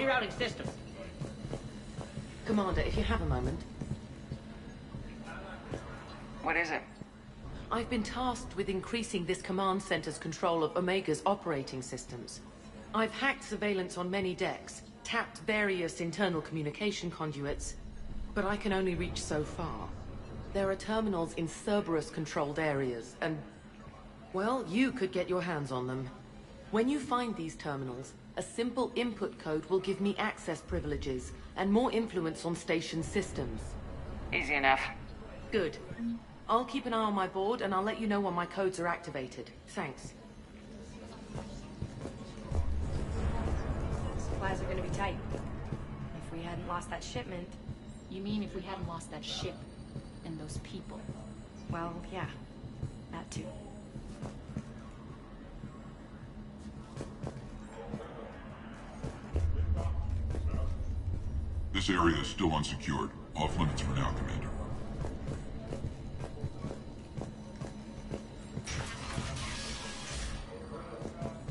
rerouting systems. Commander, if you have a moment. What is it? I've been tasked with increasing this command center's control of Omega's operating systems. I've hacked surveillance on many decks, tapped various internal communication conduits, but I can only reach so far. There are terminals in Cerberus-controlled areas, and, well, you could get your hands on them. When you find these terminals, a simple input code will give me access privileges and more influence on station systems. Easy enough. Good. I'll keep an eye on my board, and I'll let you know when my codes are activated. Thanks. Supplies are gonna be tight. If we hadn't lost that shipment... You mean if we hadn't lost that ship and those people? Well, yeah. That too. This area is still unsecured. Off limits for now, Commander.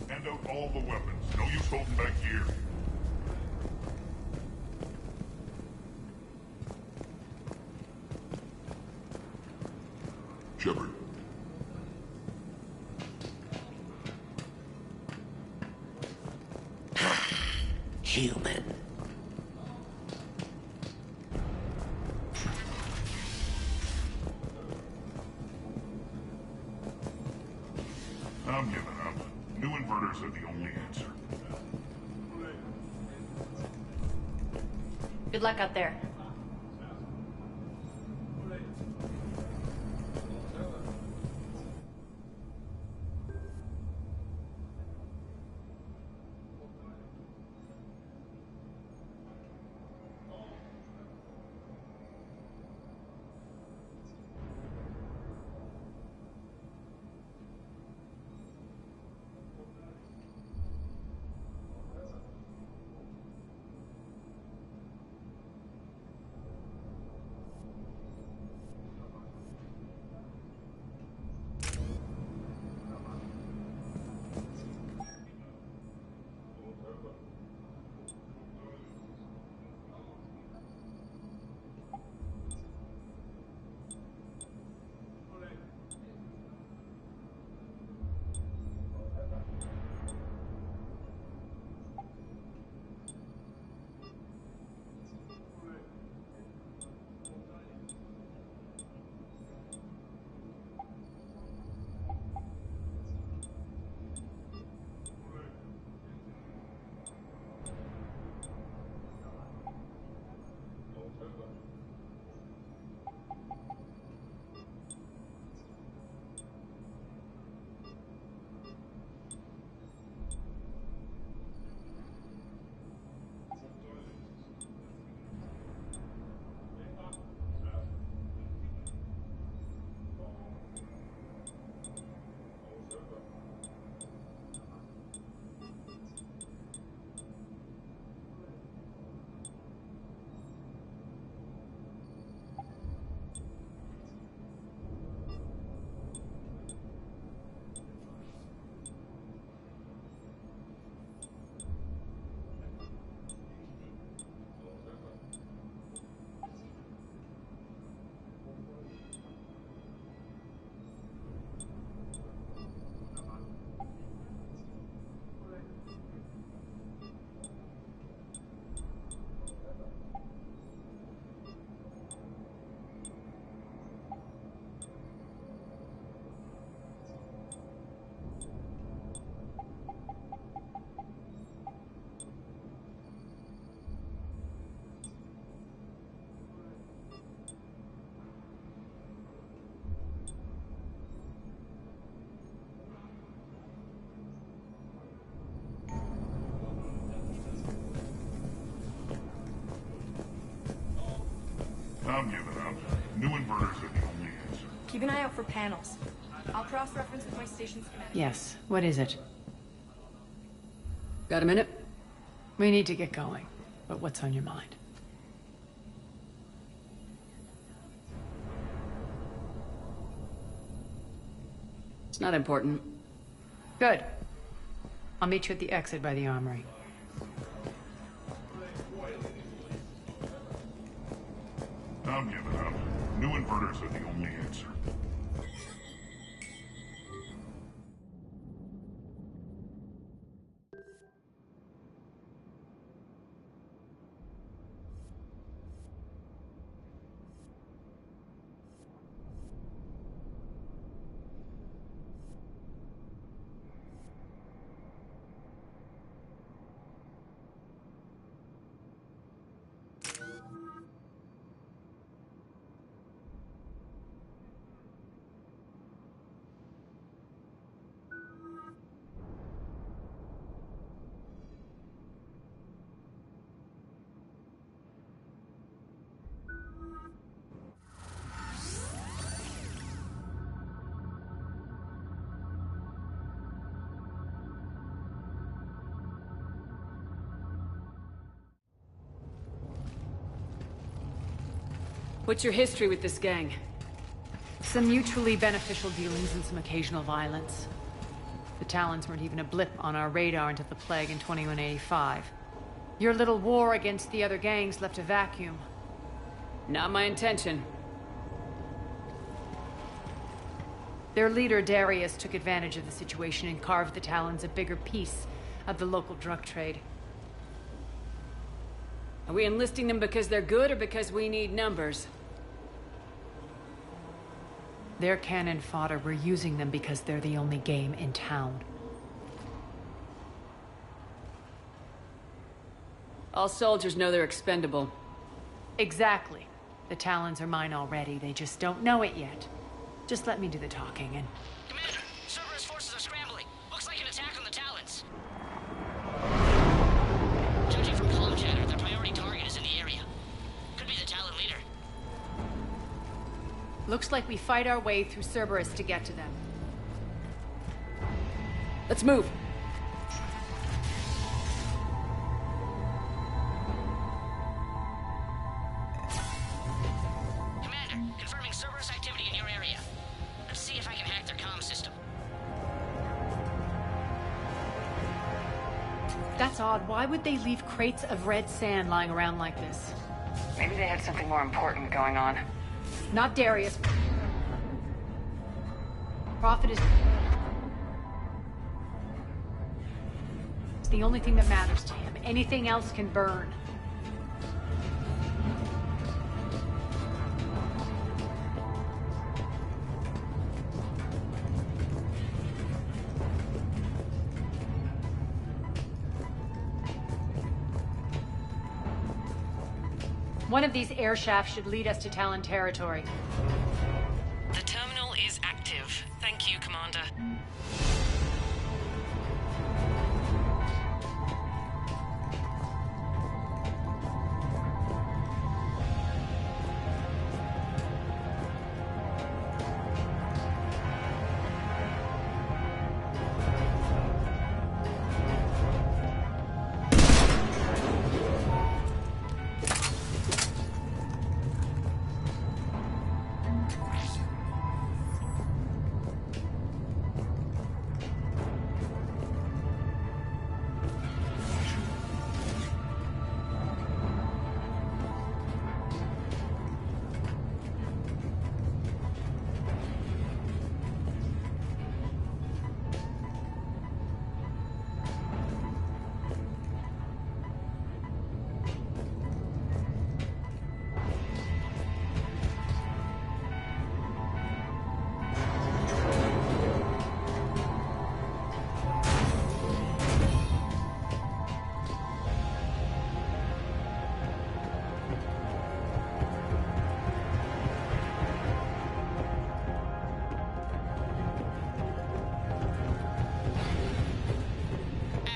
Hand out all the weapons. No use holding back here. Shepard. Human. I'm giving up. New inverters are the only answer. Good luck out there. I'm giving up. New inverters are the only answer. Keep an eye out for panels. I'll cross-reference with my station schematic. Yes, what is it? Got a minute? We need to get going. But what's on your mind? It's not important. Good. I'll meet you at the exit by the armory. I'm giving up. New inverters are the only answer. What's your history with this gang? Some mutually beneficial dealings and some occasional violence. The Talons weren't even a blip on our radar until the plague in 2185. Your little war against the other gangs left a vacuum. Not my intention. Their leader, Darius, took advantage of the situation and carved the Talons a bigger piece of the local drug trade. Are we enlisting them because they're good or because we need numbers? They're cannon fodder. We're using them because they're the only game in town. All soldiers know they're expendable. Exactly. The Talons are mine already. They just don't know it yet. Just let me do the talking and... Commander, Cerberus forces are scrambling. Looks like an attack on the Talons. Judging from comm chatter, their priority target is in the area. Could be the Talon leader. Looks like we fight our way through Cerberus to get to them. Let's move. Commander, confirming Cerberus activity in your area. Let's see if I can hack their comm system. That's odd. Why would they leave crates of red sand lying around like this? Maybe they had something more important going on. Not Darius. Prophet is... It's the only thing that matters to him. Anything else can burn. One of these air shafts should lead us to Talon territory. The terminal is active. Thank you, Commander.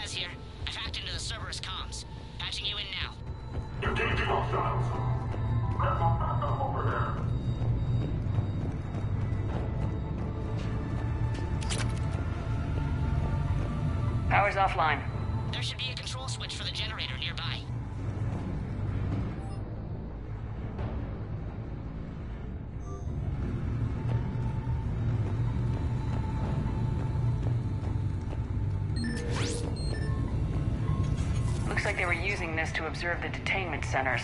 Az here. I've hacked into the Cerberus comms. Patching you in now. Engaging hostiles. Grab some backup over there. Power's offline. There should be a control switch for the generator nearby. Looks like they were using this to observe the detainment centers.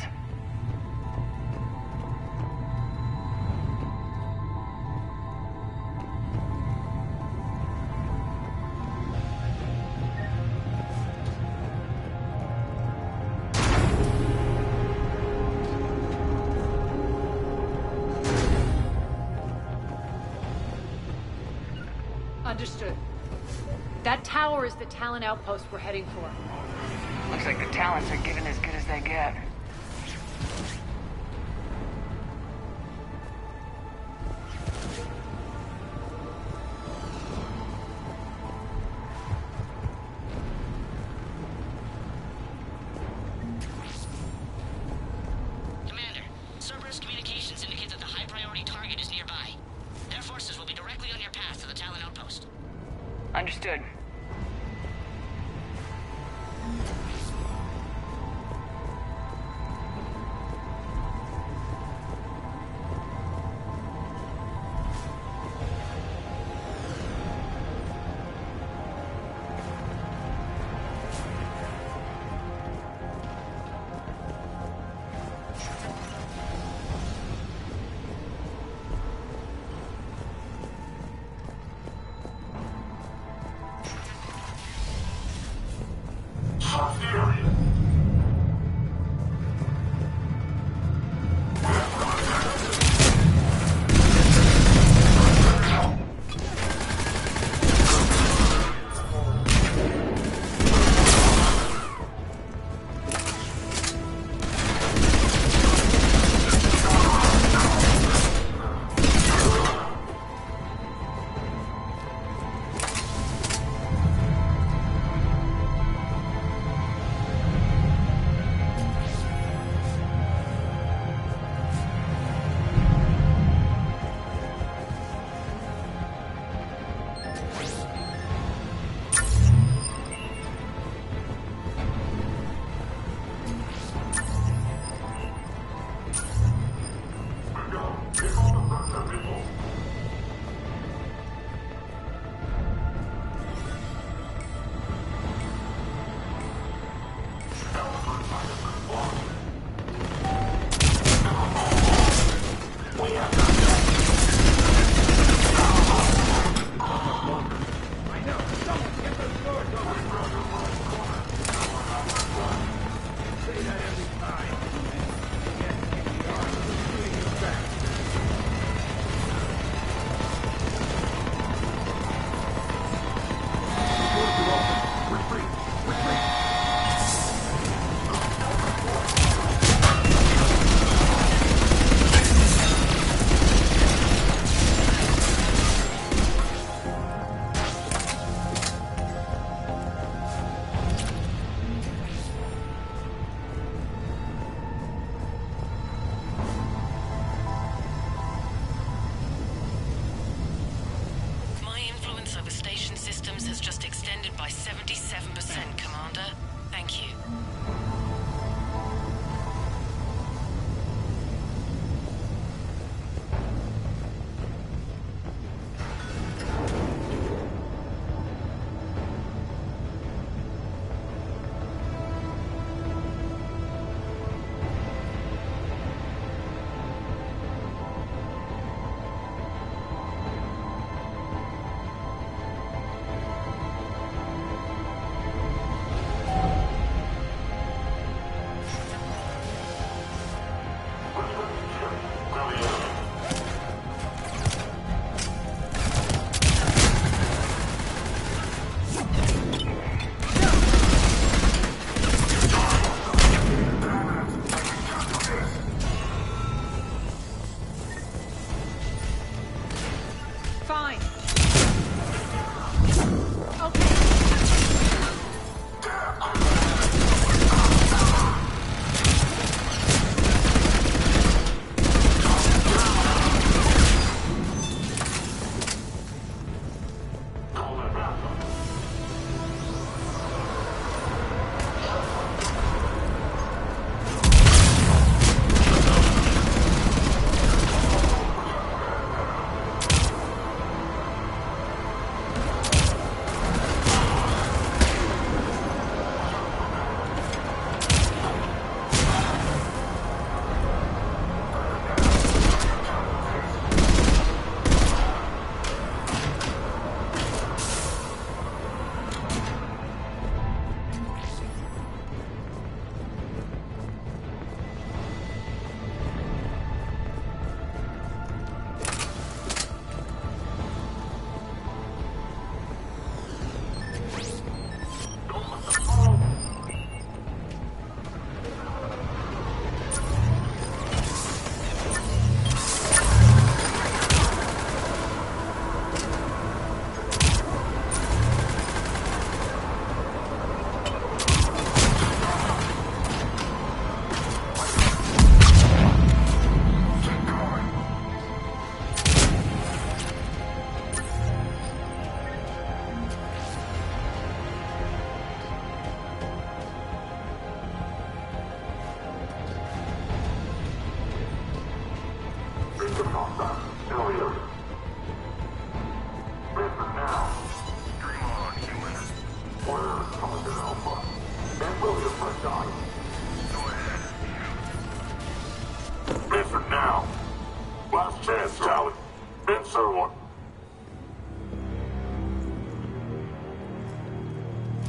Understood. That tower is the Talon outpost we're heading for. Looks like the Talons are giving as good as they get. Commander, Cerberus communications indicate that the high-priority target is nearby. Their forces will be directly on your path to the Talon outpost. Understood.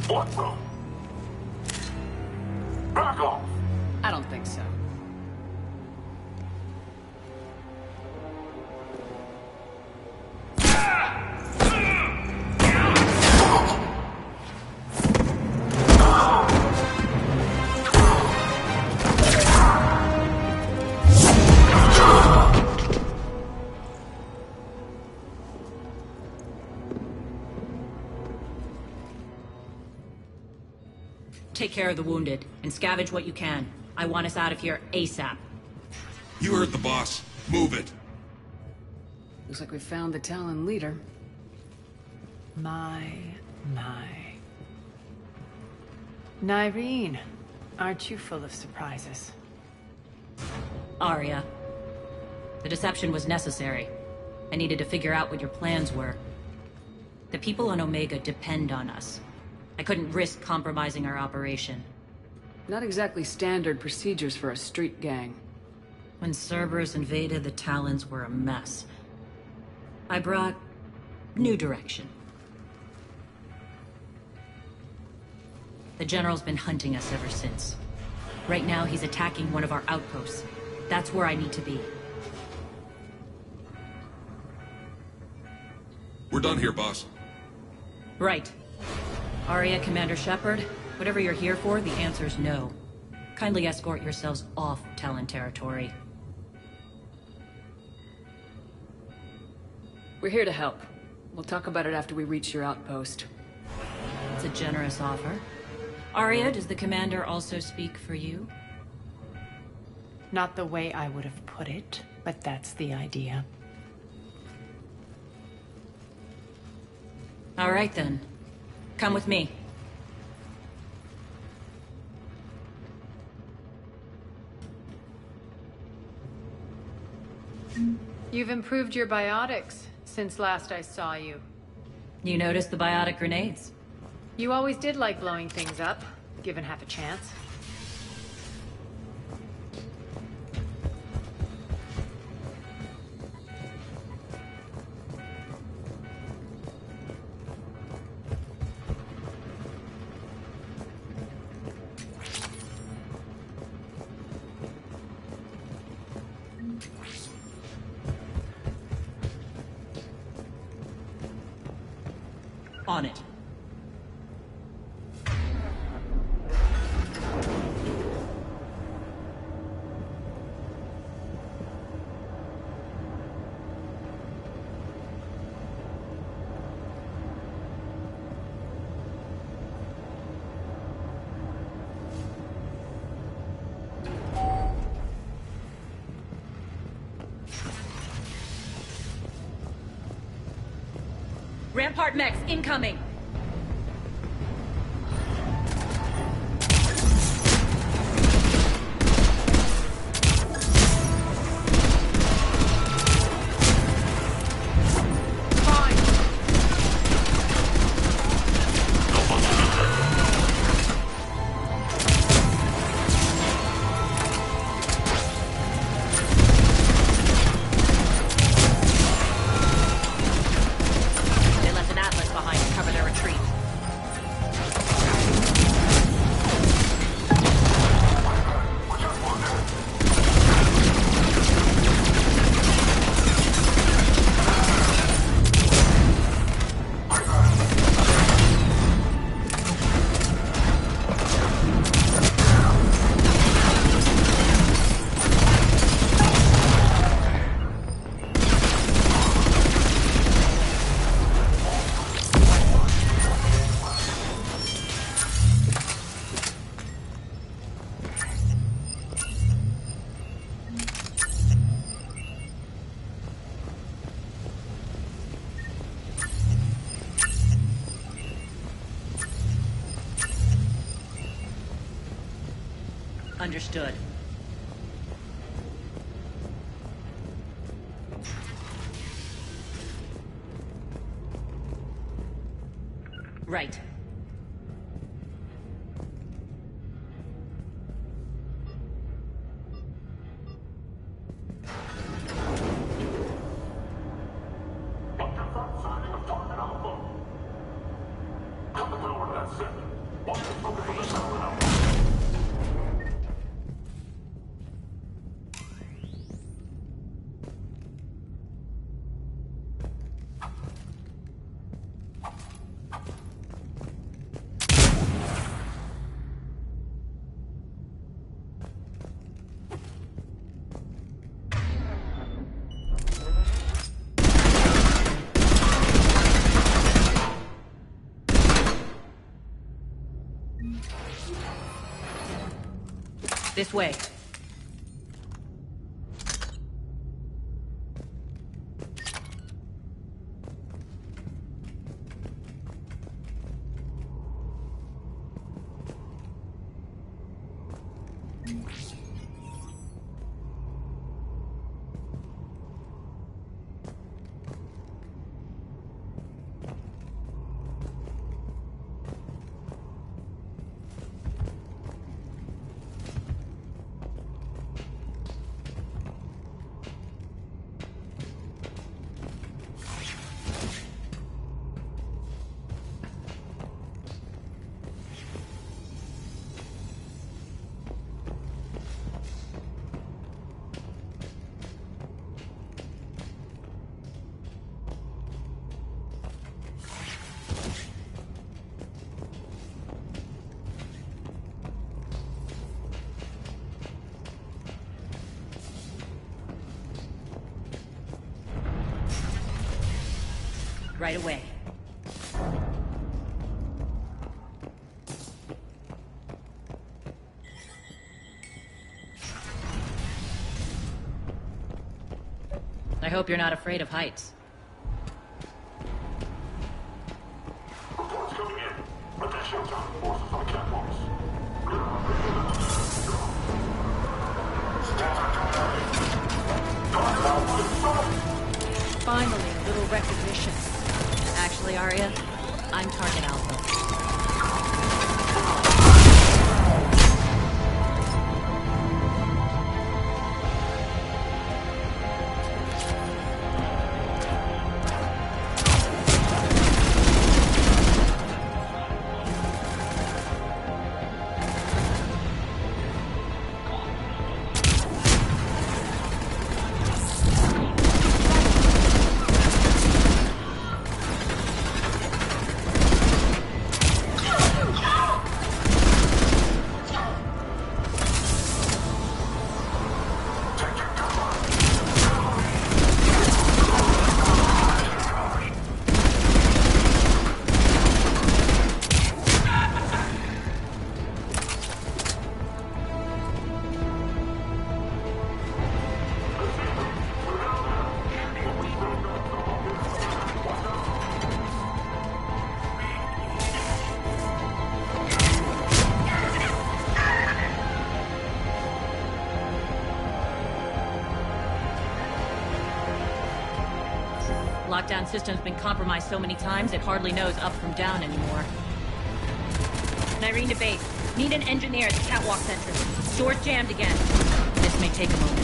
What the? Back off! I don't think so. Take care of the wounded, and scavenge what you can. I want us out of here ASAP. You heard the boss. Move it. Looks like we found the Talon leader. My. Nyreen, aren't you full of surprises? Arya. The deception was necessary. I needed to figure out what your plans were. The people on Omega depend on us. I couldn't risk compromising our operation. Not exactly standard procedures for a street gang. When Cerberus invaded, the Talons were a mess. I brought new direction. The General's been hunting us ever since. Right now, he's attacking one of our outposts. That's where I need to be. We're done here, boss. Right. Arya, Commander Shepard, whatever you're here for, the answer's no. Kindly escort yourselves off Talon territory. We're here to help. We'll talk about it after we reach your outpost. It's a generous offer. Arya, does the Commander also speak for you? Not the way I would have put it, but that's the idea. All right then. Come with me. You've improved your biotics since last I saw you. You noticed the biotic grenades? You always did like blowing things up, given half a chance. On it. Rampart mechs incoming! Understood. Right. Come to the that center. This way. Right away. I hope you're not afraid of heights. Reports coming in. Attention, forces on the catwalks. Finally, a little recognition. Actually, Arya, I'm Target Alpha. Lockdown system's been compromised so many times it hardly knows up from down anymore. Nyreen to base. Need an engineer at the catwalk entrance. Door's jammed again. This may take a moment.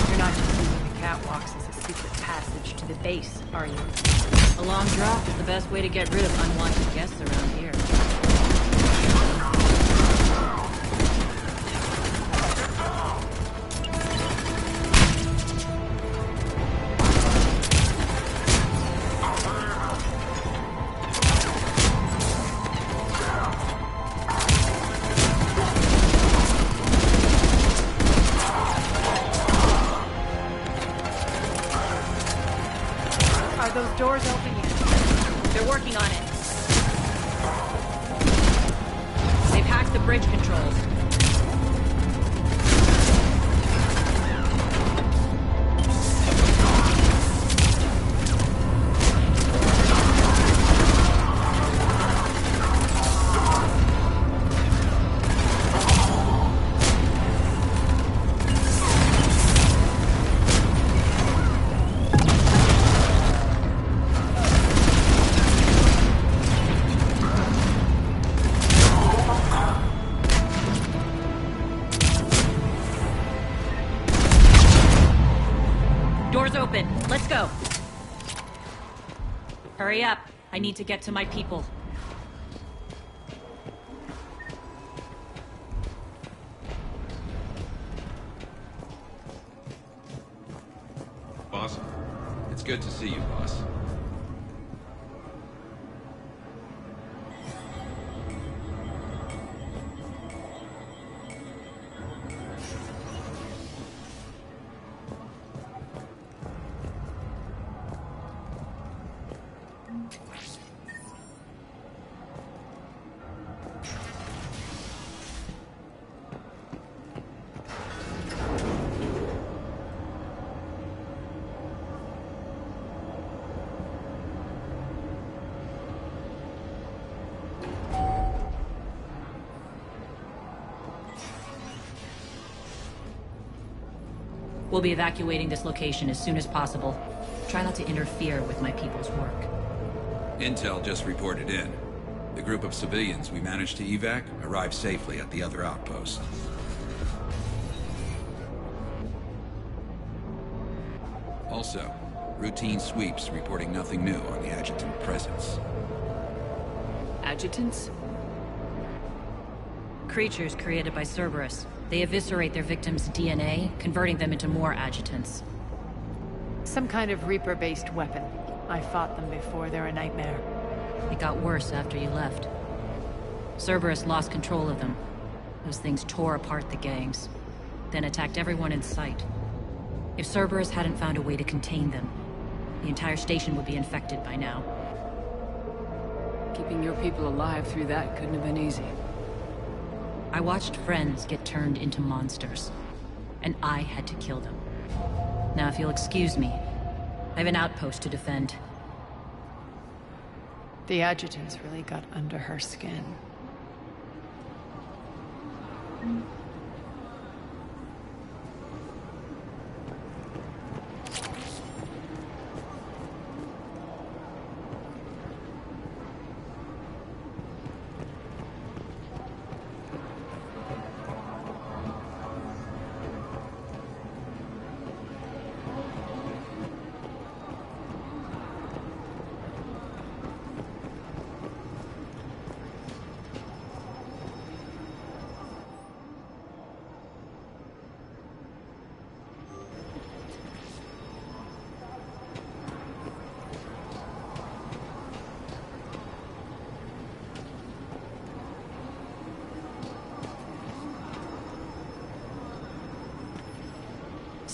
You're not just using the catwalks as a secret passage to the base, are you? A long drop is the best way to get rid of unwanted guests around here. Are those doors open yet? They're working on it. They've hacked the bridge controls. Door's open. Let's go. Hurry up. I need to get to my people. Boss, it's good to see you, boss. We'll be evacuating this location as soon as possible. Try not to interfere with my people's work. Intel just reported in. The group of civilians we managed to evac arrived safely at the other outpost. Also, routine sweeps reporting nothing new on the adjutant presence. Adjutants? Creatures created by Cerberus. They eviscerate their victims' DNA, converting them into more adjutants. Some kind of Reaper-based weapon. I fought them before, they're a nightmare. It got worse after you left. Cerberus lost control of them. Those things tore apart the gangs, then attacked everyone in sight. If Cerberus hadn't found a way to contain them, the entire station would be infected by now. Keeping your people alive through that couldn't have been easy. I watched friends get turned into monsters, and I had to kill them. Now, if you'll excuse me, I have an outpost to defend. The adjutants really got under her skin.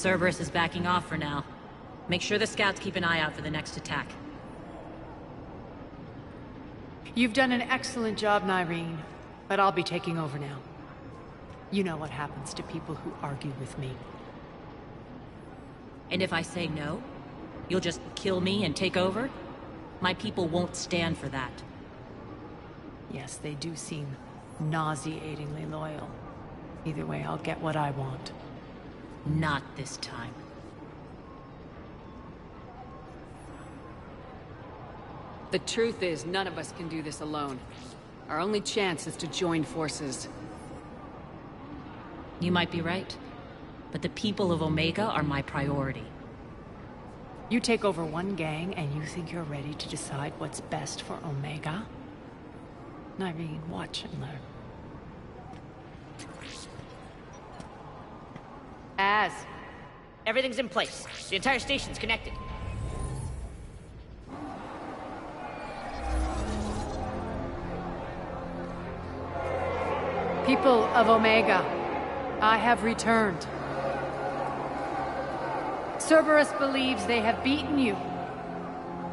Cerberus is backing off for now. Make sure the scouts keep an eye out for the next attack. You've done an excellent job, Nyreen, but I'll be taking over now. You know what happens to people who argue with me. And if I say no, you'll just kill me and take over? My people won't stand for that. Yes, they do seem nauseatingly loyal. Either way, I'll get what I want. Not this time. The truth is, none of us can do this alone. Our only chance is to join forces. You might be right, but the people of Omega are my priority. You take over one gang and you think you're ready to decide what's best for Omega? Nyreen, watch and learn. Everything's in place. The entire station's connected. People of Omega, I have returned. Cerberus believes they have beaten you.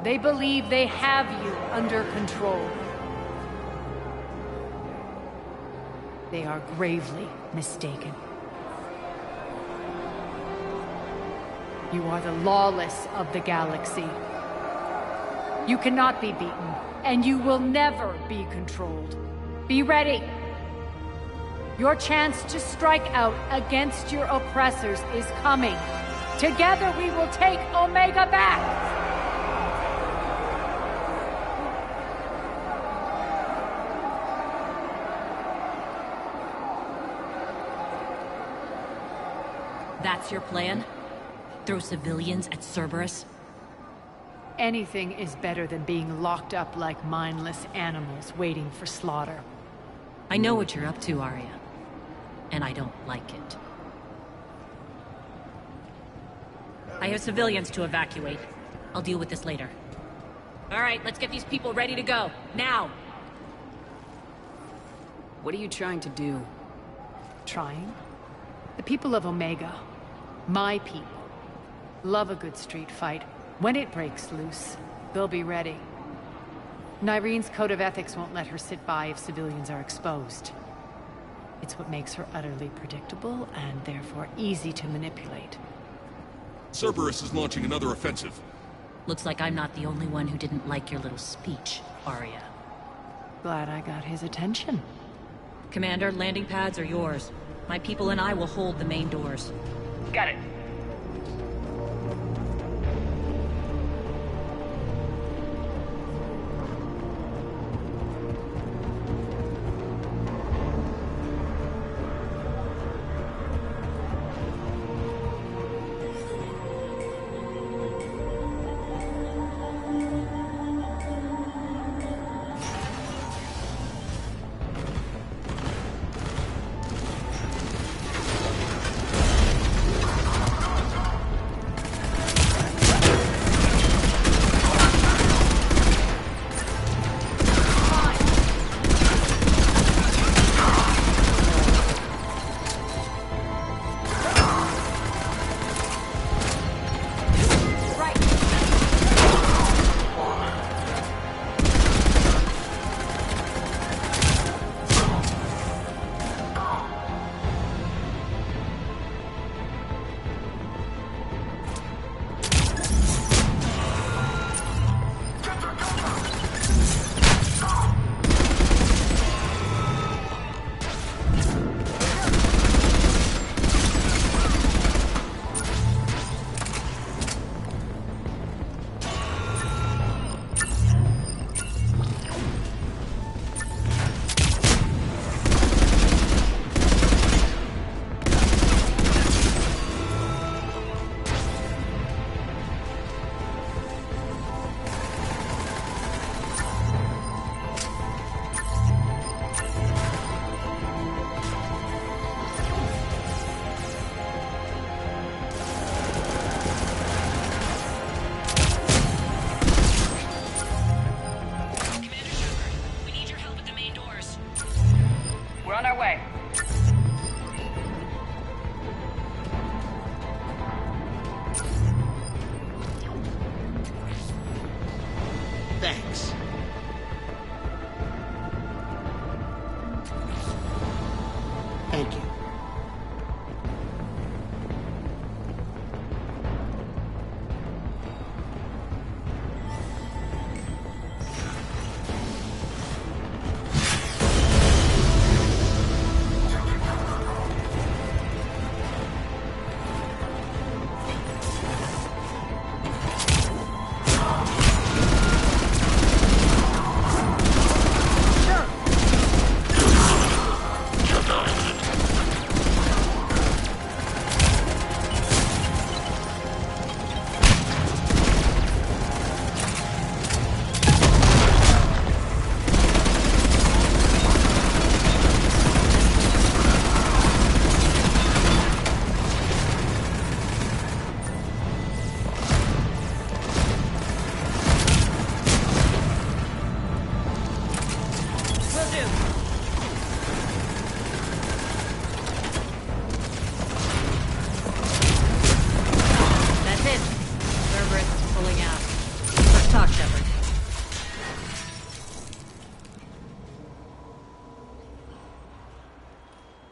They believe they have you under control. They are gravely mistaken. You are the lawless of the galaxy. You cannot be beaten, and you will never be controlled. Be ready. Your chance to strike out against your oppressors is coming. Together we will take Omega back! That's your plan? Throw civilians at Cerberus? Anything is better than being locked up like mindless animals waiting for slaughter. I know what you're up to, Arya. And I don't like it. I have civilians to evacuate. I'll deal with this later. Alright, let's get these people ready to go. Now! What are you trying to do? Trying? The people of Omega, my people, love a good street fight. When it breaks loose, they'll be ready. Nyrene's code of ethics won't let her sit by if civilians are exposed. It's what makes her utterly predictable and therefore easy to manipulate. Cerberus is launching another offensive. Looks like I'm not the only one who didn't like your little speech, Arya. Glad I got his attention. Commander, landing pads are yours. My people and I will hold the main doors. Got it. Thanks. Thank you.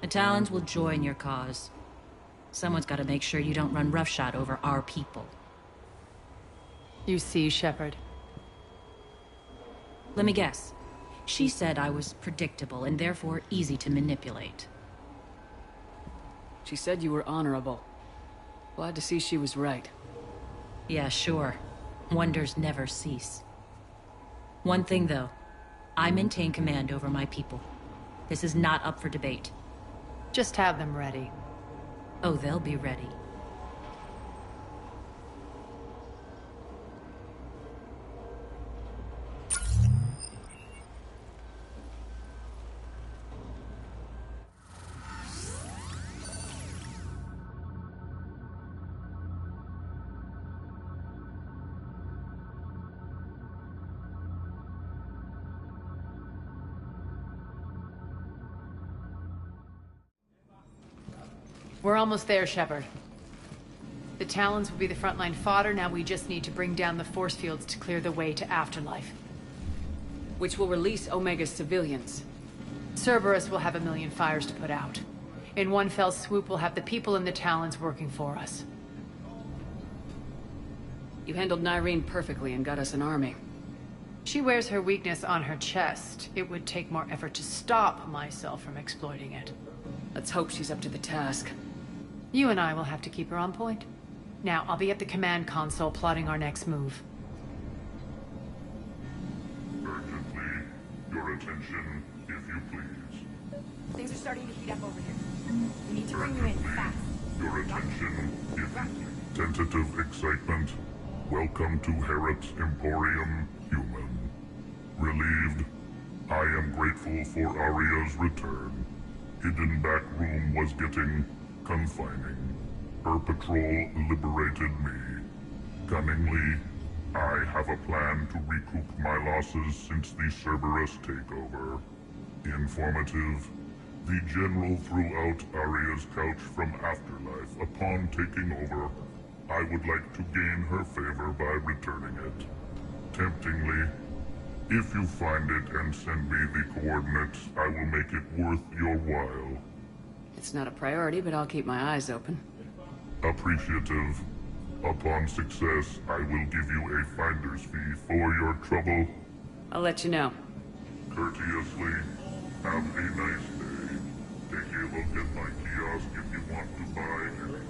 The Talons will join your cause. Someone's got to make sure you don't run roughshod over our people. You see, Shepard? Let me guess. She said I was predictable and therefore easy to manipulate. She said you were honorable. Glad to see she was right. Yeah, sure. Wonders never cease. One thing, though. I maintain command over my people. This is not up for debate. Just have them ready. Oh, they'll be ready. We're almost there, Shepard. The Talons will be the frontline fodder, now we just need to bring down the force fields to clear the way to Afterlife. Which will release Omega's civilians. Cerberus will have 1,000,000 fires to put out. In one fell swoop, we'll have the people in the Talons working for us. You handled Nyreen perfectly and got us an army. She wears her weakness on her chest. It would take more effort to stop myself from exploiting it. Let's hope she's up to the task. You and I will have to keep her on point. Now, I'll be at the command console plotting our next move. Urgently, your attention, if you please. Things are starting to heat up over here. We need to bring you in fast. Your attention, if you please. Tentative excitement. Welcome to Harrot's Emporium, human. Relieved. I am grateful for Aria's return. Hidden back room was getting confining. Her patrol liberated me. Cunningly, I have a plan to recoup my losses since the Cerberus takeover. Informative. The General threw out Aria's couch from Afterlife. Upon taking over, I would like to gain her favor by returning it. Temptingly, if you find it and send me the coordinates, I will make it worth your while. It's not a priority, but I'll keep my eyes open. Appreciative. Upon success, I will give you a finder's fee for your trouble. I'll let you know. Courteously, have a nice day. Take a look at my kiosk if you want to buy anything.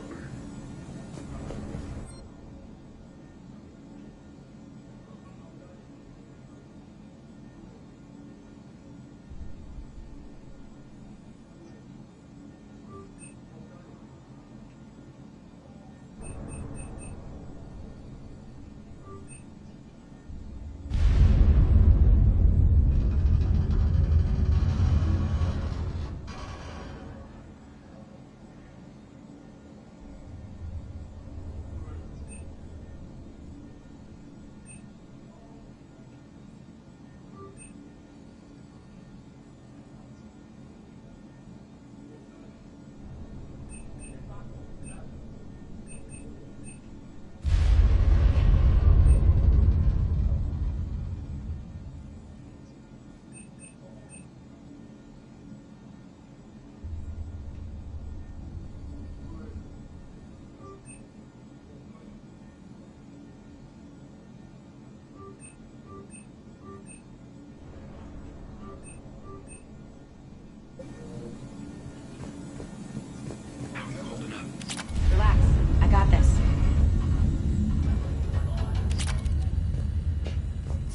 Relax. I got this.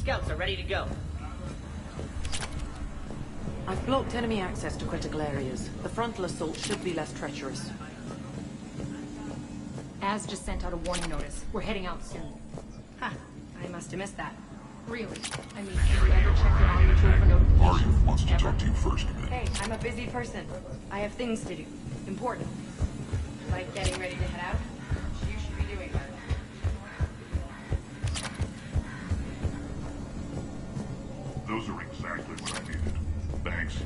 Scouts are ready to go. I've blocked enemy access to critical areas. The frontal assault should be less treacherous. Az just sent out a warning notice. We're heading out soon. Ha! I must have missed that. Really? I mean, have you ever checked your audio tool for notifications? Arya wants to Ever? talk to you first, Commander. Hey, I'm a busy person. I have things to do. Important. Like getting ready to head out? You should be doing that. Those are exactly what I needed. Thanks.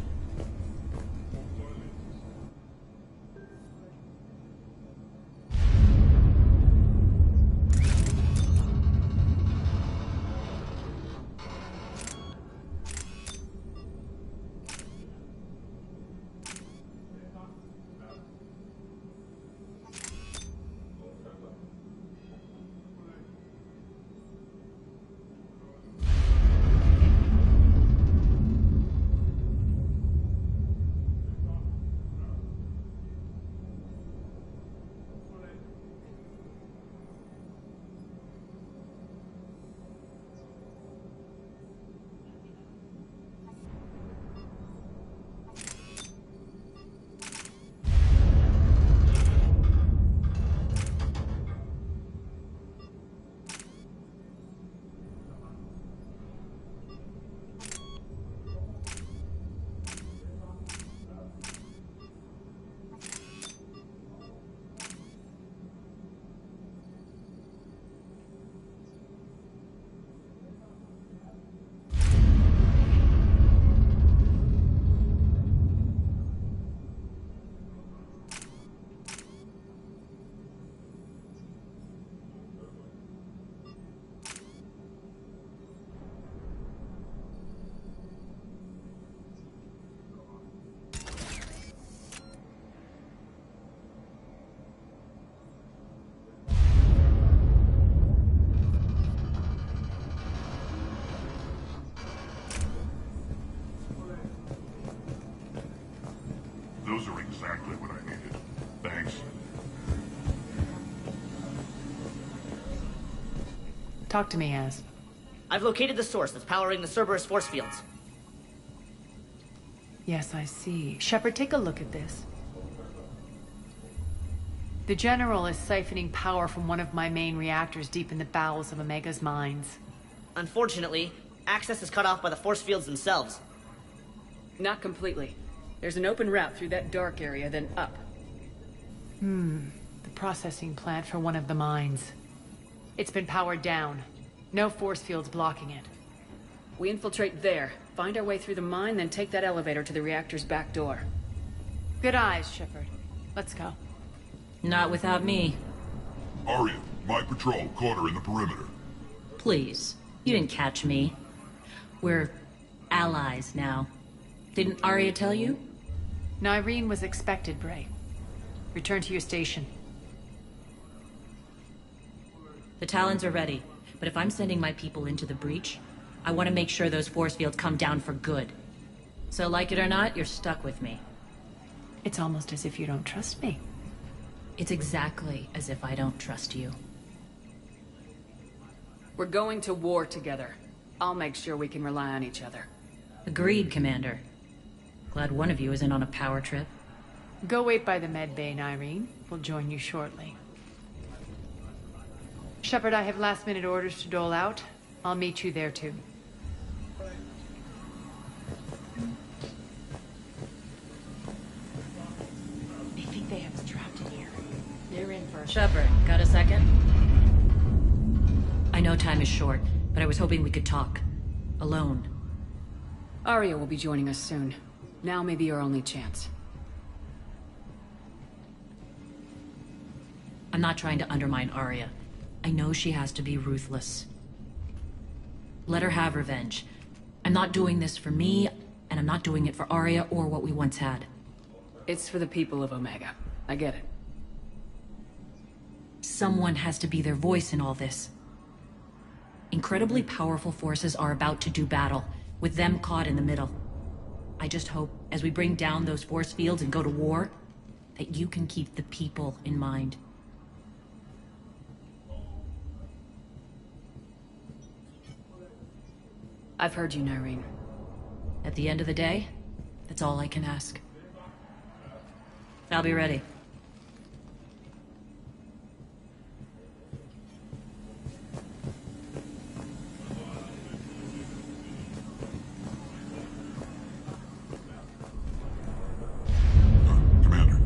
Talk to me, Az. I've located the source that's powering the Cerberus force fields. Yes, I see. Shepard, take a look at this. The General is siphoning power from one of my main reactors deep in the bowels of Omega's mines. Unfortunately, access is cut off by the force fields themselves. Not completely. There's an open route through that dark area, then up. The processing plant for one of the mines. It's been powered down. No force fields blocking it. We infiltrate there, find our way through the mine, then take that elevator to the reactor's back door. Good eyes, Shepard. Let's go. Not without me. Arya, my patrol caught her in the perimeter. Please. You didn't catch me. We're allies now. Didn't Arya tell you? Nyreen was expected, Bray. Return to your station. The Talons are ready, but if I'm sending my people into the breach, I want to make sure those force fields come down for good. So like it or not, you're stuck with me. It's almost as if you don't trust me. It's exactly as if I don't trust you. We're going to war together. I'll make sure we can rely on each other. Agreed, Commander. Glad one of you isn't on a power trip. Go wait by the med bay, Nyreen. We'll join you shortly. Shepard, I have last-minute orders to dole out. I'll meet you there, too. They think they have us trapped in here. They're in for a Shepard, got a second? I know time is short, but I was hoping we could talk. Alone. Arya will be joining us soon. Now may be our only chance. I'm not trying to undermine Arya. I know she has to be ruthless. Let her have revenge. I'm not doing this for me, and I'm not doing it for Arya or what we once had. It's for the people of Omega. I get it. Someone has to be their voice in all this. Incredibly powerful forces are about to do battle, with them caught in the middle. I just hope, as we bring down those force fields and go to war, that you can keep the people in mind. I've heard you, Nyreen. At the end of the day, that's all I can ask. I'll be ready. Commander.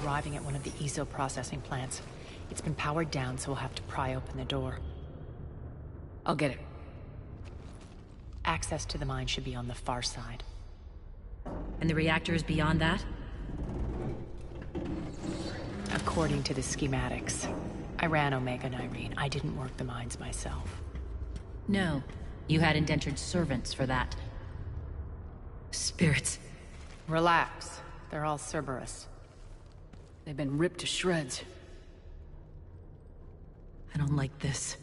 Arriving at one of the ESO processing plants. It's been powered down, so we'll have to pry open the door. I'll get it. Access to the mine should be on the far side. And the reactor is beyond that? According to the schematics. I ran Omega, Irene. I didn't work the mines myself. No. You had indentured servants for that. Spirits. Relax. They're all Cerberus. They've been ripped to shreds. I don't like this.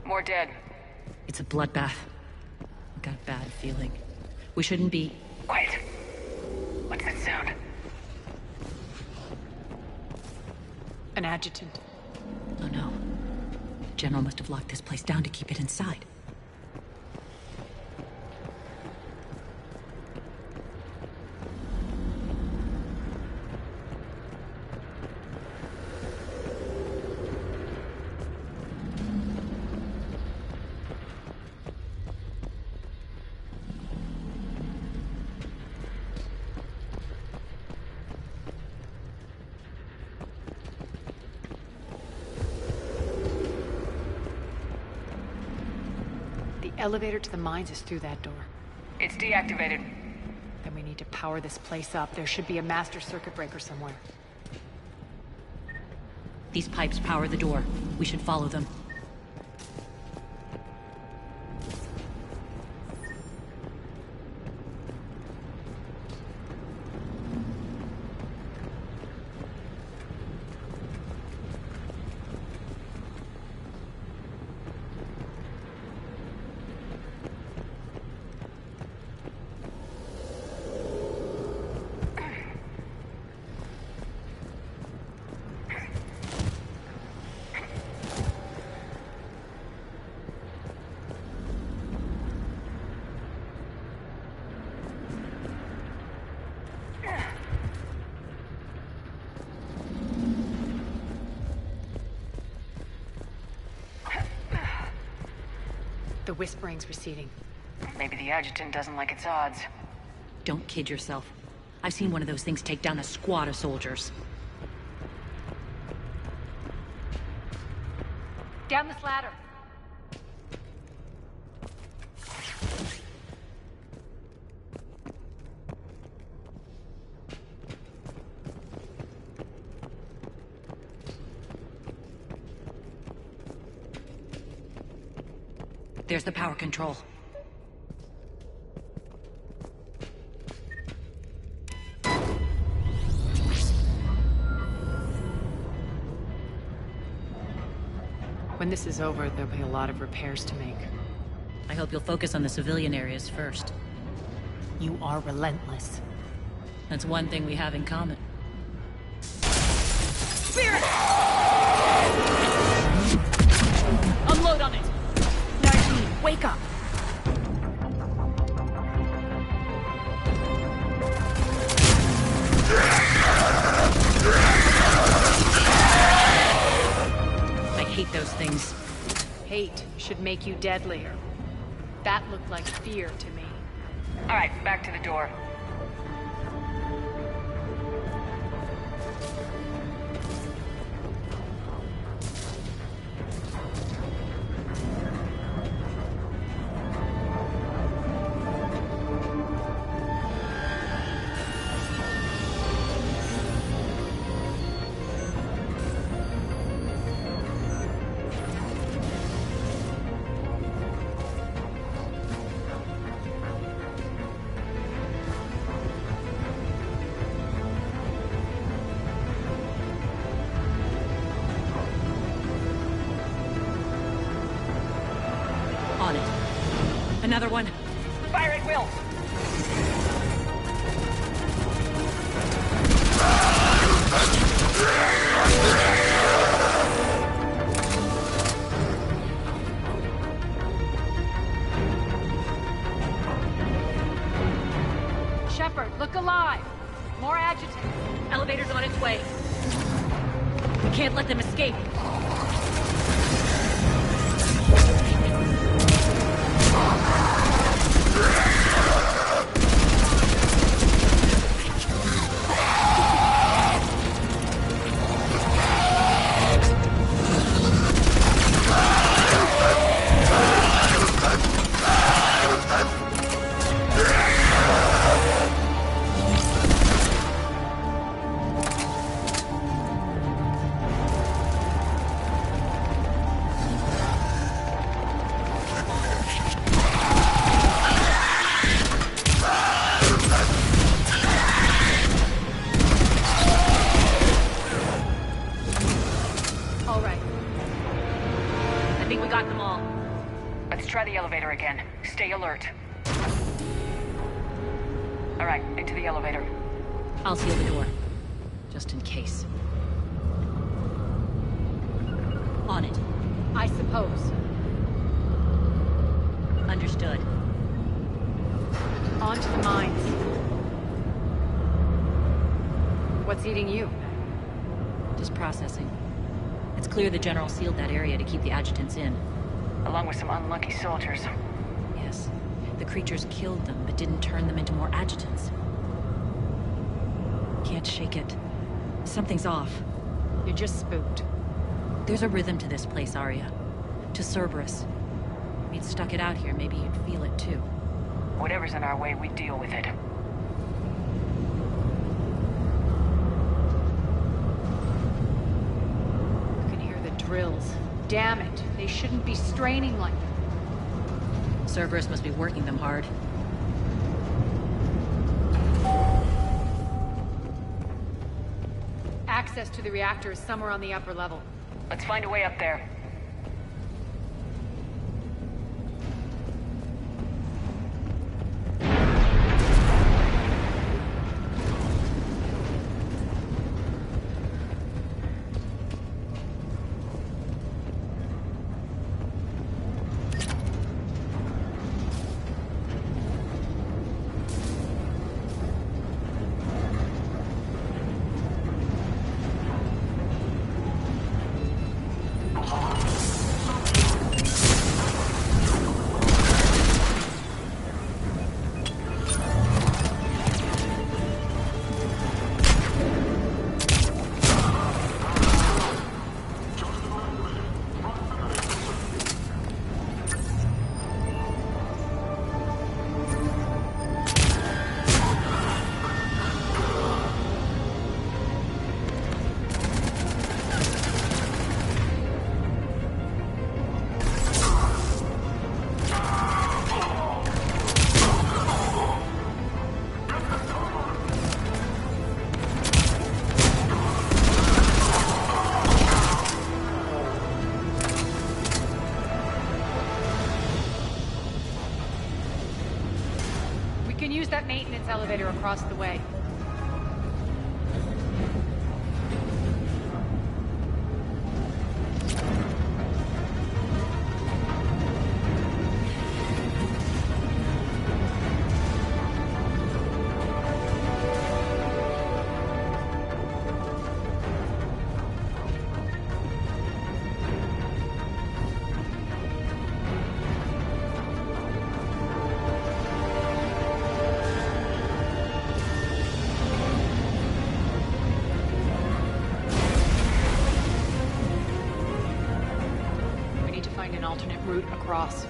More dead. It's a bloodbath. I've got a bad feeling. We shouldn't be... Quiet. What's that sound? An adjutant. Oh no. General must have locked this place down to keep it inside. Elevator to the mines is through that door. It's deactivated. Then we need to power this place up. There should be a master circuit breaker somewhere. These pipes power the door. We should follow them. The whispering's receding. Maybe the adjutant doesn't like its odds. Don't kid yourself. I've seen one of those things take down a squad of soldiers. Down this ladder. There's the power control. When this is over, there'll be a lot of repairs to make. I hope you'll focus on the civilian areas first. You are relentless. That's one thing we have in common. Spirit! Unload on it! Nargene, wake up! I hate those things. Hate should make you deadlier. That looked like fear to me. Alright, back to the door. On it. Another one. Fire at will! Shepard, look alive! More adjutants. Elevator's on its way. We can't let them escape. All right. I think we got them all. Let's try the elevator again. Stay alert. Alright, into the elevator. I'll seal the door. Just in case. On it. I suppose. Understood. On to the mines. What's eating you? Just processing. It's clear the General sealed that area to keep the adjutants in. Along with some unlucky soldiers. Yes. The creatures killed them, but didn't turn them into more adjutants. Can't shake it. Something's off. You're just spooked. There's a rhythm to this place, Arya. To Cerberus. If you'd stuck it out here, maybe you'd feel it too. Whatever's in our way, we deal with it. You can hear the drills. Damn it. They shouldn't be straining like that. Cerberus must be working them hard. Access to the reactor is somewhere on the upper level. Let's find a way up there. that maintenance elevator across the way. Alternate route across.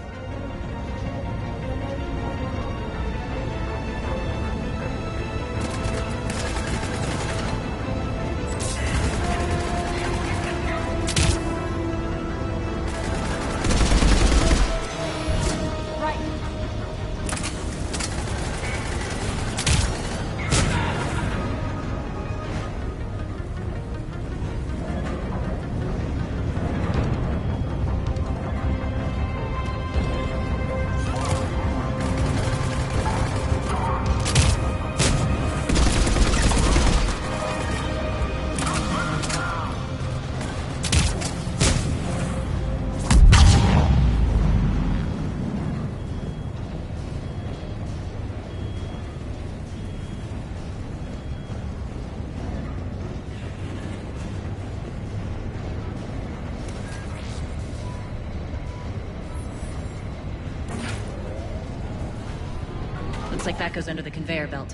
Looks like that goes under the conveyor belt.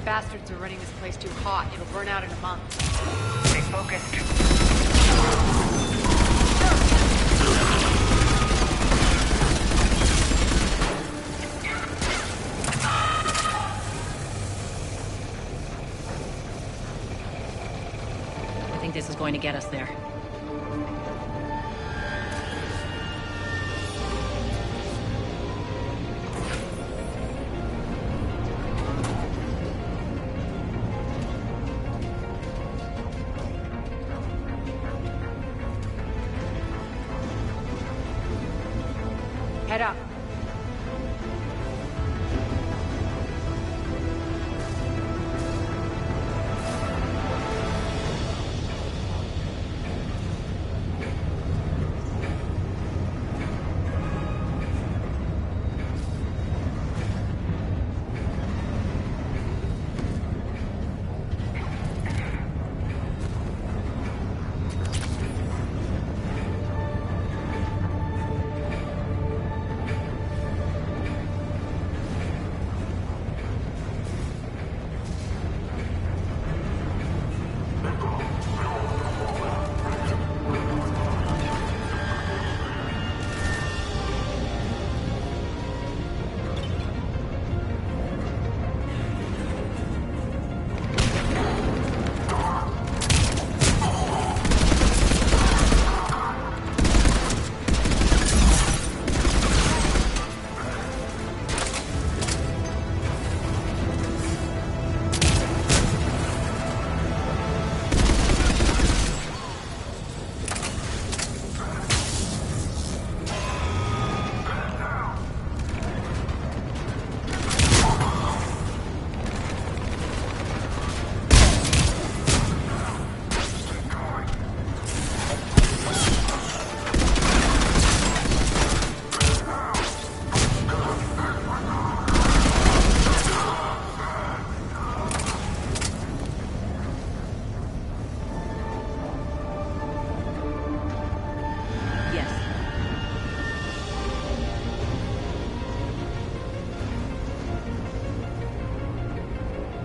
Bastards are running this place too hot. It'll burn out in a month. Stay focused. I think this is going to get us there. Head up.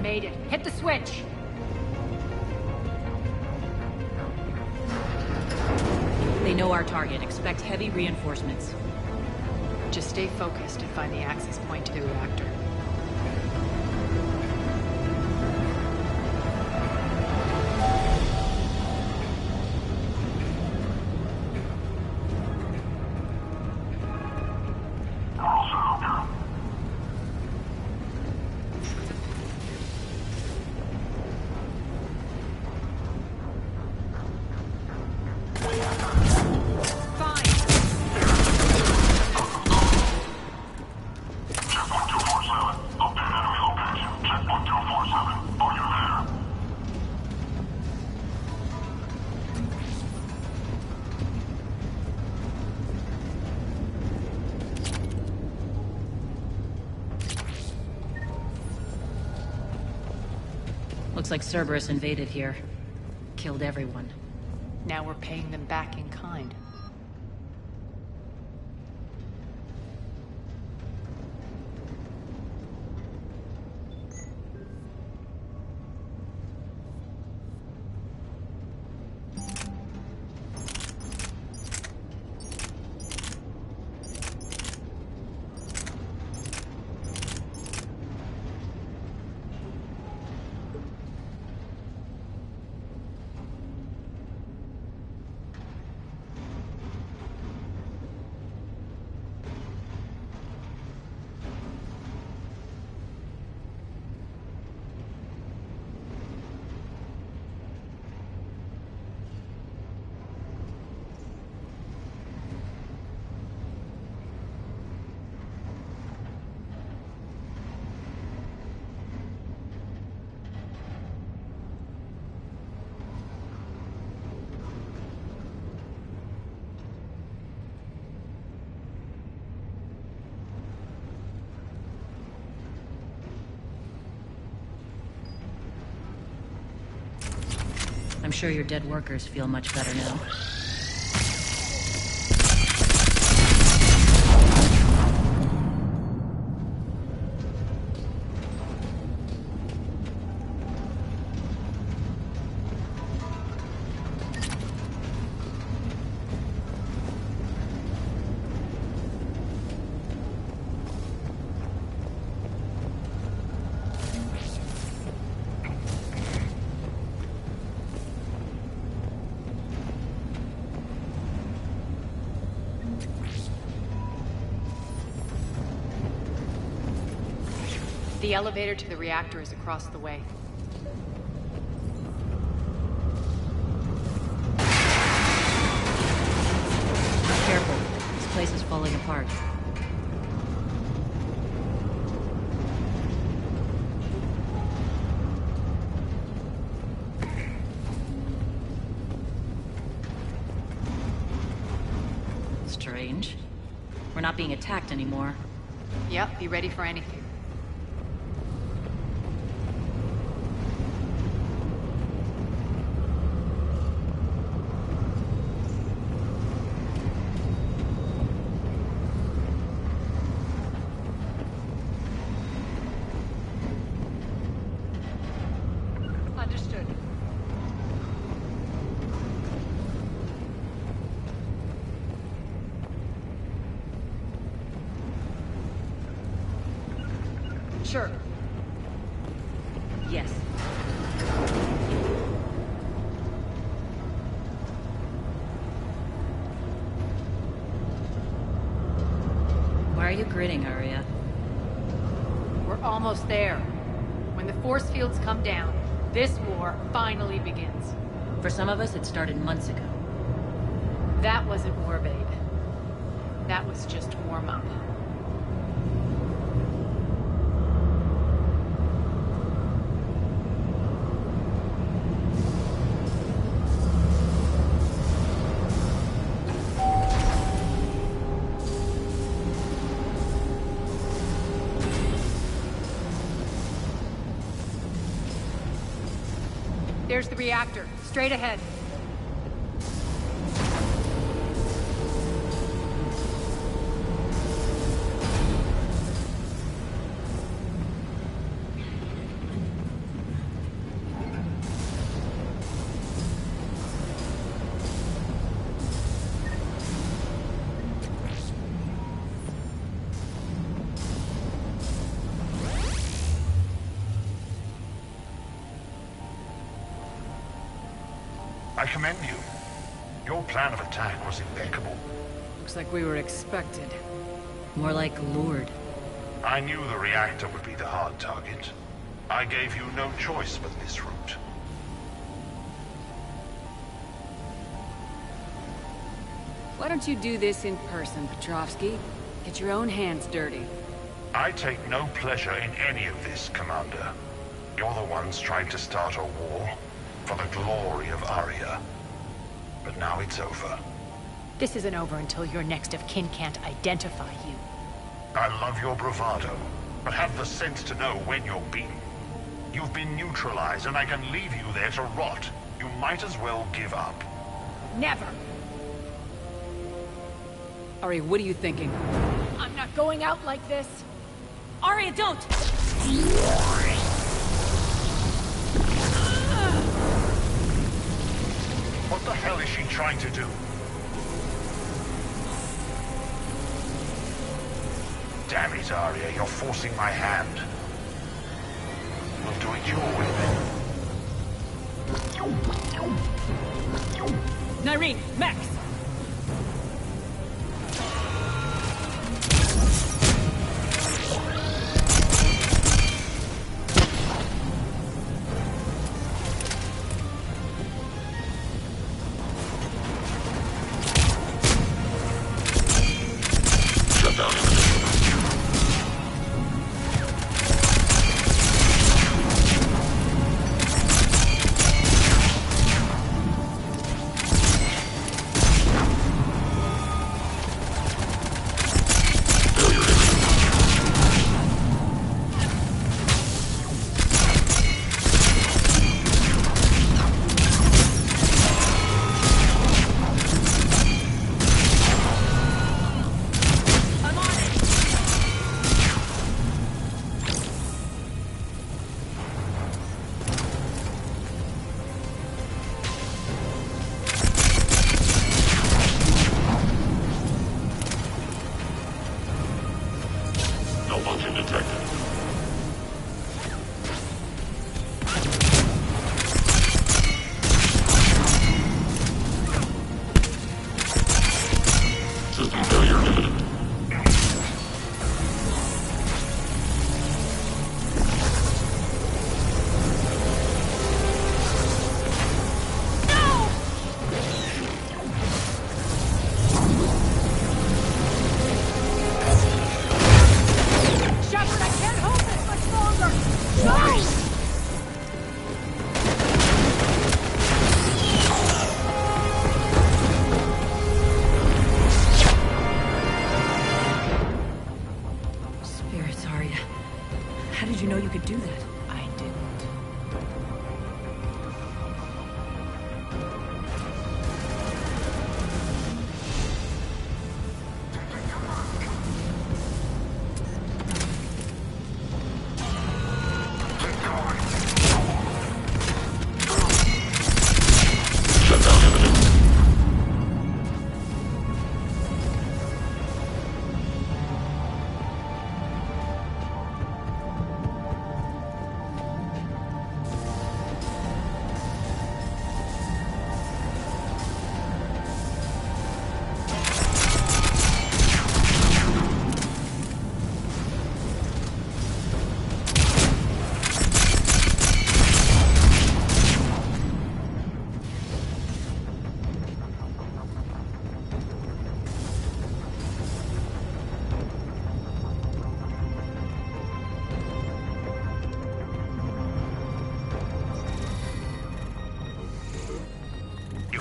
Made it. Hit the switch! They know our target. Expect heavy reinforcements. Just stay focused and find the access point to the reactor. Also, Looks like Cerberus invaded here. Killed everyone. Now we're paying them back in kind. I'm sure your dead workers feel much better now. The elevator to the reactor is across the way. Careful. This place is falling apart. Strange. We're not being attacked anymore. Yep, be ready for anything. Understood. Sure. Yes. Why are you grinning, Aria? We're almost there. When the force fields come down, this war finally begins. For some of us, it started months ago. That wasn't war, babe. That was just warm-up. There's the reactor, straight ahead. I commend you. Your plan of attack was impeccable. Looks like we were expected. More like lured. I knew the reactor would be the hard target. I gave you no choice but this route. Why don't you do this in person, Petrovsky? Get your own hands dirty. I take no pleasure in any of this, Commander. You're the ones trying to start a war for the glory of Aria. But now it's over. This isn't over until your next of kin can't identify you. I love your bravado, but have the sense to know when you're beaten. You've been neutralized, and I can leave you there to rot. You might as well give up. Never! Ari, what are you thinking? I'm not going out like this. Arya, don't! What the hell is she trying to do? Damn it, Arya, you're forcing my hand. We'll do it your way then. Nyreen, Max!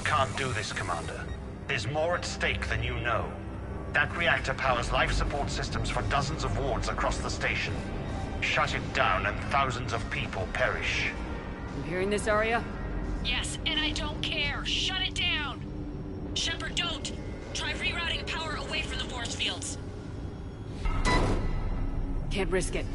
Can't do this, Commander. There's more at stake than you know. That reactor powers life support systems for dozens of wards across the station. Shut it down and thousands of people perish. You hearing this, Arya? Yes, and I don't care. Shut it down! Shepard, don't! Try rerouting power away from the force fields. Can't risk it.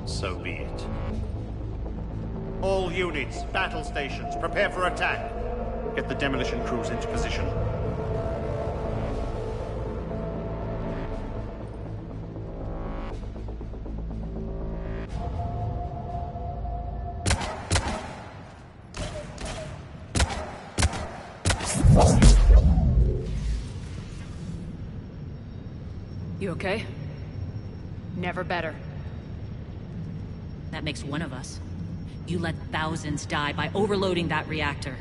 So be it. All units, battle stations, prepare for attack. Get the demolition crews into position. You okay? Never better. That makes one of us. You let thousands die by overloading that reactor.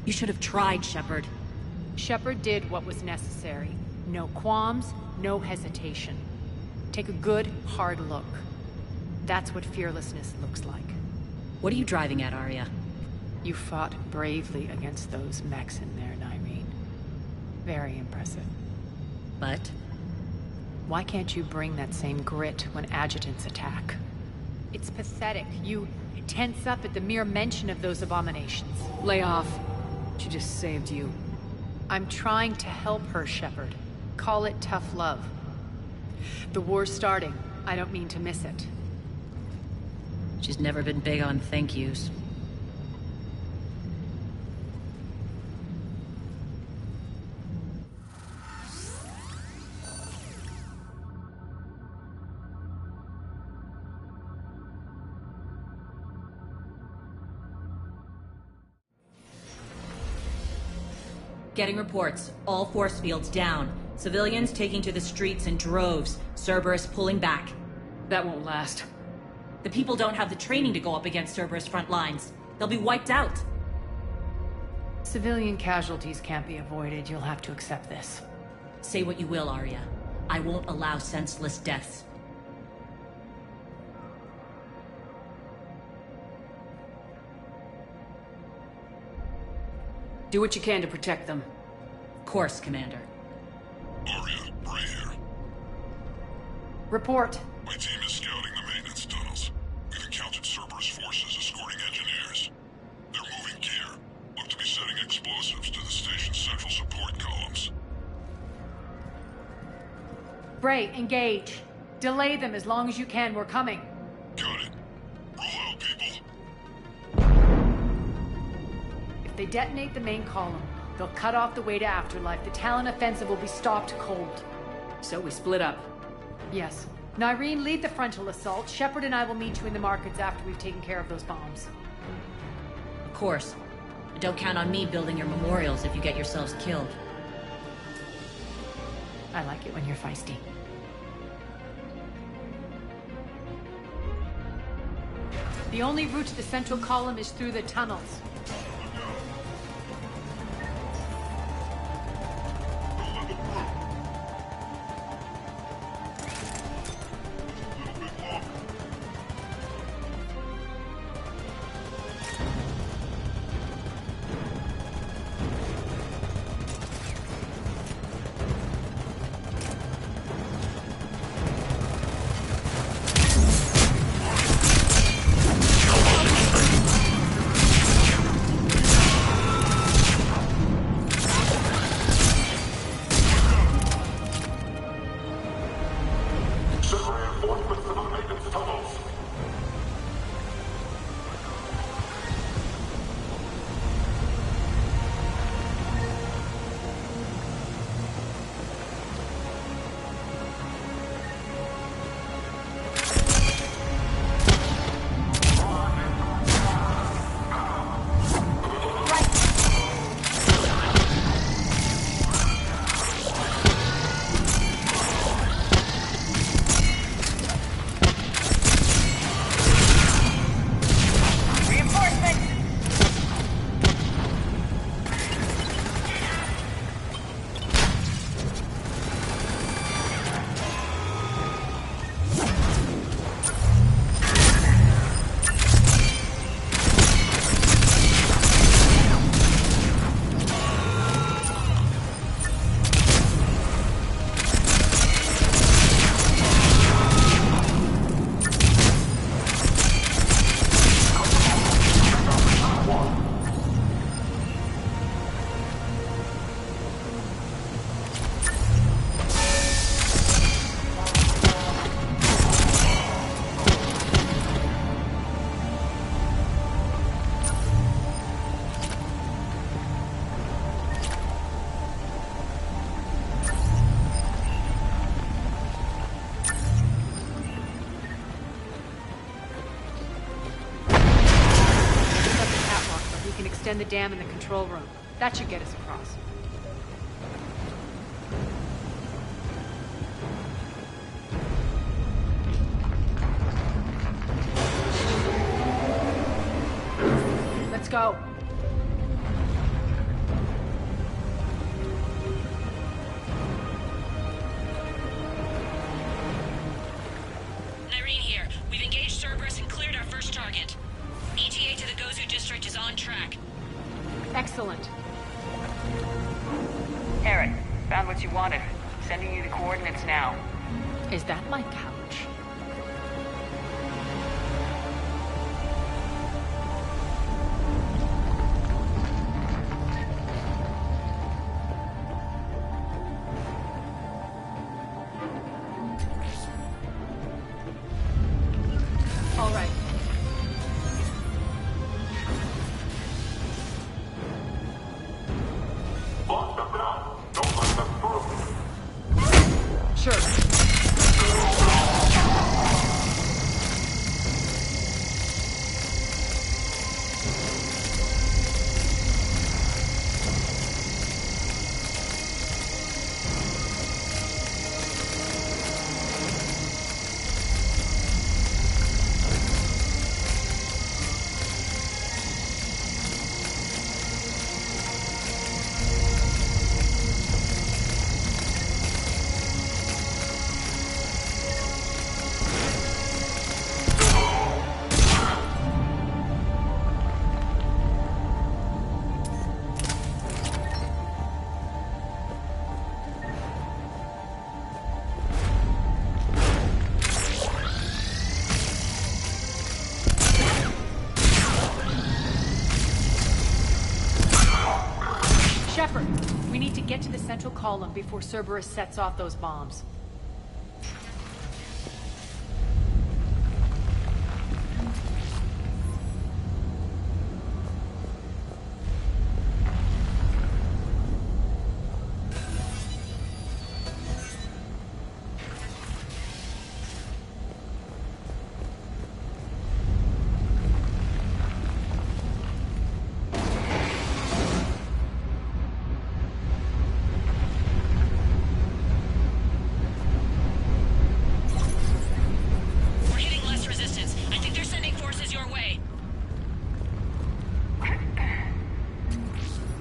You should have tried, Shepard. Shepard did what was necessary. No qualms, no hesitation. Take a good, hard look. That's what fearlessness looks like. What are you driving at, Arya? You fought bravely against those mechs in there, Nyreen. Very impressive. But? Why can't you bring that same grit when adjutants attack? It's pathetic. You tense up at the mere mention of those abominations. Lay off. She just saved you. I'm trying to help her, Shepard. Call it tough love. The war's starting. I don't mean to miss it. She's never been big on thank yous. Getting reports. All force fields down. Civilians taking to the streets in droves. Cerberus pulling back. That won't last. The people don't have the training to go up against Cerberus front lines. They'll be wiped out. Civilian casualties can't be avoided. You'll have to accept this. Say what you will, Arya. I won't allow senseless deaths. Do what you can to protect them. Of course, Commander. Arya, Bray here. Report. My team is scouting the maintenance tunnels. We've encountered Cerberus forces escorting engineers. They're moving gear. Look to be setting explosives to the station's central support columns. Bray, engage. Delay them as long as you can. We're coming. Got it. Roll out, people. If they detonate the main column, they'll cut off the way to Afterlife. The Talon offensive will be stopped cold. So we split up. Yes. Nyreen, lead the frontal assault. Shepard and I will meet you in the markets after we've taken care of those bombs. Of course. But don't count on me building your memorials if you get yourselves killed. I like it when you're feisty. The only route to the central column is through the tunnels. Extend the dam in the control room. That should get us across. Let's go. Nyreen here. We've engaged Cerberus and cleared our first target. ETA to the Gozu district is on track. Excellent. Eric, found what you wanted. Sending you the coordinates now. Is that my couch? All right. Sure. Shepard, we need to get to the central column before Cerberus sets off those bombs.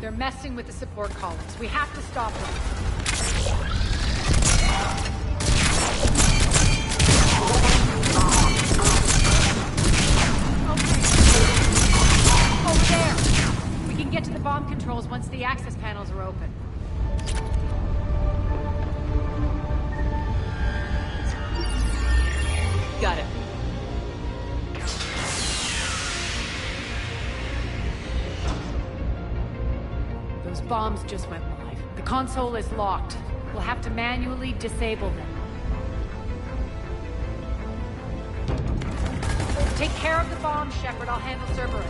They're messing with the support columns. We have to stop them. Over there! We can get to the bomb controls once the access panels are open. Got it. Those bombs just went live. The console is locked. We'll have to manually disable them. Take care of the bombs, Shepard. I'll handle Cerberus.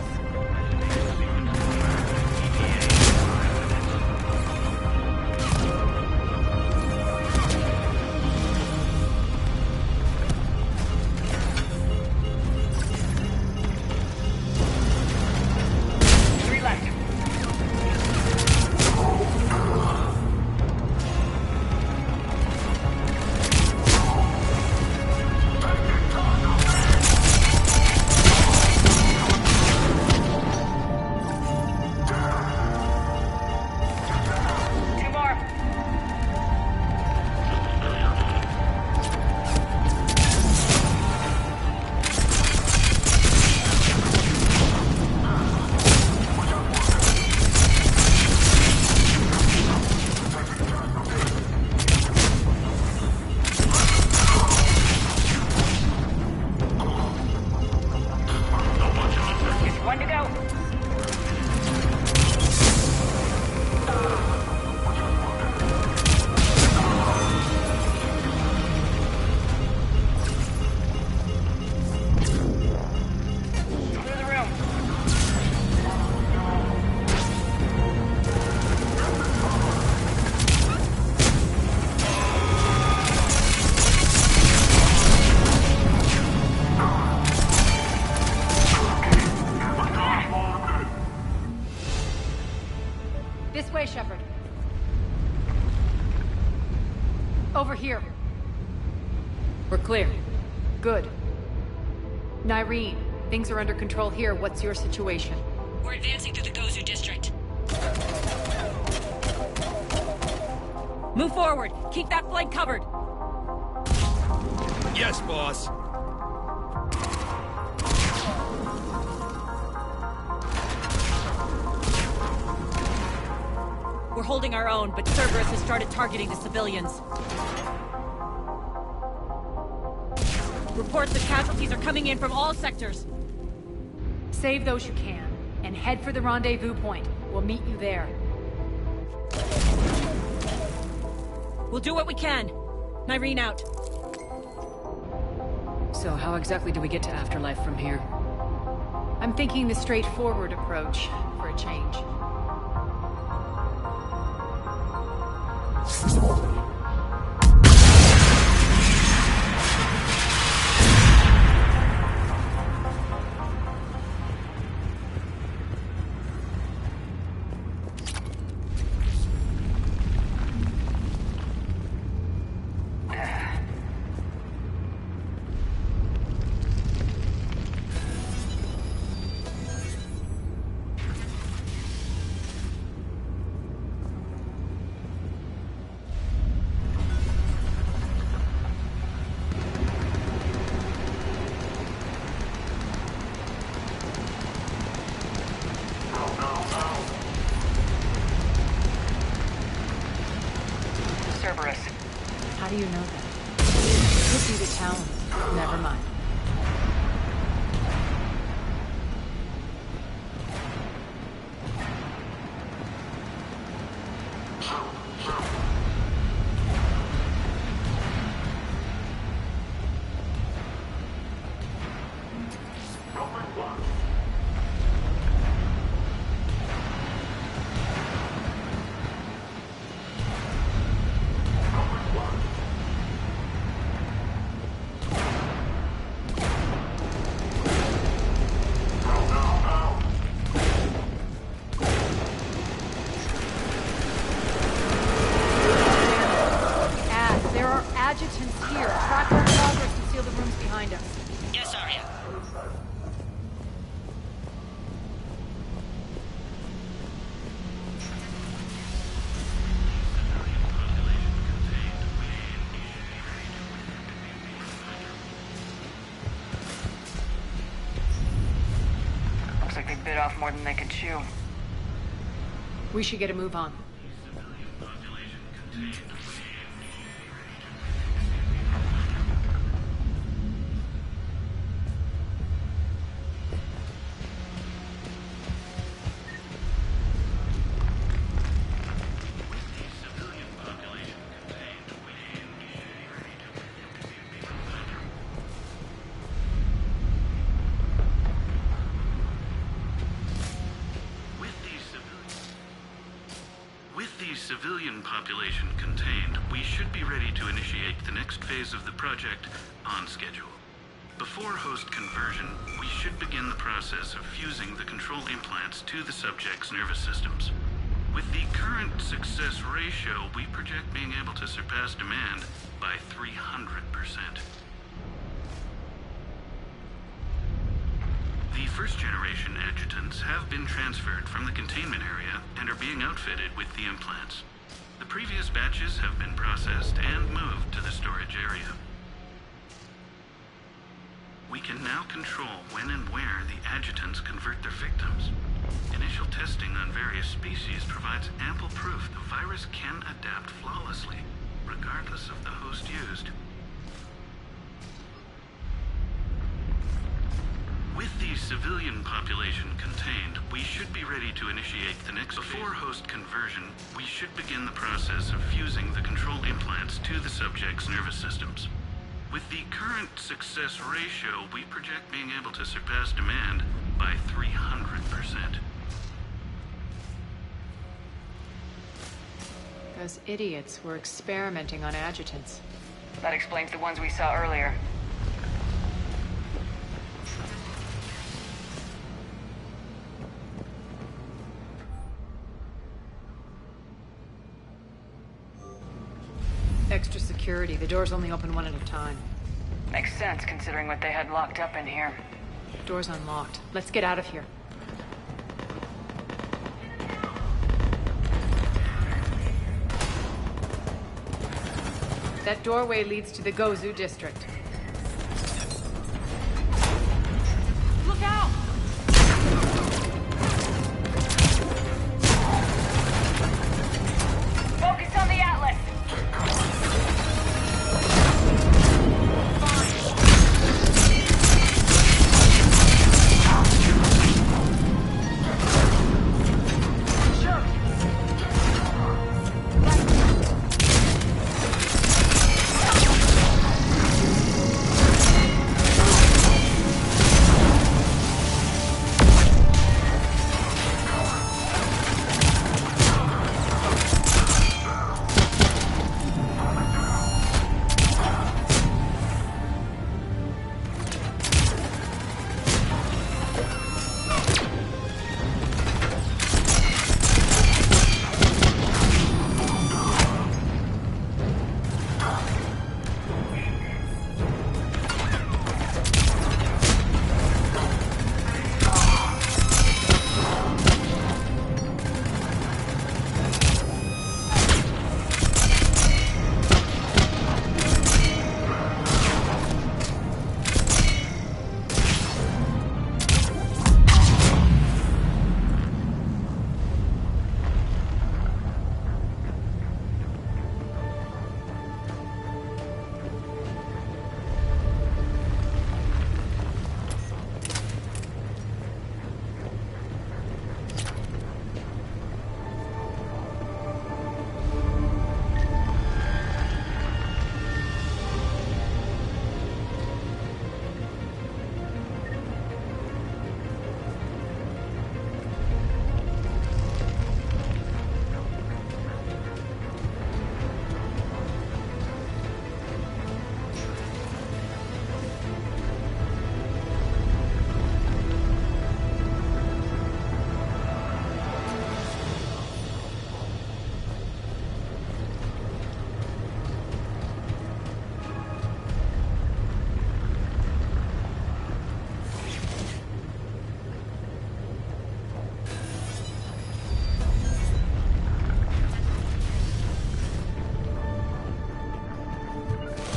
This way, Shepard. Over here. We're clear. Good. Nyreen, things are under control here. What's your situation? We're advancing through the Gozu district. Move forward. Keep that flank covered. Yes, boss. We're holding our own, but Cerberus has started targeting the civilians. Reports of casualties are coming in from all sectors. Save those you can, and head for the rendezvous point. We'll meet you there. We'll do what we can. Nyreen out. So how exactly do we get to Afterlife from here? I'm thinking the straightforward approach, for a change. Cerberus. How do you know that? Could be the Talon. Never mind. Adjutants here. Track our progress and seal the rooms behind us. Yes, Arya. Looks like they bit off more than they could chew. We should get a move on. Civilian population contained, we should be ready to initiate the next phase of the project on schedule. Before host conversion, we should begin the process of fusing the control implants to the subject's nervous systems. With the current success ratio, we project being able to surpass demand by 300%. The first-generation adjutants have been transferred from the containment area and are being outfitted with the implants. The previous batches have been processed and moved to the storage area. We can now control when and where the adjutants convert their victims. Initial testing on various species provides ample proof the virus can adapt flawlessly, regardless of the host used. With the civilian population contained, we should be ready to initiate the next. Before host conversion, we should begin the process of fusing the control implants to the subject's nervous systems. With the current success ratio, we project being able to surpass demand by 300%. Those idiots were experimenting on adjutants. That explains the ones we saw earlier. Extra security. The doors only open one at a time. Makes sense, considering what they had locked up in here. Door's unlocked. Let's get out of here. That doorway leads to the Gozu district. Look out! Focus on the Atlas!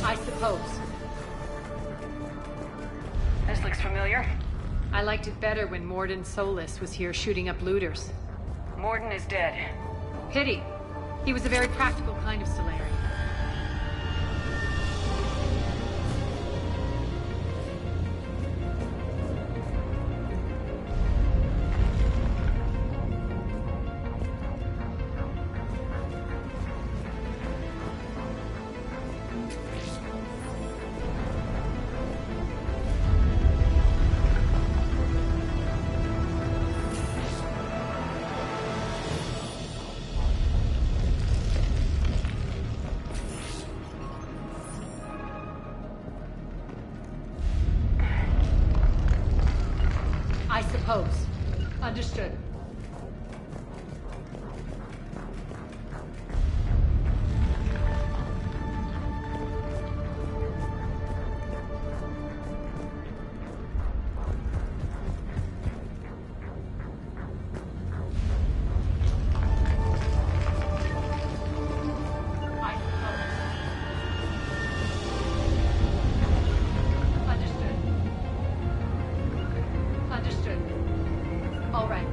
I suppose. This looks familiar. I liked it better when Mordin Solus was here shooting up looters. Mordin is dead. Pity. He was a very practical kind of Solarian. I suppose. Understood. All right.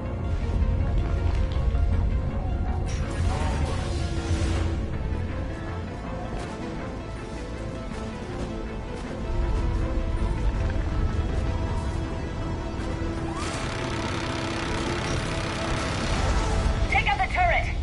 Take out the turret!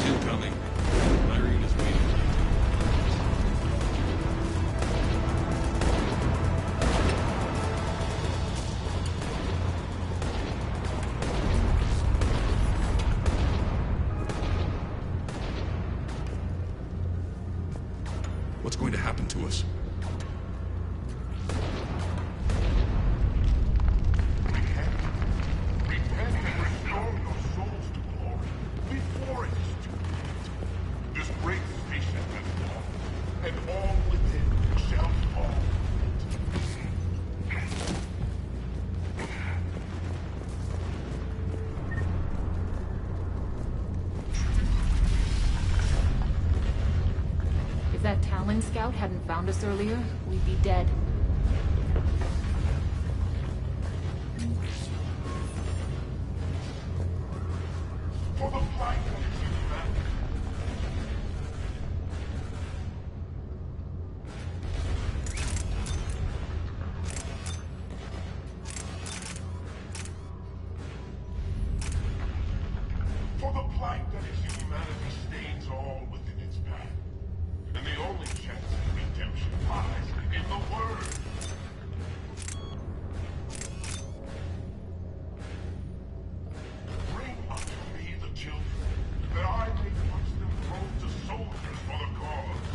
Incoming. Irene is waiting. What's going to happen to us? Repent and restore your souls to glory before it is too late. This great station has fallen, and all within shall fall. If that Talon scout hadn't found us earlier, we'd be dead. For the plight of humanity. For the plight that is humanity stains all within its path. And the only chance of redemption lies in the Word. Bring unto me the children, that I may watch them grow to soldiers for the cause.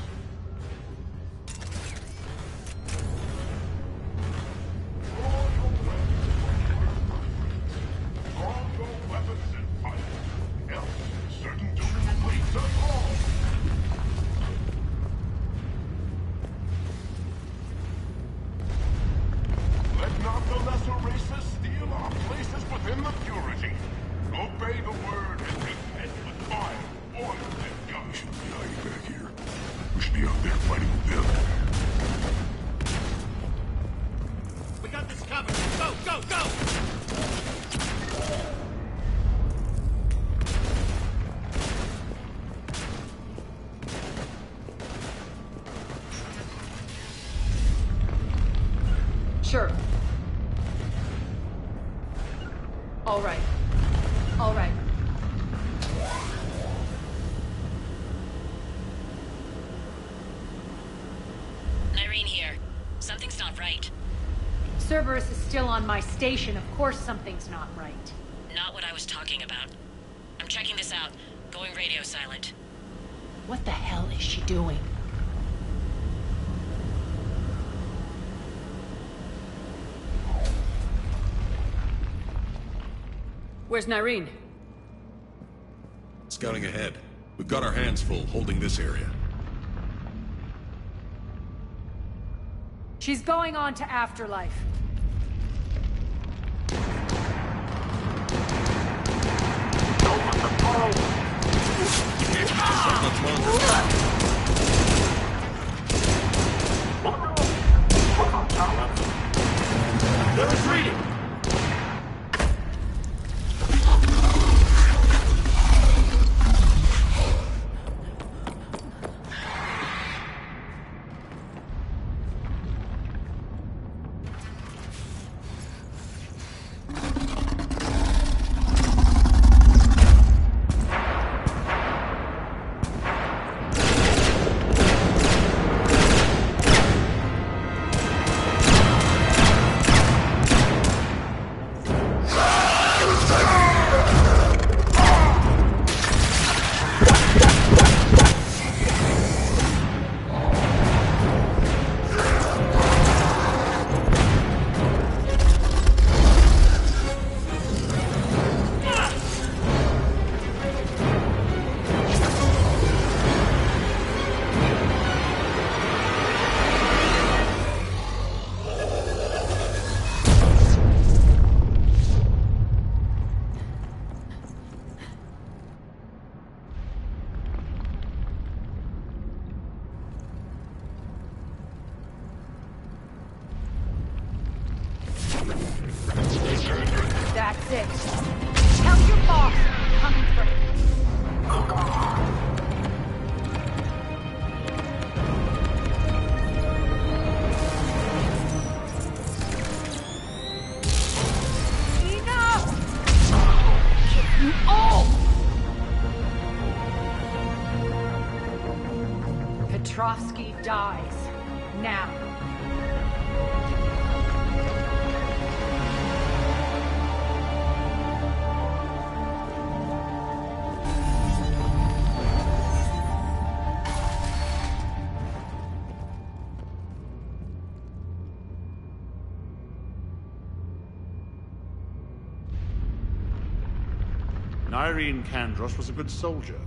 Draw your weapons for your confidence. Draw your weapons and fight. Else, certain doom awaits us all. Let not the lesser races steal our places within the purity. Obey the word and repent with fire, oil, and gun. We shouldn't be hiding back here. We should be out there fighting with them. We got this covered. Go, go, go! Sure. All right. All right. Irene here. Something's not right. Cerberus is still on my station. Of course something's not right. Not what I was talking about. I'm checking this out. Going radio silent. What the hell is she doing? Where's Nyreen? Scouting ahead. We've got our hands full holding this area. She's going on to Afterlife. They're retreating! Petrovsky dies. Now. Irene Kandros was a good soldier.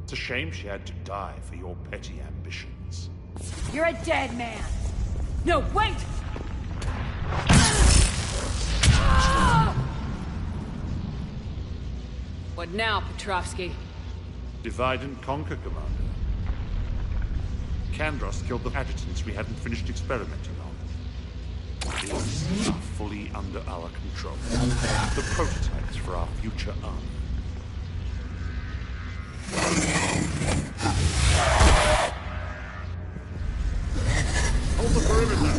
It's a shame she had to die for your petty ambitions. You're a dead man! No, wait! What now, Petrovsky? Divide and conquer, Commander. Kandros killed the adjutants we hadn't finished experimenting on. These are fully under our control. The prototypes for our future army. Hold the perimeter.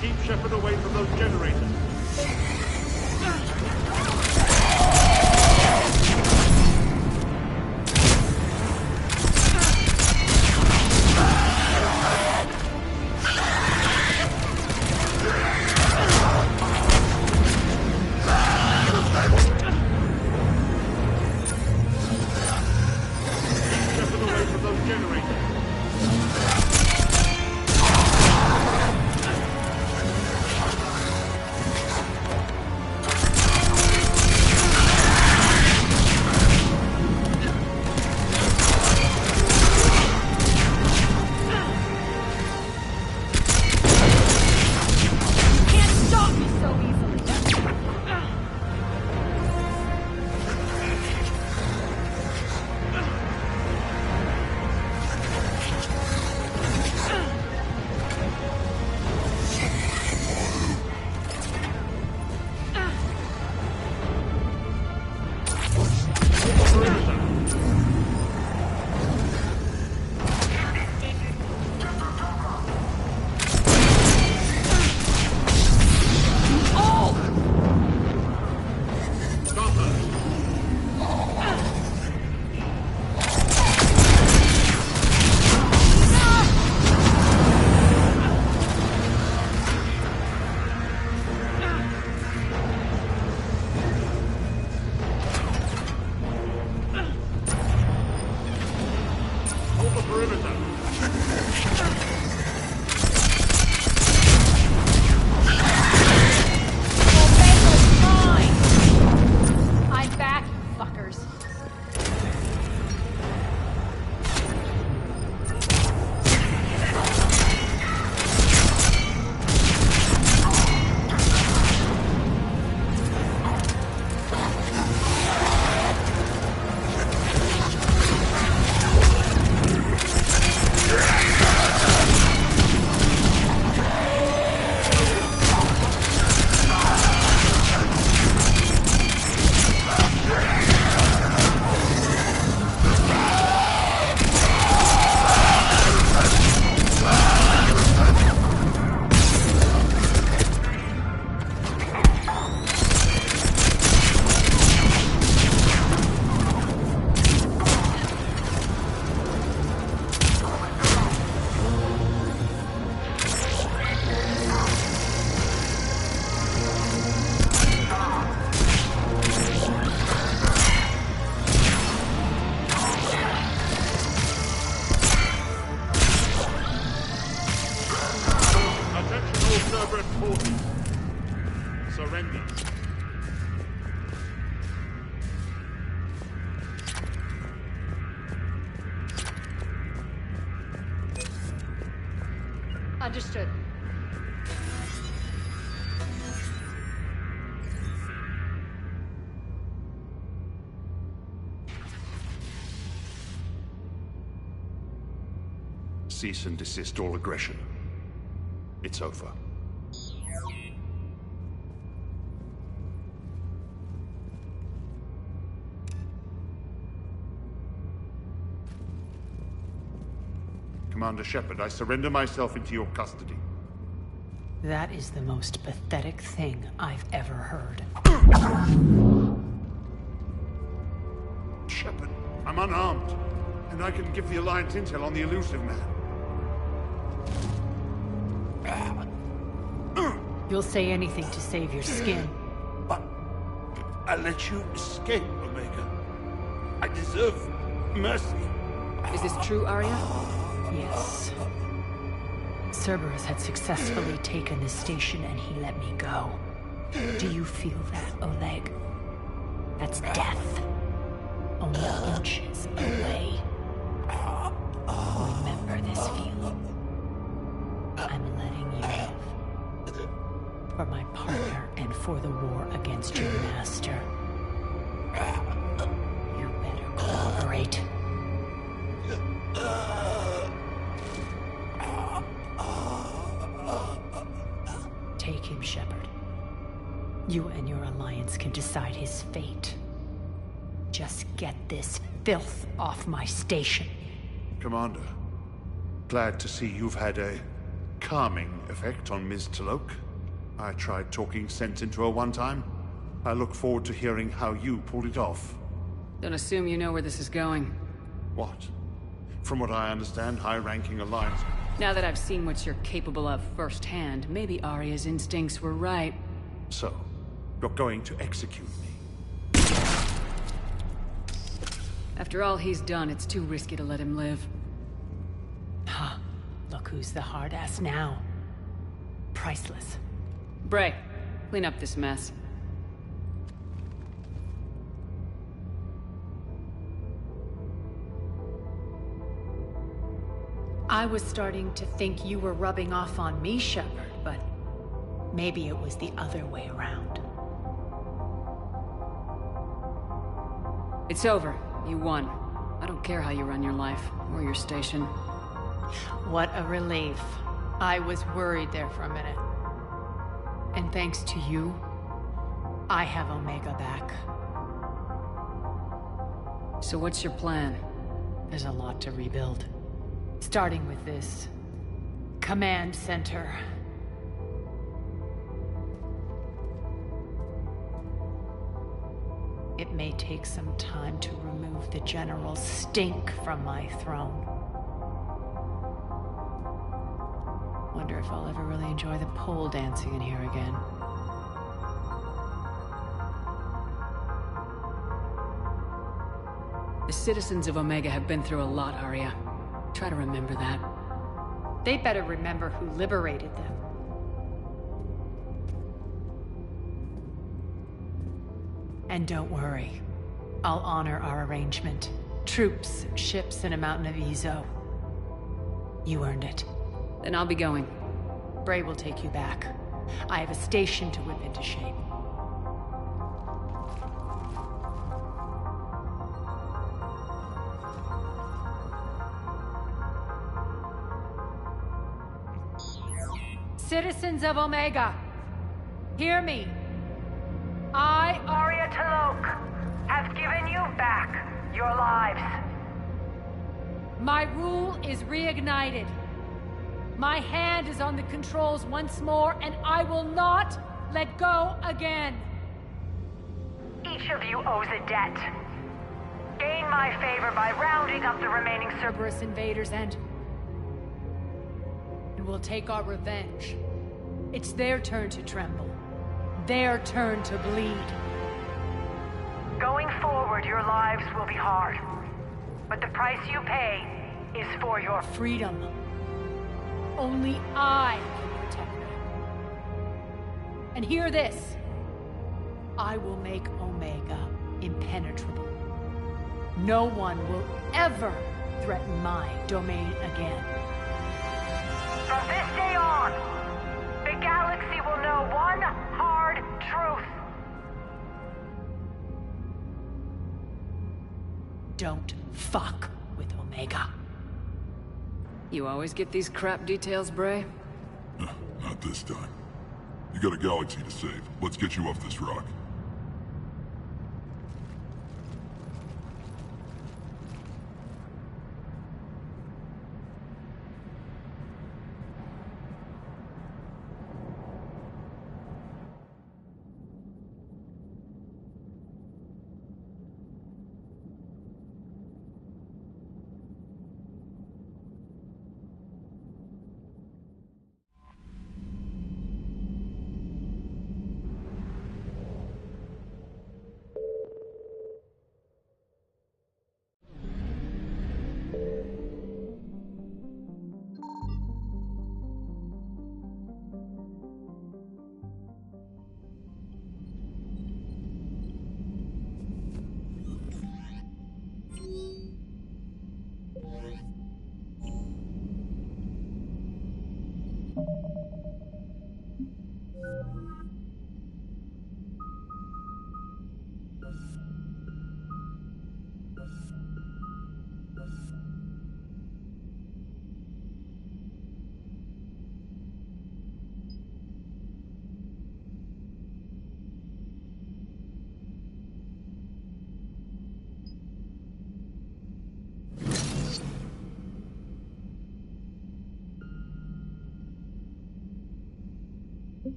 Keep Shepard away from those generators. Surrender. Understood. Cease and desist all aggression. It's over. Commander Shepard, I surrender myself into your custody. That is the most pathetic thing I've ever heard. Shepard, I'm unarmed. And I can give the Alliance intel on the elusive man. You'll say anything to save your skin. But I let you escape, Omega. I deserve mercy. Is this true, Arya? Yes. Cerberus had successfully taken this station and he let me go. Do you feel that, Oleg? That's death. Only inches away. Remember this feeling. I'm letting you live. For my partner and for the war against your master. You better cooperate. Take him, Shepard. You and your Alliance can decide his fate. Just get this filth off my station. Commander, glad to see you've had a calming effect on Ms. T'Loak. I tried talking sense into her one time. I look forward to hearing how you pulled it off. Don't assume you know where this is going. What? From what I understand, high-ranking Alliance... Now that I've seen what you're capable of firsthand, maybe Arya's instincts were right. So, you're going to execute me? After all he's done, it's too risky to let him live. Huh. Look who's the hard-ass now. Priceless. Bray, clean up this mess. I was starting to think you were rubbing off on me, Shepard, but maybe it was the other way around. It's over. You won. I don't care how you run your life, or your station. What a relief. I was worried there for a minute. And thanks to you, I have Omega back. So what's your plan? There's a lot to rebuild. Starting with this command center. It may take some time to remove the General's stink from my throne. Wonder if I'll ever really enjoy the pole dancing in here again. The citizens of Omega have been through a lot, Arya. Try to remember that. They better remember who liberated them. And don't worry. I'll honor our arrangement. Troops, ships, and a mountain of Ezo. You earned it. Then I'll be going. Bray will take you back. I have a station to whip into shape. Citizens of Omega, hear me. I, Arya T'Loak, have given you back your lives. My rule is reignited. My hand is on the controls once more, and I will not let go again. Each of you owes a debt. Gain my favor by rounding up the remaining Cerberus invaders and we'll take our revenge. It's their turn to tremble. Their turn to bleed. Going forward, your lives will be hard. But the price you pay is for your freedom. Only I can protect them. And hear this. I will make Omega impenetrable. No one will ever threaten my domain again. From this day on, the galaxy will know one hard truth. Don't fuck with Omega. You always get these crap details, Bray? Not this time. You got a galaxy to save. Let's get you off this rock.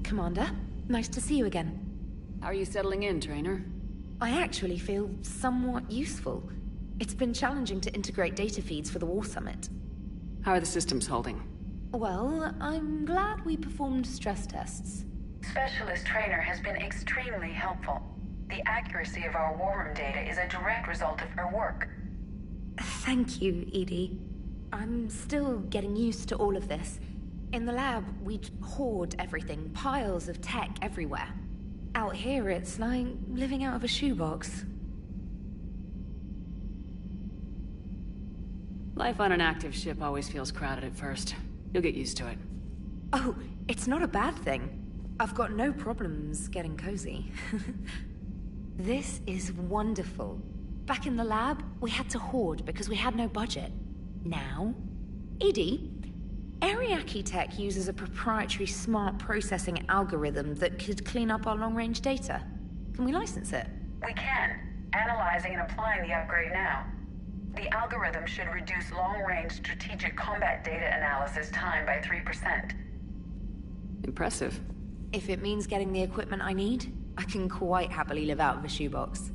Commander, nice to see you again. How are you settling in, Trainer? I actually feel somewhat useful. It's been challenging to integrate data feeds for the War Summit. How are the systems holding? Well, I'm glad we performed stress tests. Specialist Trainer has been extremely helpful. The accuracy of our war room data is a direct result of her work. Thank you, Edie. I'm still getting used to all of this. In the lab, we'd hoard everything, piles of tech everywhere. Out here, it's like living out of a shoebox. Life on an active ship always feels crowded at first. You'll get used to it. Oh, it's not a bad thing. I've got no problems getting cozy. This is wonderful. Back in the lab, we had to hoard because we had no budget. Now, Edie, Ariake Tech uses a proprietary smart processing algorithm that could clean up our long-range data. Can we license it? We can. Analyzing and applying the upgrade now. The algorithm should reduce long-range strategic combat data analysis time by 3%. Impressive. If it means getting the equipment I need, I can quite happily live out of a shoebox.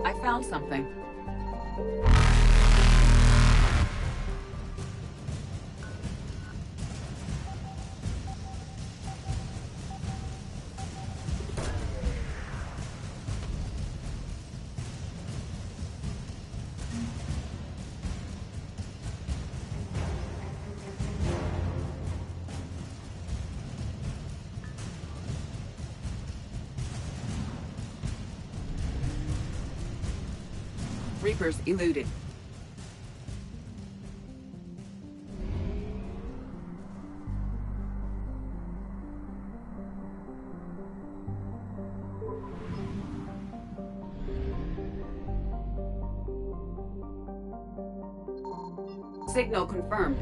I found something. Reapers eluded. Signal confirmed.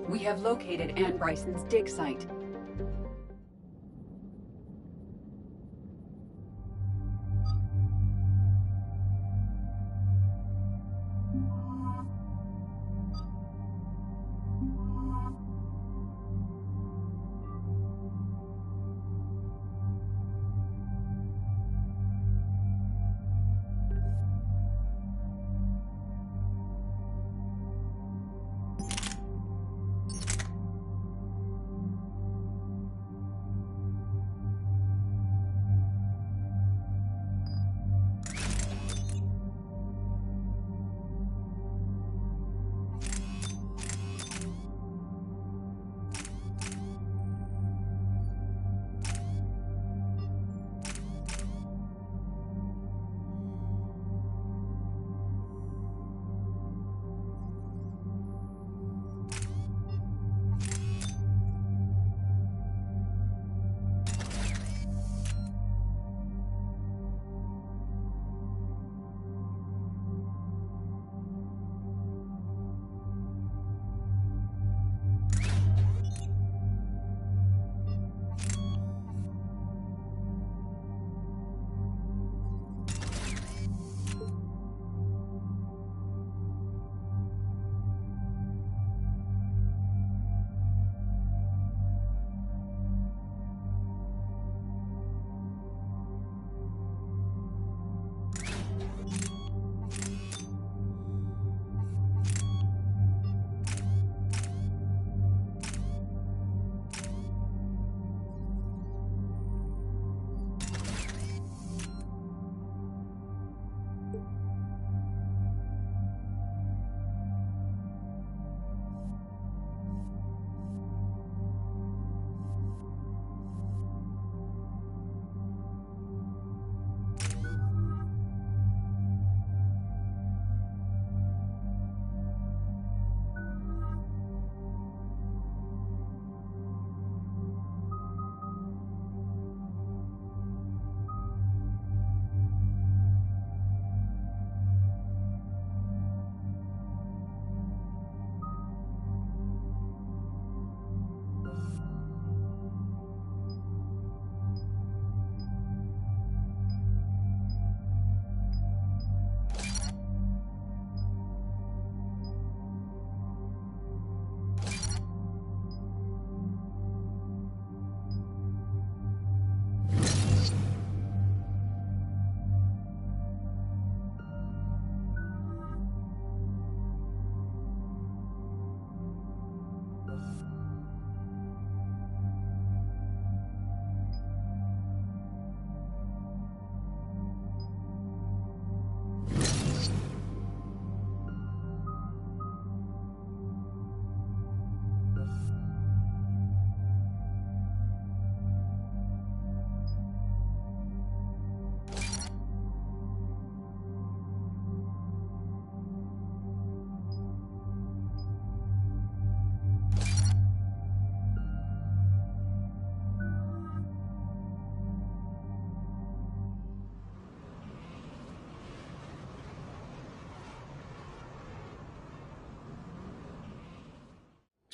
We have located Ann Bryson's dig site.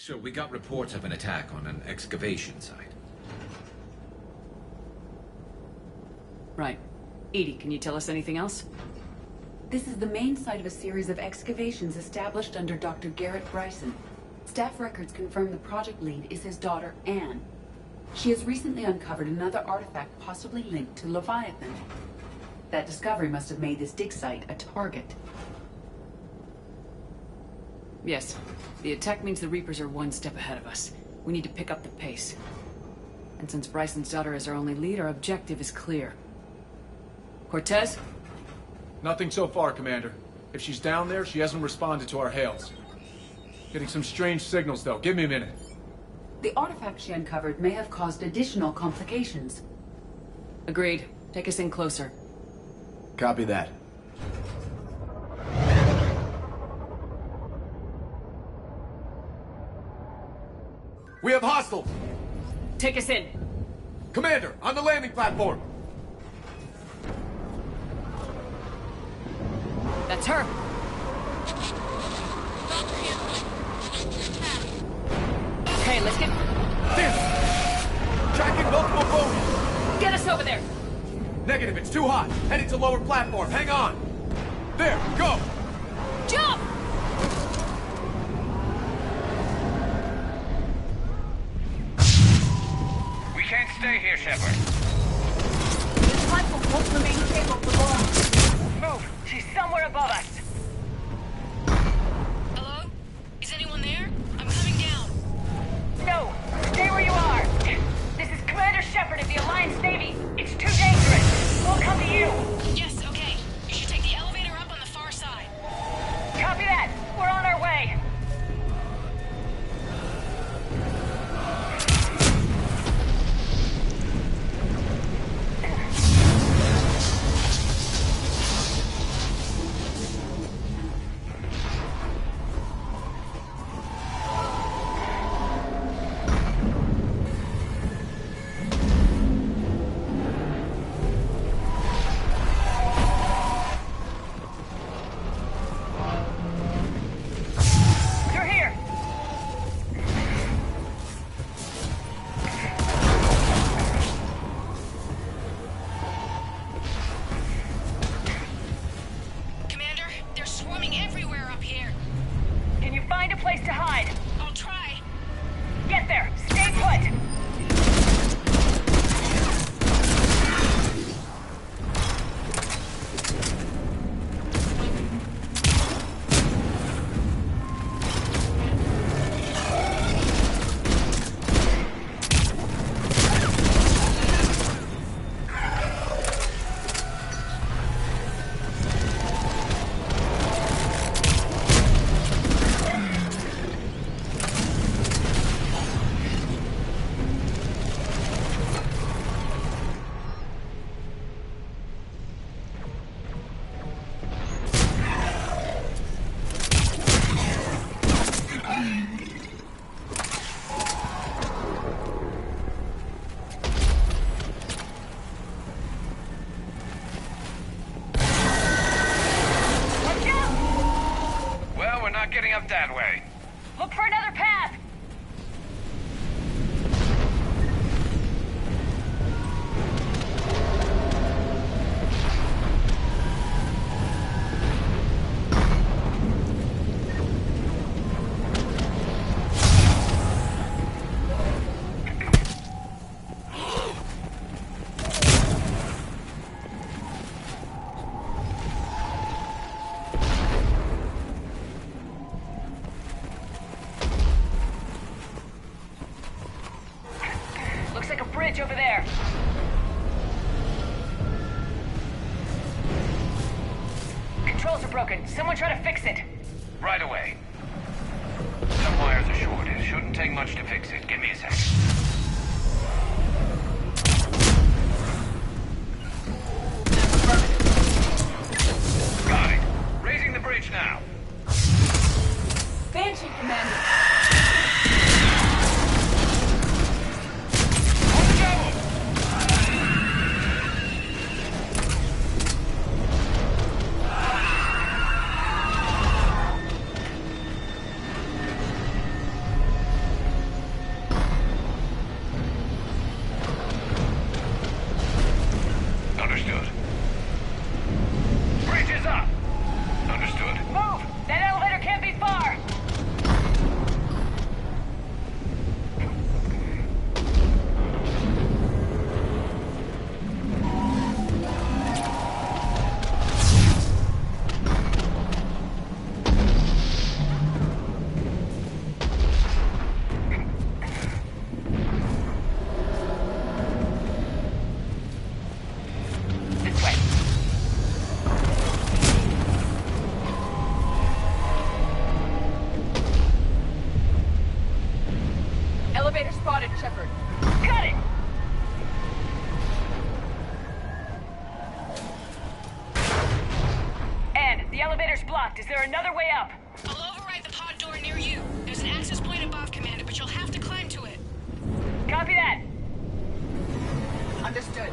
So we got reports of an attack on an excavation site. Right. Edie, can you tell us anything else? This is the main site of a series of excavations established under Dr. Garrett Bryson. Staff records confirm the project lead is his daughter, Anne. She has recently uncovered another artifact possibly linked to Leviathan. That discovery must have made this dig site a target. Yes. The attack means the Reapers are one step ahead of us. We need to pick up the pace. And since Bryson's daughter is our only lead, our objective is clear. Cortez? Nothing so far, Commander. If she's down there, she hasn't responded to our hails. Getting some strange signals, though. Give me a minute. The artifact she uncovered may have caused additional complications. Agreed. Take us in closer. Copy that. We have hostiles! Take us in! Commander, on the landing platform! That's her! Okay, let's get... Tracking multiple bogies! Get us over there! Negative, it's too hot. Heading to lower platform. Hang on! There, go! Jump! We can't stay here, Shepard. This platform won't remain stable for long. Move! She's somewhere above us! Hello? Is anyone there? I'm coming down. No! Stay where you are! This is Commander Shepard of the Alliance Navy. It's too dangerous. We'll come to you. Yes, okay. You should take the elevator up on the far side. Copy that. We're on our way. Up that way. Look for another path. Over there. Controls are broken. Someone try to fix it. Right away. Some wires are short. It shouldn't take much to fix it. Give me a sec. Got it. Raising the bridge now. Banshee, Commander. way up. I'll override the pod door near you. There's an access point above, Commander, but you'll have to climb to it. Copy that. Understood.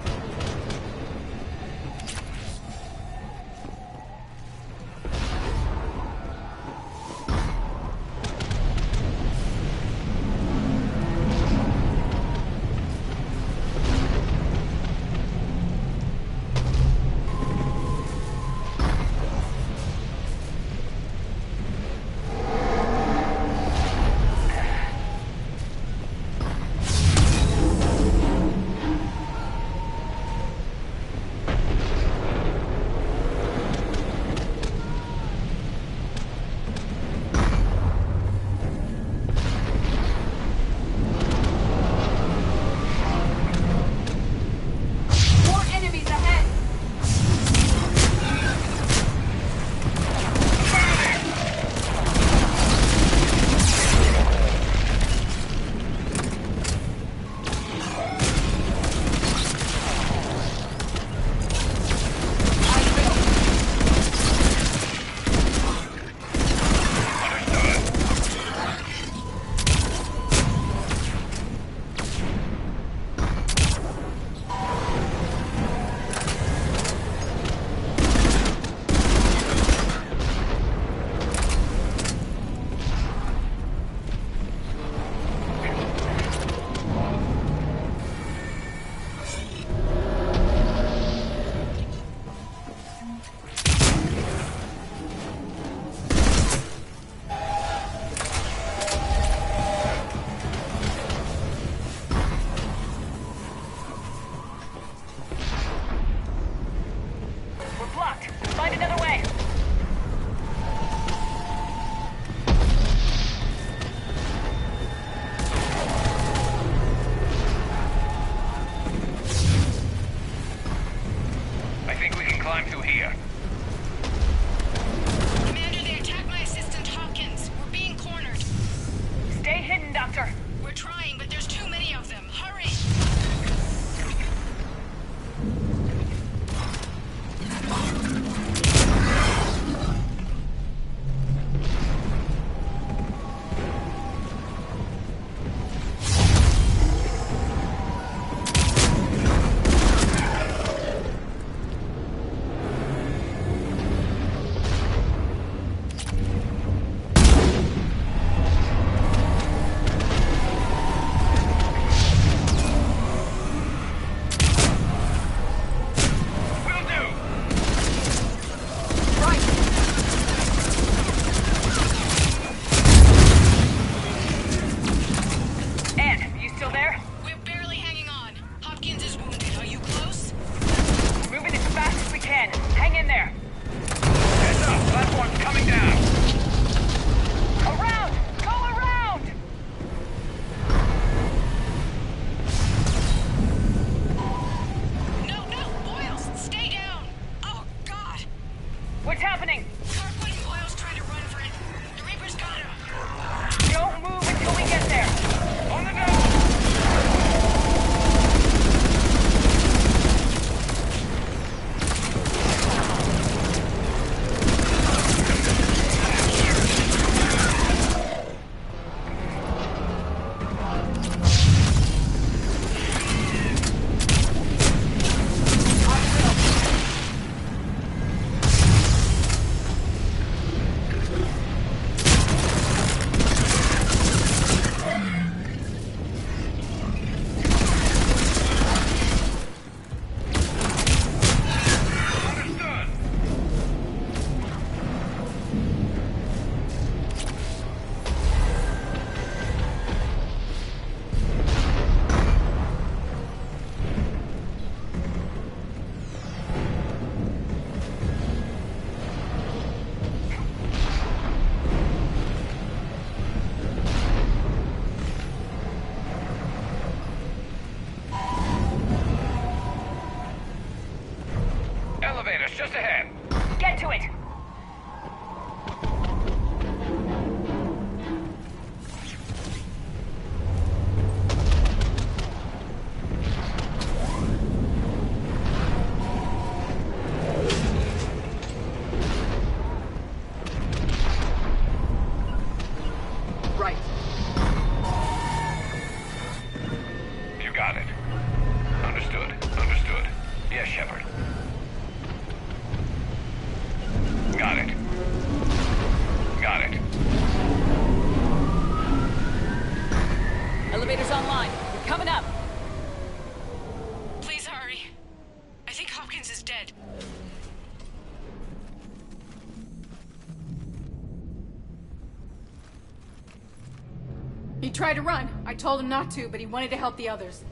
He tried to run. I told him not to, but he wanted to help the others.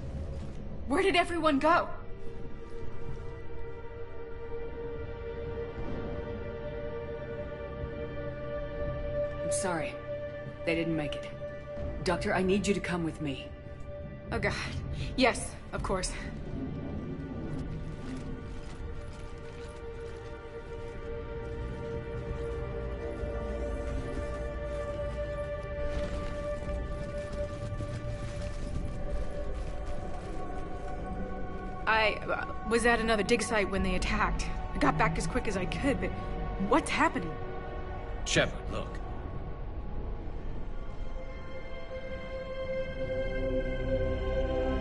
Where did everyone go? I'm sorry. They didn't make it. Doctor, I need you to come with me. Oh god. Yes, of course. I was at another dig site when they attacked. I got back as quick as I could, but what's happening? Shepard, look.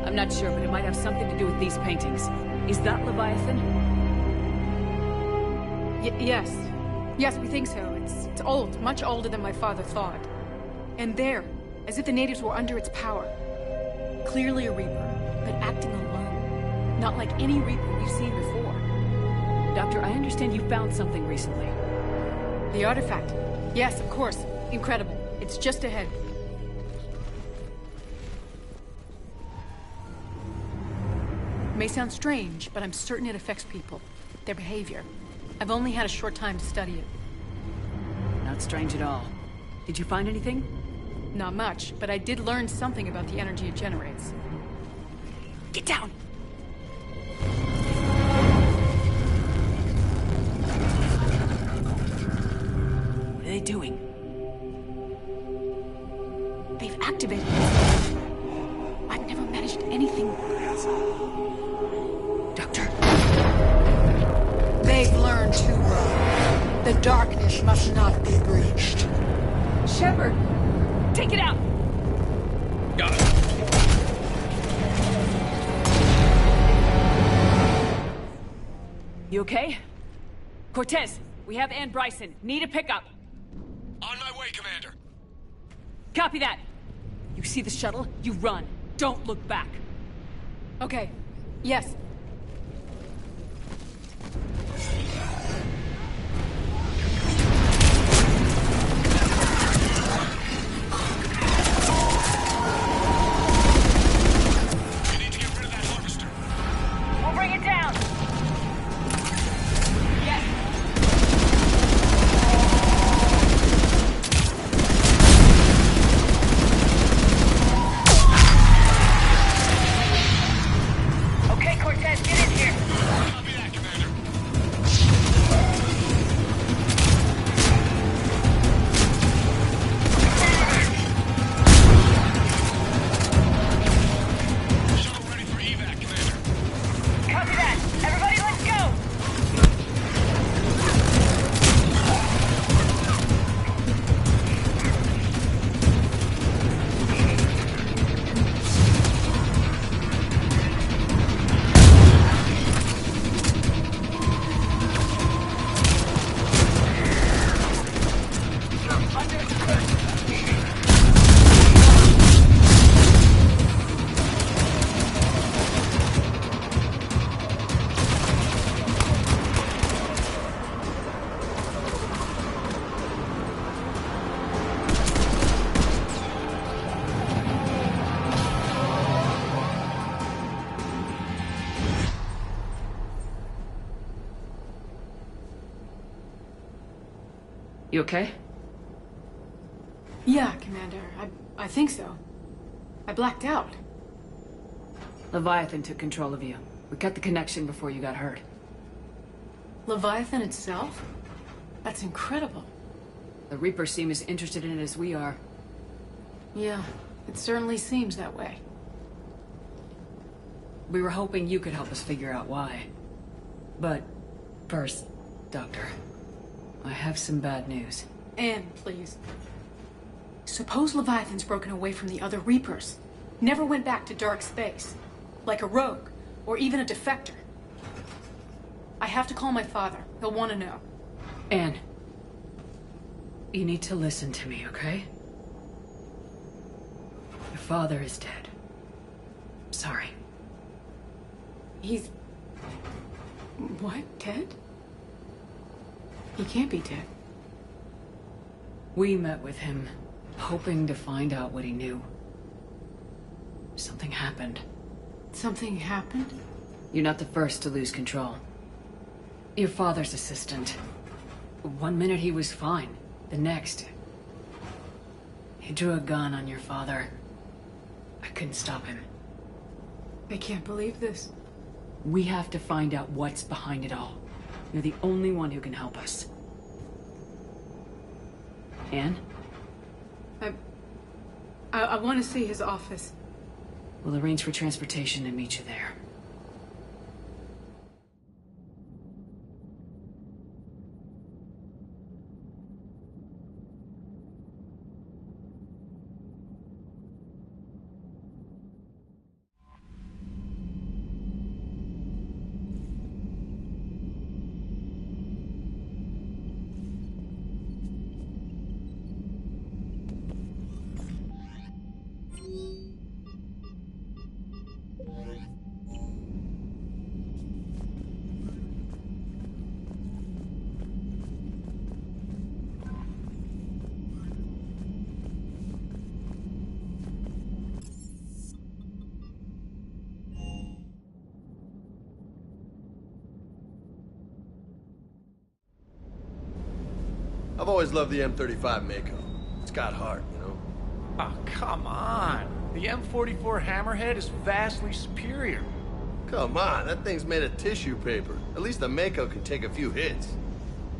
I'm not sure, but it might have something to do with these paintings. Is that Leviathan? Yes. Yes, we think so. It's old, much older than my father thought. And there, as if the natives were under its power. Clearly a Reaper, but acting alone. Not like any Reaper we've seen before. Doctor, I understand you found something recently. The artifact. Yes, of course. Incredible. It's just ahead. May sound strange, but I'm certain it affects people. Their behavior. I've only had a short time to study it. Not strange at all. Did you find anything? Not much, but I did learn something about the energy it generates. Get down! What are they doing? They've activated it. I've never managed anything. Doctor. They've learned too well. The darkness must not be breached. Shepard! Take it out! Got it. You okay? Cortez, we have Ann Bryson. Need a pickup. On my way, Commander. Copy that. You see the shuttle? You run. Don't look back. Okay. Yes. We'll bring it down. Yes. Okay, Cortez, get in here. Copy that, Commander. Shuttle ready for evac, Commander. Copy that. Everybody, let's go. You okay? Yeah, Commander. I think so. I blacked out. Leviathan took control of you. We cut the connection before you got hurt. Leviathan itself? That's incredible. The Reapers seem as interested in it as we are. Yeah, it certainly seems that way. We were hoping you could help us figure out why. But first, Doctor, I have some bad news. Anne, please. Suppose Leviathan's broken away from the other Reapers. Never went back to dark space. Like a rogue, or even a defector. I have to call my father. He'll want to know. Anne, you need to listen to me, okay? Your father is dead. Sorry. He's... What? Dead? He can't be dead. We met with him, hoping to find out what he knew. Something happened. Something happened? You're not the first to lose control. Your father's assistant. One minute he was fine. The next... he drew a gun on your father. I couldn't stop him. I can't believe this. We have to find out what's behind it all. You're the only one who can help us. Anne? I want to see his office. We'll arrange for transportation and meet you there. I've always loved the M35 Mako. It's got heart, you know? Oh, come on. The M44 Hammerhead is vastly superior. Come on, that thing's made of tissue paper. At least the Mako can take a few hits.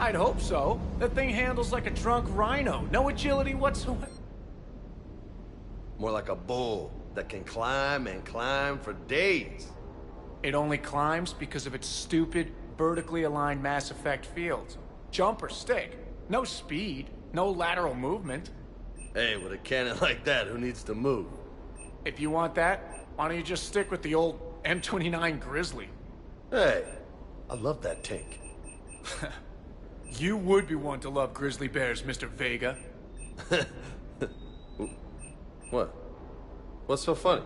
I'd hope so. That thing handles like a drunk rhino. No agility whatsoever. More like a bull that can climb and climb for days. It only climbs because of its stupid, vertically aligned Mass Effect fields. Jump or stick. No speed, no lateral movement. Hey, with a cannon like that, who needs to move? If you want that, why don't you just stick with the old M29 Grizzly? Hey, I love that tank. You would be one to love grizzly bears, Mr. Vega. What? What's so funny?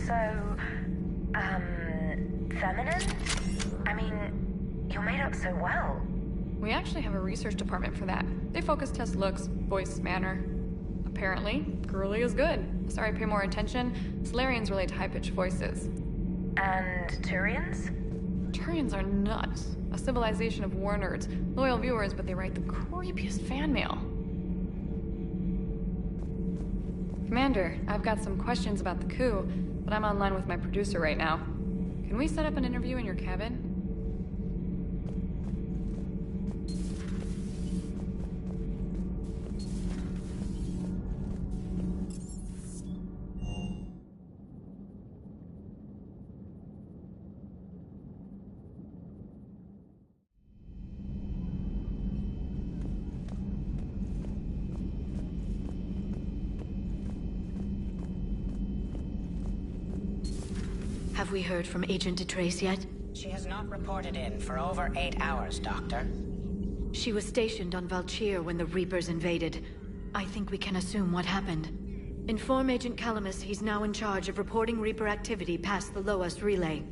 so, feminine? I mean, you're made up so well. We actually have a research department for that. They focus test looks, voice, manner. Apparently, girly is good. Sorry, pay more attention. Solarians relate to high-pitched voices. And Turians? Turians are nuts. A civilization of war nerds. Loyal viewers, but they write the creepiest fan mail. Commander, I've got some questions about the coup, but I'm online with my producer right now. Can we set up an interview in your cabin? Have we heard from Agent DeTrace yet? She has not reported in for over 8 hours, Doctor. She was stationed on Valchir when the Reapers invaded. I think we can assume what happened. Inform Agent Calamus he's now in charge of reporting Reaper activity past the Loas relay.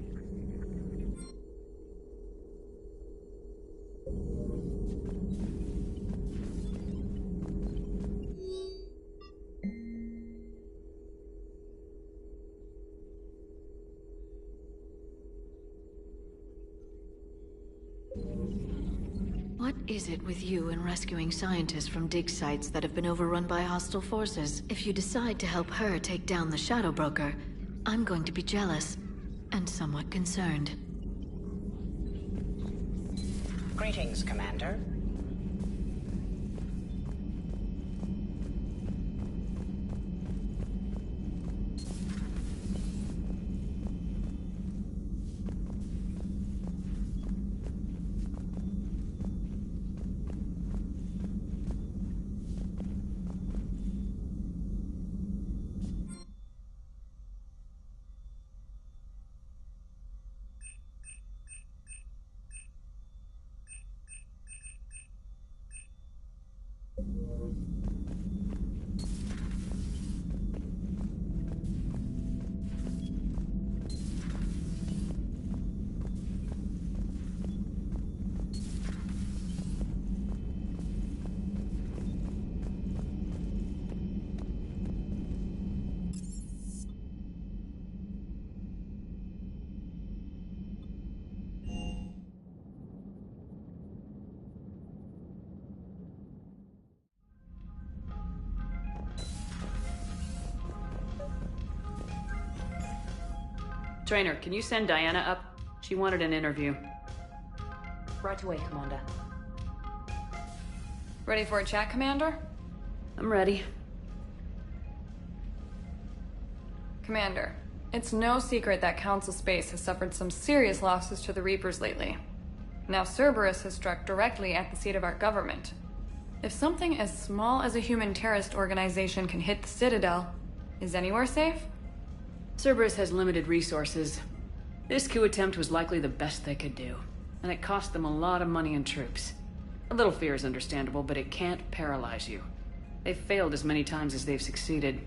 What is it with you and rescuing scientists from dig sites that have been overrun by hostile forces? If you decide to help her take down the Shadow Broker, I'm going to be jealous and somewhat concerned. Greetings, Commander. Trainer, can you send Diana up? She wanted an interview. Right away, Commander. Ready for a chat, Commander? I'm ready. Commander, it's no secret that Council Space has suffered some serious losses to the Reapers lately. Now Cerberus has struck directly at the seat of our government. If something as small as a human terrorist organization can hit the Citadel, is anywhere safe? Cerberus has limited resources. This coup attempt was likely the best they could do, and it cost them a lot of money and troops. A little fear is understandable, but it can't paralyze you. They've failed as many times as they've succeeded.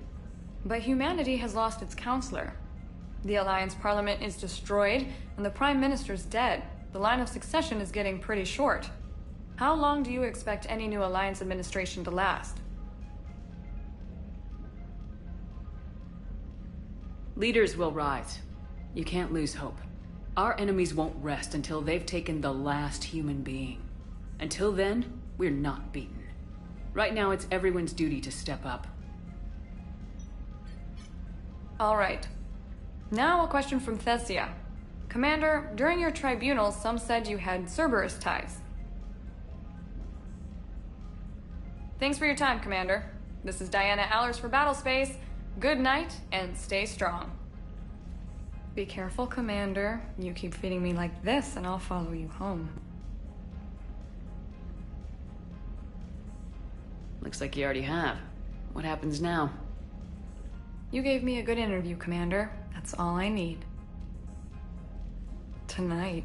But humanity has lost its counselor. The Alliance Parliament is destroyed, and the Prime Minister's dead. The line of succession is getting pretty short. How long do you expect any new Alliance administration to last? Leaders will rise. You can't lose hope. Our enemies won't rest until they've taken the last human being. Until then, we're not beaten. Right now, it's everyone's duty to step up. All right. Now a question from Thessia. Commander, during your tribunal, some said you had Cerberus ties. Thanks for your time, Commander. This is Diana Allers for Battlespace. Good night, and stay strong. Be careful, Commander. You keep feeding me like this, and I'll follow you home. Looks like you already have. What happens now? You gave me a good interview, Commander. That's all I need. Tonight.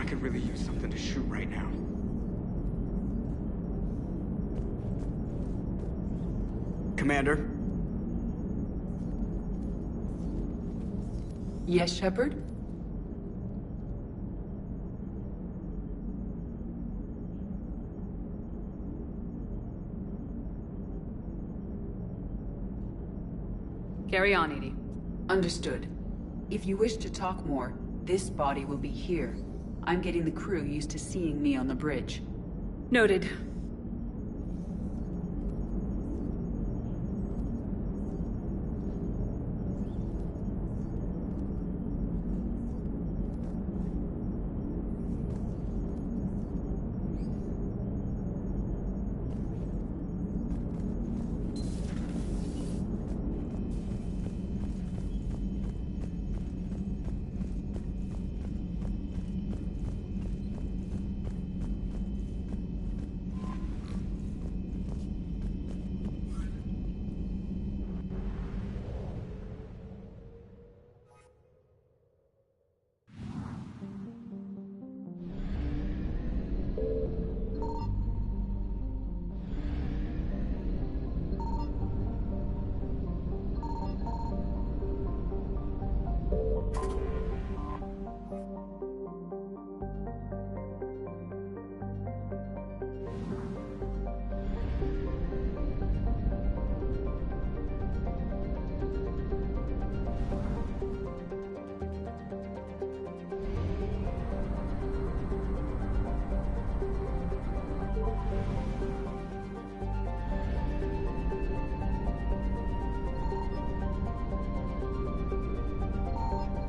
I could really use something to shoot right now. Commander? Yes, Shepard? Carry on, Edie. Understood. If you wish to talk more, this body will be here. I'm getting the crew used to seeing me on the bridge. Noted.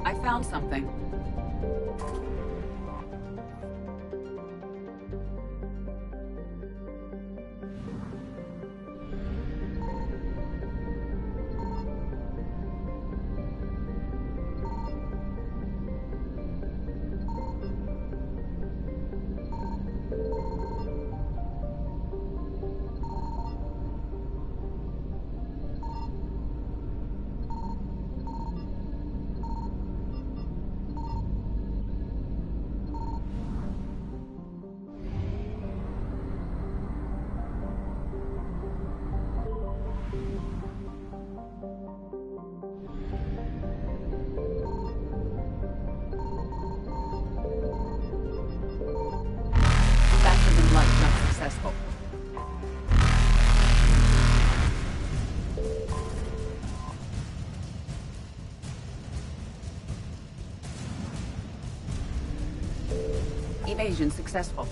I found something. Successful. Evasion successful.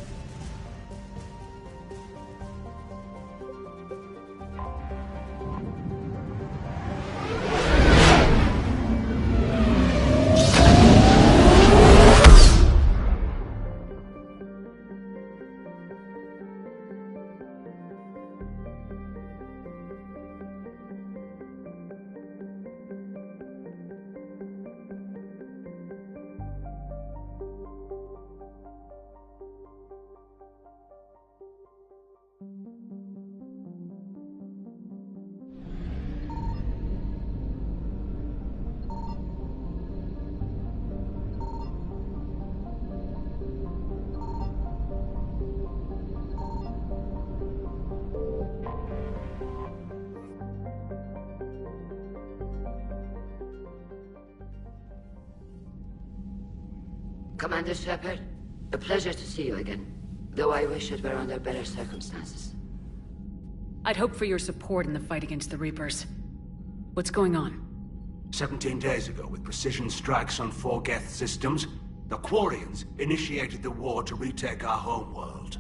Commander Shepard, a pleasure to see you again, though I wish it were under better circumstances. I'd hoped for your support in the fight against the Reapers. What's going on? 17 days ago, with precision strikes on 4 Geth systems, the Quarians initiated the war to retake our homeworld.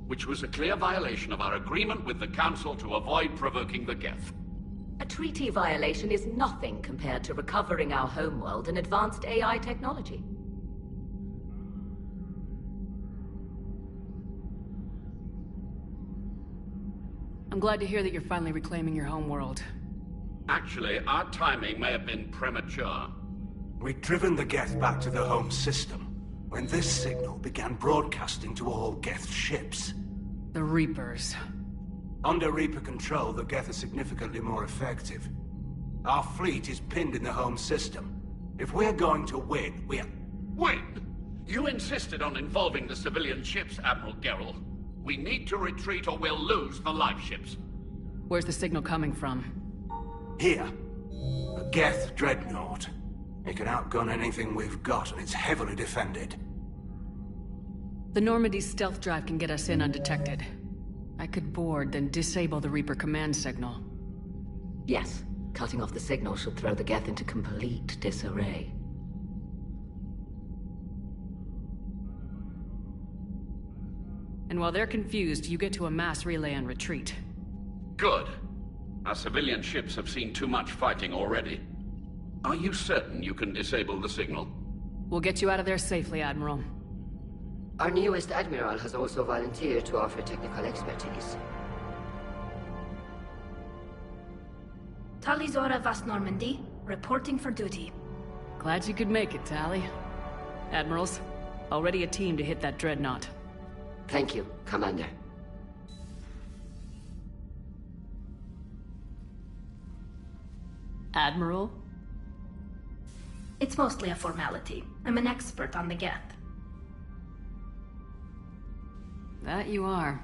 Which was a clear violation of our agreement with the Council to avoid provoking the Geth. A treaty violation is nothing compared to recovering our homeworld and advanced AI technology. I'm glad to hear that you're finally reclaiming your homeworld. Actually, our timing may have been premature. We'd driven the Geth back to the home system, when this signal began broadcasting to all Geth ships. The Reapers. Under Reaper control, the Geth are significantly more effective. Our fleet is pinned in the home system. If we're going to win, we're... Win? You insisted on involving the civilian ships, Admiral Gerrel. We need to retreat or we'll lose the live ships. Where's the signal coming from? Here. A Geth dreadnought. It can outgun anything we've got, and it's heavily defended. The Normandy's stealth drive can get us in undetected. I could board, then disable the Reaper command signal. Yes. Cutting off the signal should throw the Geth into complete disarray. And while they're confused, you get to a mass relay and retreat. Good. Our civilian ships have seen too much fighting already. Are you certain you can disable the signal? We'll get you out of there safely, Admiral. Our newest Admiral has also volunteered to offer technical expertise. Talizora Vast Normandy, reporting for duty. Glad you could make it, Tali. Admirals, already a team to hit that dreadnought. Thank you, Commander. Admiral? It's mostly a formality. I'm an expert on the Geth. That you are.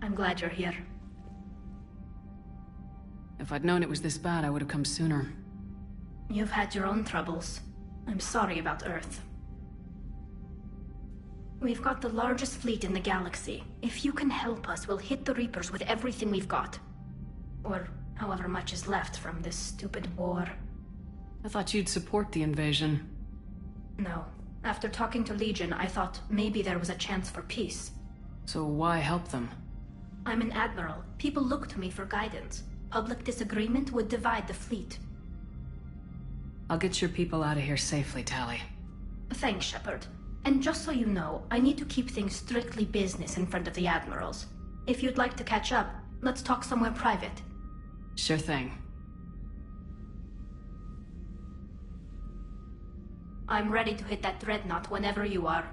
I'm glad you're here. If I'd known it was this bad, I would have come sooner. You've had your own troubles. I'm sorry about Earth. We've got the largest fleet in the galaxy. If you can help us, we'll hit the Reapers with everything we've got. Or however much is left from this stupid war. I thought you'd support the invasion. No. After talking to Legion, I thought maybe there was a chance for peace. So why help them? I'm an admiral. People look to me for guidance. Public disagreement would divide the fleet. I'll get your people out of here safely, Tali. Thanks, Shepard. And just so you know, I need to keep things strictly business in front of the admirals. If you'd like to catch up, let's talk somewhere private. Sure thing. I'm ready to hit that dreadnought whenever you are.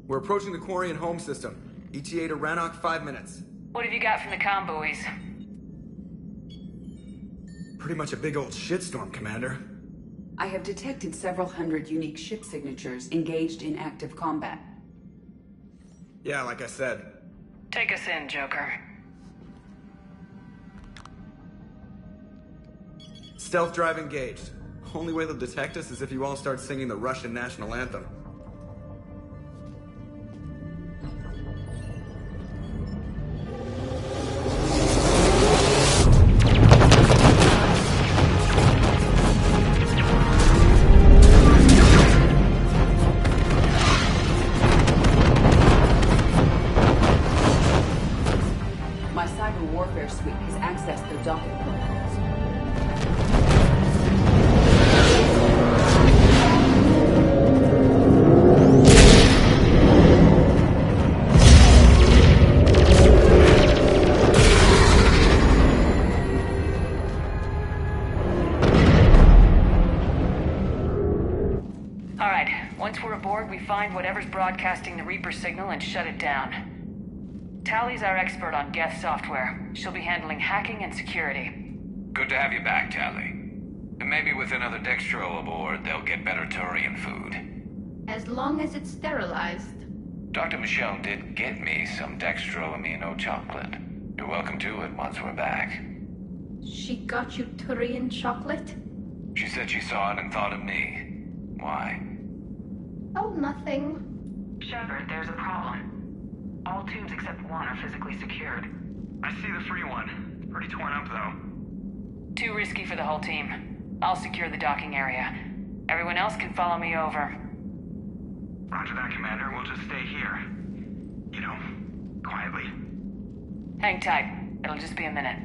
We're approaching the Quarian home system. ETA to Rannoch, 5 minutes. What have you got from the comm buoys? Pretty much a big old shitstorm, Commander. I have detected several hundred unique ship signatures engaged in active combat. Yeah, like I said. Take us in, Joker. Stealth drive engaged. Only way they'll detect us is if you all start singing the Russian national anthem. My cyber warfare suite has accessed their docking protocols. All right, once we're aboard, we find whatever's broadcasting the Reaper signal and shut it down. Tally's our expert on Geth software. She'll be handling hacking and security. Good to have you back, Tally. And maybe with another Dextro aboard, they'll get better Turian food. As long as it's sterilized. Dr. Michonne did get me some Dextro Amino chocolate. You're welcome to it once we're back. She got you Turian chocolate? She said she saw it and thought of me. Why? Oh, nothing. Shepard, there's a problem. All tubes except one are physically secured. I see the free one. It's pretty torn up, though. Too risky for the whole team. I'll secure the docking area. Everyone else can follow me over. Roger that, Commander. We'll just stay here. You know, quietly. Hang tight. It'll just be a minute.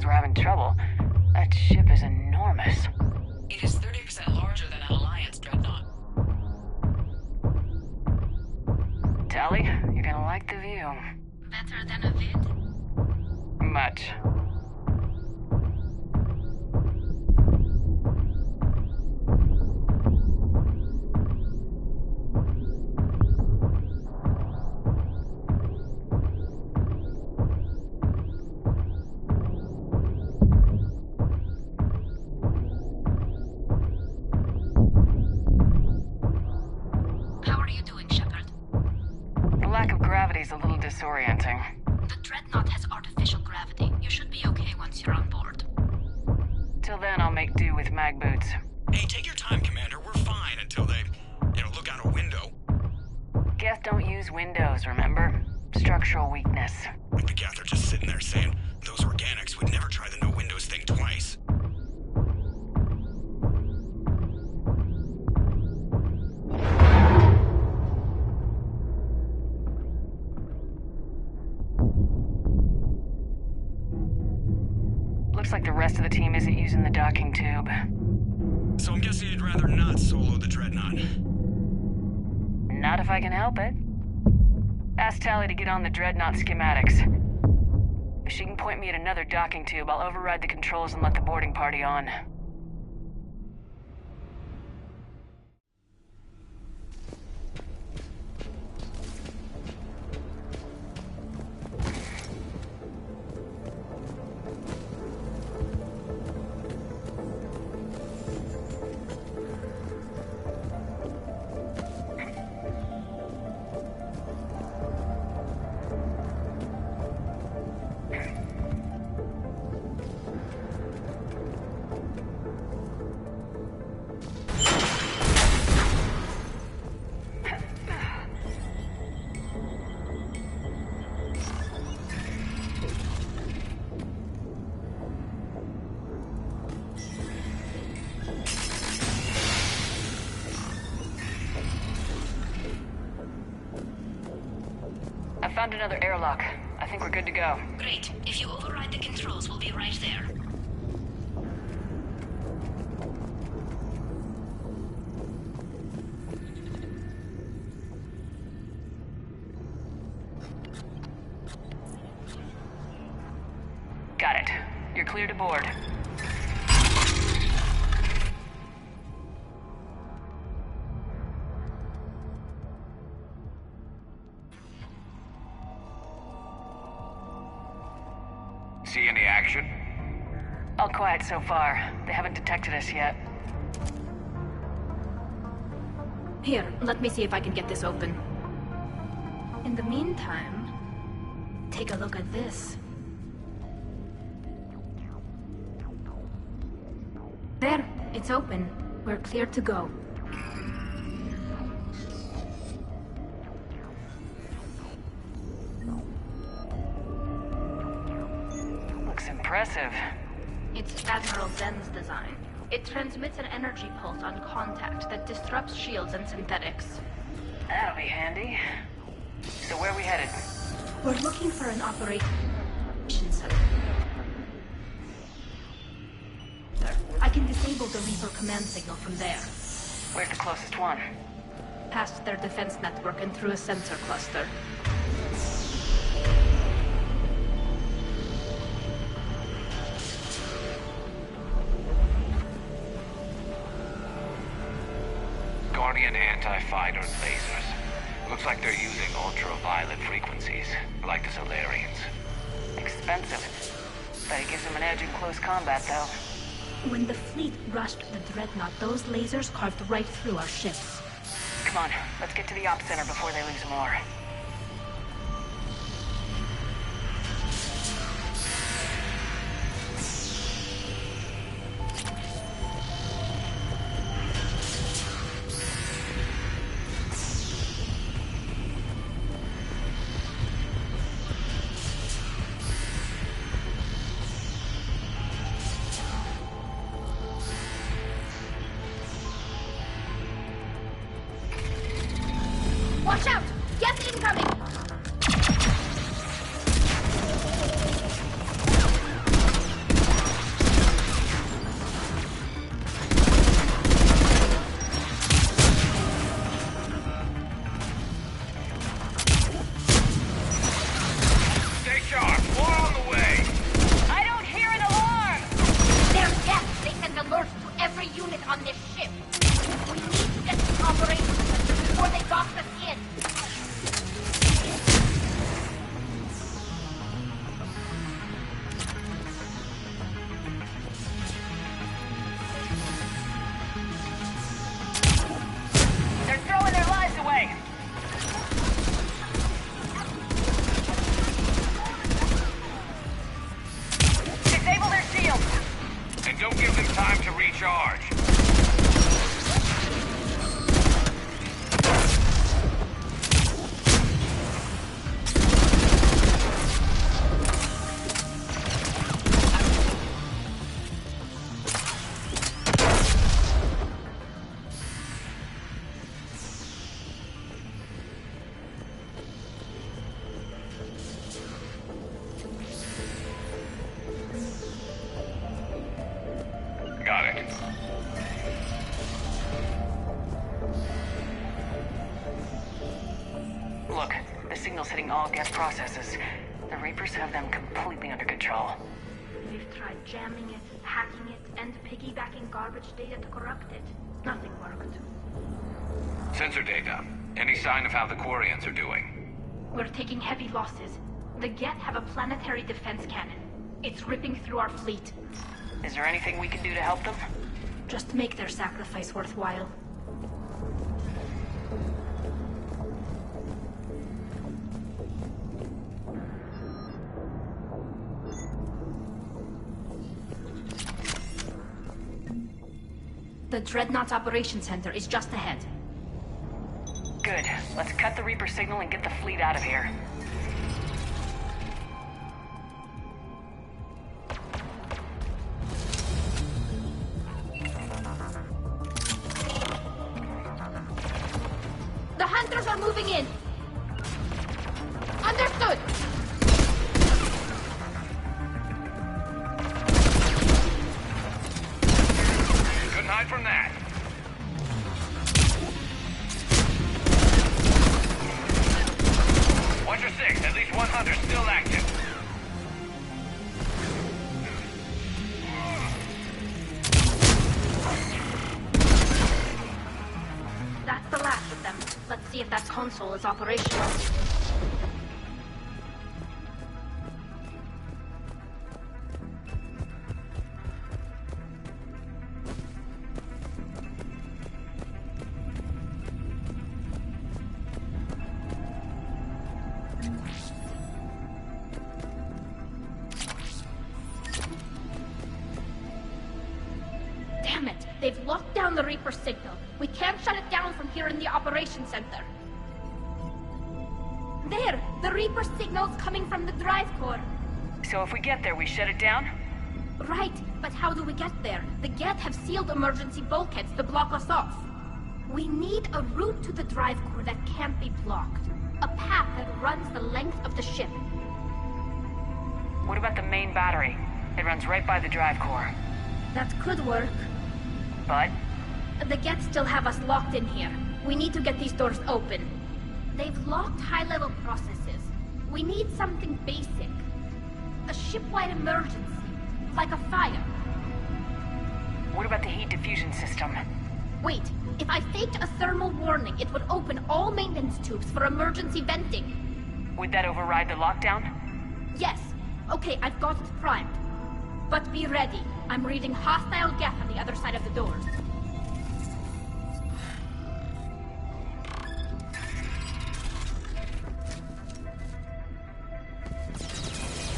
We're having trouble. That ship is enormous. It is 30% larger than an Alliance dreadnought. Tally, you're gonna like the view. Better than a vid? Much. A little disorienting. The Dreadnought has artificial gravity. You should be okay once you're on board. Till then, I'll make do with mag boots. Hey, take your time, Commander. We're fine until they, look out a window. Geth don't use windows, remember? Structural weakness. The Geth are just sitting there saying, those organics would never try the no windows thing twice. Looks like the rest of the team isn't using the docking tube. So I'm guessing you'd rather not solo the Dreadnought. Not if I can help it. Ask Tally to get on the Dreadnought schematics. If she can point me at another docking tube, I'll override the controls and let the boarding party on. Found another airlock. I think we're good to go. Great. If you override the controls, we'll be right there. clear to board. See any action? All quiet so far. They haven't detected us yet. Here, let me see if I can get this open. In the meantime, take a look at this. There, it's open. We're clear to go. Looks impressive. It's Admiral Zen's design. It transmits an energy pulse on contact that disrupts shields and synthetics. That'll be handy. So where are we headed? We're looking for an operations center. I can disable the Reaper command signal from there. Where's the closest one? Past their defense network and through a sensor cluster. Guardian anti-fighter lasers. Looks like they're using ultraviolet frequencies, like the Solarians. Expensive. Bet it gives them an edge in close combat, though. When the fleet rushed the Dreadnought, those lasers carved right through our ships. Come on, let's get to the op center before they lose more. Watch out! Geth incoming! Stay sharp! More on the way! I don't hear an alarm! They're Geth! They sent alerts to every unit on this ship. We need to get to operations before they dock us in. They're throwing their lives away! Disable their shields! And don't give them time to recharge. Got it. Look, the signal's hitting all Geth processes. The Reapers have them completely under control. We've tried jamming it, hacking it, and piggybacking garbage data to corrupt it. Nothing worked. Sensor data. Any sign of how the Quarians are doing? We're taking heavy losses. The Geth have a planetary defense cannon. It's ripping through our fleet. Is there anything we can do to help them? Just make their sacrifice worthwhile. The Dreadnought's Operations Center is just ahead. Good. Let's cut the Reaper signal and get the fleet out of here. The Hunters are moving in! Understood! Couldn't hide from that. Watcher 6, at least one hunter still active. see if that console is operational. Damn it! They've locked down the Reaper signal. We can't shut it down from here in the operations center. There! The Reaper signal's coming from the drive core. So if we get there, we shut it down? Right, but how do we get there? The Geth have sealed emergency bulkheads to block us off. We need a route to the drive core that can't be blocked. A path that runs the length of the ship. What about the main battery? It runs right by the drive core. That could work. But? The Geth still have us locked in here. We need to get these doors open. They've locked high-level processes. We need something basic. A ship-wide emergency. Like a fire. What about the heat diffusion system? Wait, if I faked a thermal warning, it would open all maintenance tubes for emergency venting. Would that override the lockdown? Yes. Okay, I've got it primed. But be ready. I'm reading hostile Geth on the other side of the doors.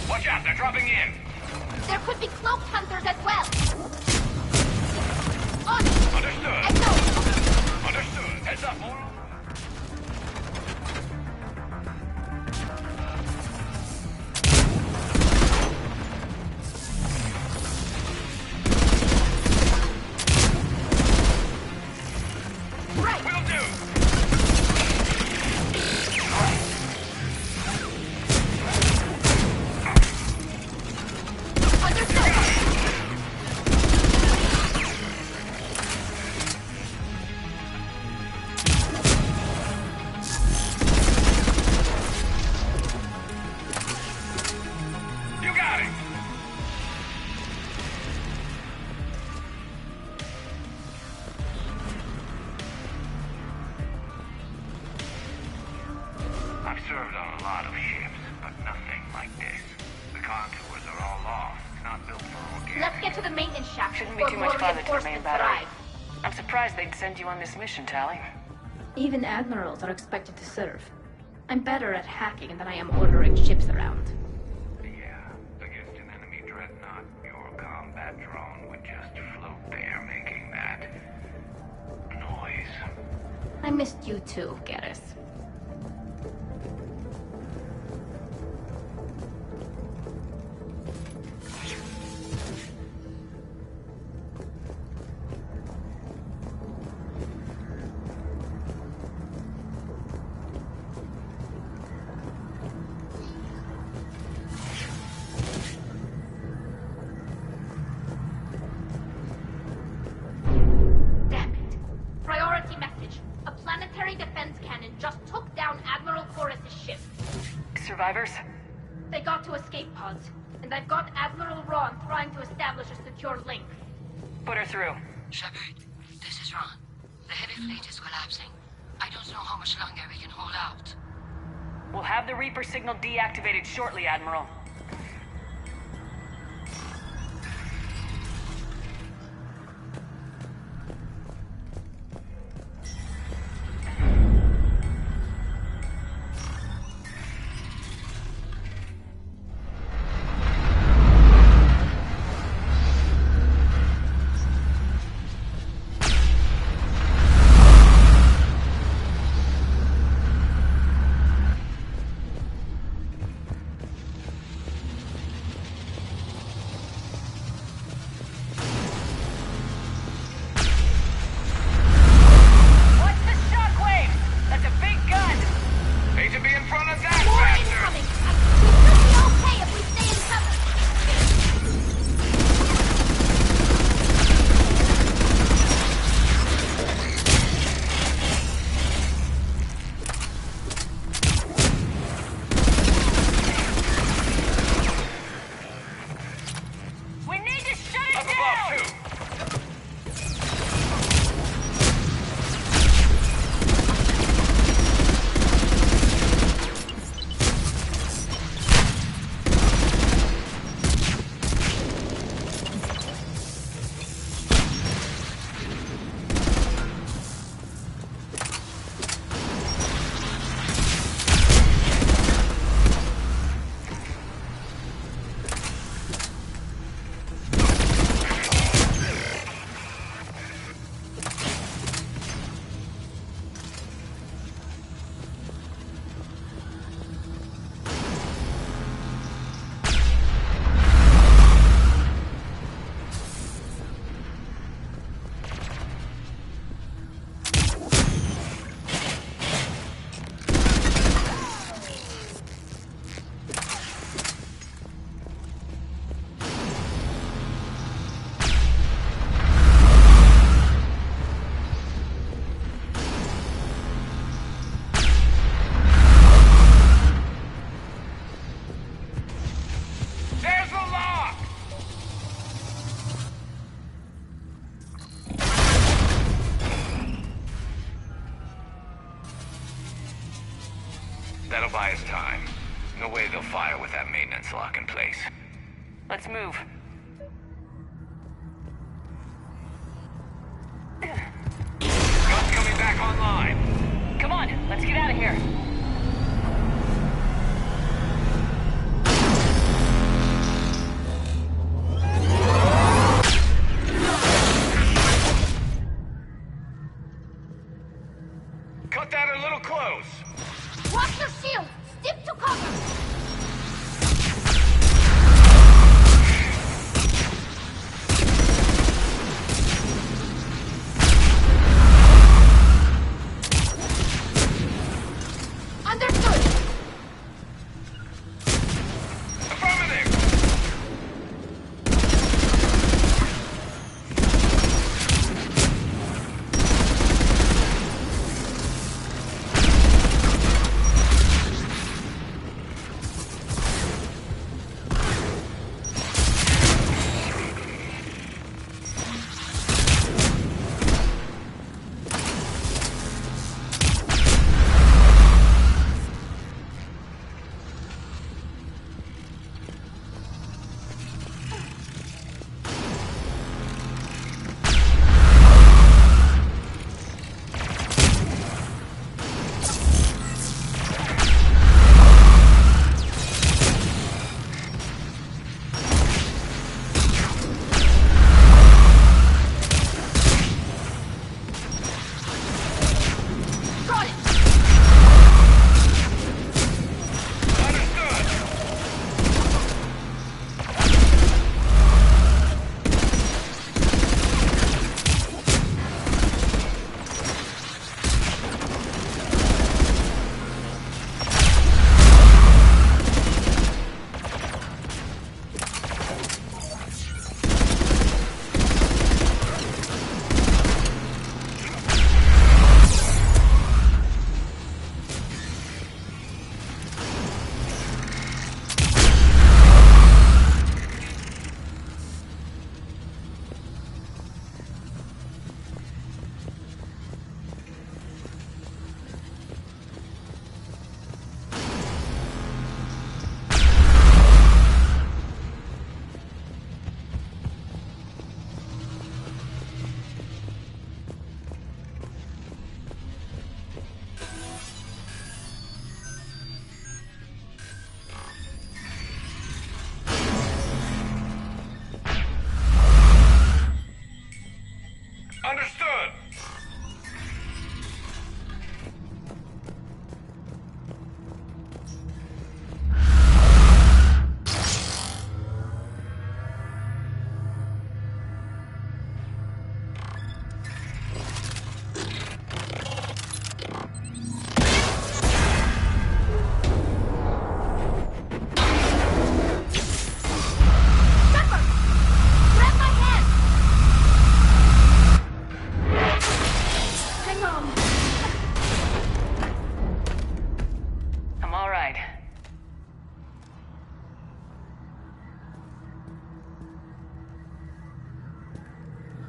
Watch out, they're dropping in! There could be cloaked hunters as well! On! Understood! Echo! Understood! Heads up, more! Right! Will do! You got it! I've served on a lot of ships, but nothing like this. The contours are all off. It's not built for organic. Let's get to the maintenance shaft. Shouldn't be before too much more farther to the main reinforcements battery. arrive. I'm surprised they'd send you on this mission, Tally. Even admirals are expected to serve. I'm better at hacking than I am ordering ships around. Yeah, against an enemy dreadnought, your combat drone would just float there making that noise. I missed you too, Garrus. Damn it. Priority message. A planetary defense cannon just took down Admiral Chorus's ship. Survivors? They got to escape pods, and I've got Admiral Ron trying to establish a secure link. Put her through. Shepard, this is Ron. The heavy fleet is collapsing. I don't know how much longer we can hold out. We'll have the Reaper signal deactivated shortly, Admiral. That'll buy us time. No way they'll fire with that maintenance lock in place. Let's move. Gun's coming back online. Come on, let's get out of here. Cut that a little close. Watch your shield! Stick to cover!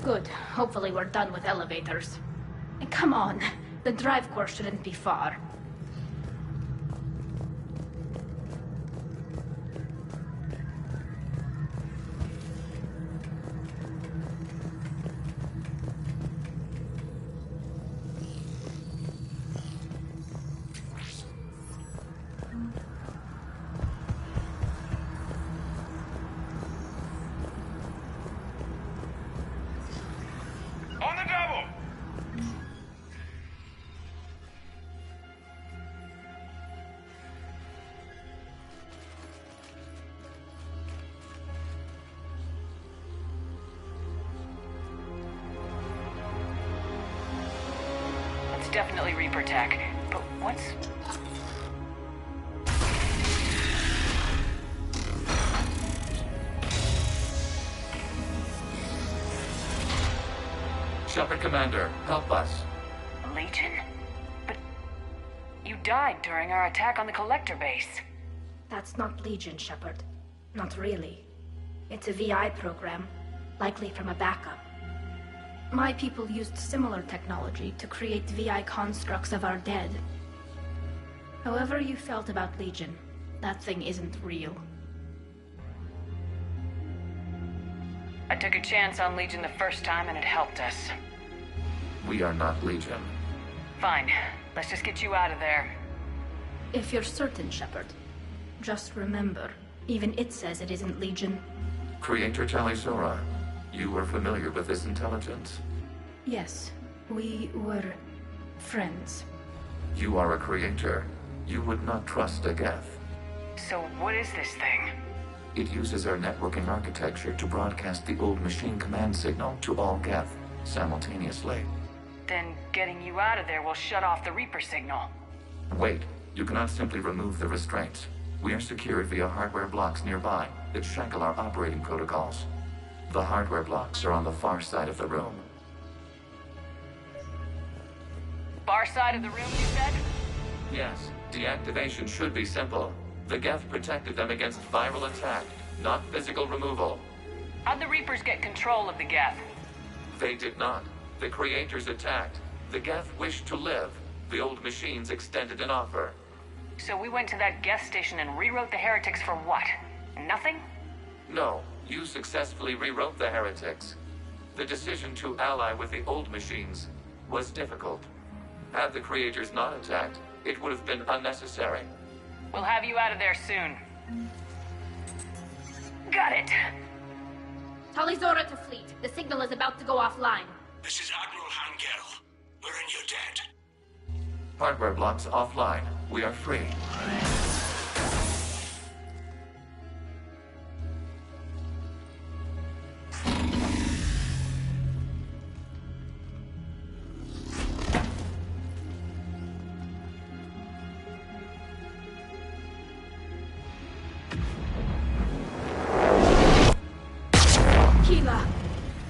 Good. Hopefully we're done with elevators. And come on, the drive core shouldn't be far. Definitely Reaper tech, but what's... Shepard Commander, help us. Legion? But you died during our attack on the Collector base. That's not Legion, Shepard. Not really. It's a VI program, likely from a backup. My people used similar technology to create VI constructs of our dead. However you felt about Legion, that thing isn't real. I took a chance on Legion the first time and it helped us. We are not Legion. Fine. Let's just get you out of there. If you're certain, Shepard, just remember, even it says it isn't Legion. Creator Tali'Zorah, you were familiar with this intelligence? Yes, we were friends. You are a creator. You would not trust a Geth. So what is this thing? It uses our networking architecture to broadcast the old machine command signal to all Geth simultaneously. Then getting you out of there will shut off the Reaper signal. Wait, you cannot simply remove the restraints. We are secured via hardware blocks nearby that shackle our operating protocols. The hardware blocks are on the far side of the room. Far side of the room, you said? Yes, deactivation should be simple. The Geth protected them against viral attack, not physical removal. How'd the Reapers get control of the Geth? They did not. The creators attacked. The Geth wished to live. The old machines extended an offer. So we went to that Geth station and rewrote the heretics for what? Nothing? No, you successfully rewrote the heretics. The decision to ally with the old machines was difficult. Had the creators not attacked, it would have been unnecessary. We'll have you out of there soon. Got it. Tali'Zorah to fleet. The signal is about to go offline. This is Admiral Hangel. We're in your debt. Hardware blocks offline. We are free.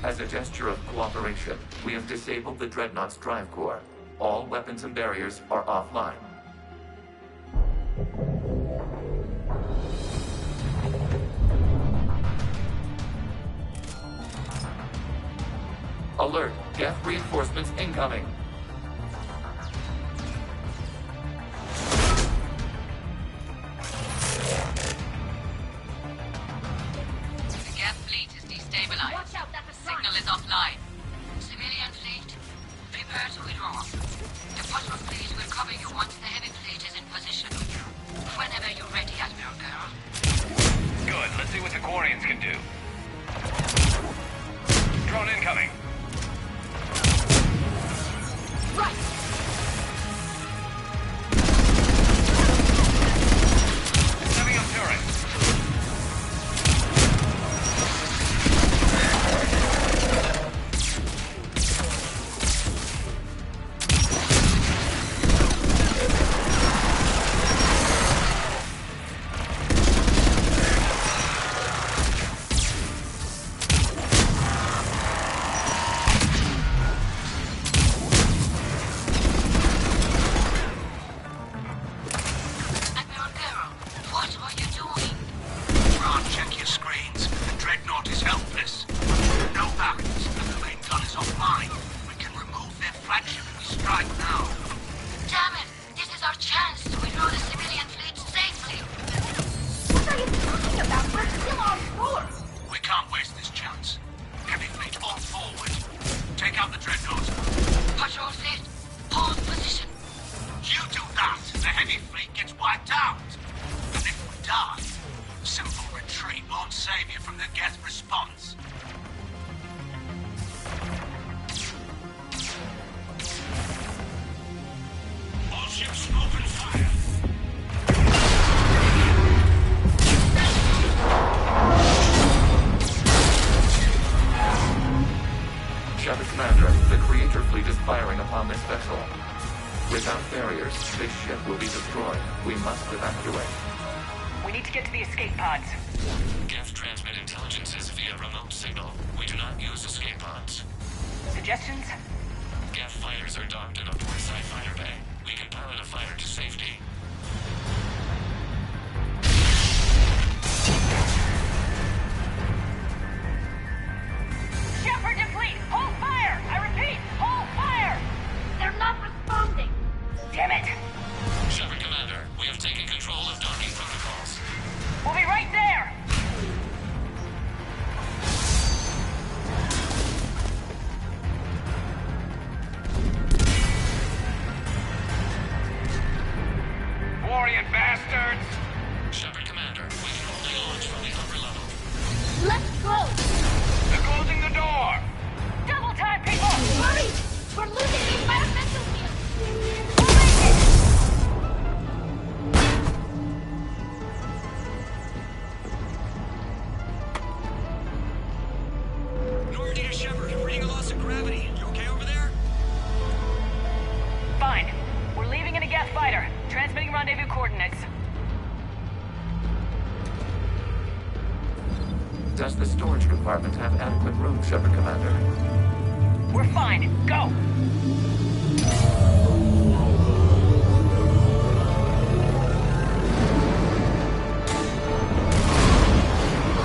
As a gesture of cooperation, we have disabled the Dreadnought's drive core. All weapons and barriers are offline. Alert! Geth reinforcements incoming! The Geth fleet is destabilized. Watch out, that's a Signal is offline. Civilian fleet, prepare to withdraw. The Quattro fleet will cover you once the heavy fleet is in position. Whenever you're ready, Admiral Girl. Good, let's see what the Quarians can do. Drone incoming. Right! Heavy on turret. Commander, the Creator fleet is firing upon this vessel. Without barriers, this ship will be destroyed. We must evacuate. We need to get to the escape pods. Geth transmit intelligences via remote signal. We do not use escape pods. Suggestions? Geth fighters are docked in a portside fighter bay. We can pilot a fighter to safety. Shepard to fleet! Hold fire! I repeat, hold fire! They're not responding! Damn it! Shepard, Commander. compartment have adequate room, Shepard Commander? We're fine. Go!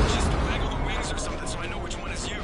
Just waggle the wings or something so I know which one is you.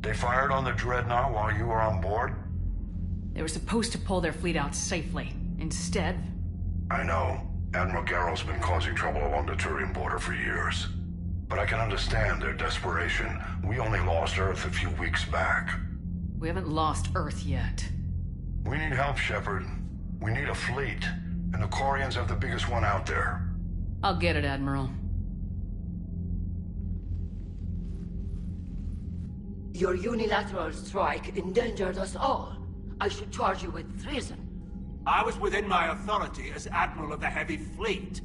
They fired on the Dreadnought while you were on board? They were supposed to pull their fleet out safely. Instead... I know. Admiral Garrow's been causing trouble along the Turian border for years. But I can understand their desperation. We only lost Earth a few weeks back. We haven't lost Earth yet. We need help, Shepard. We need a fleet. And the Quarians have the biggest one out there. I'll get it, Admiral. Your unilateral strike endangered us all. I should charge you with treason. I was within my authority as Admiral of the Heavy Fleet.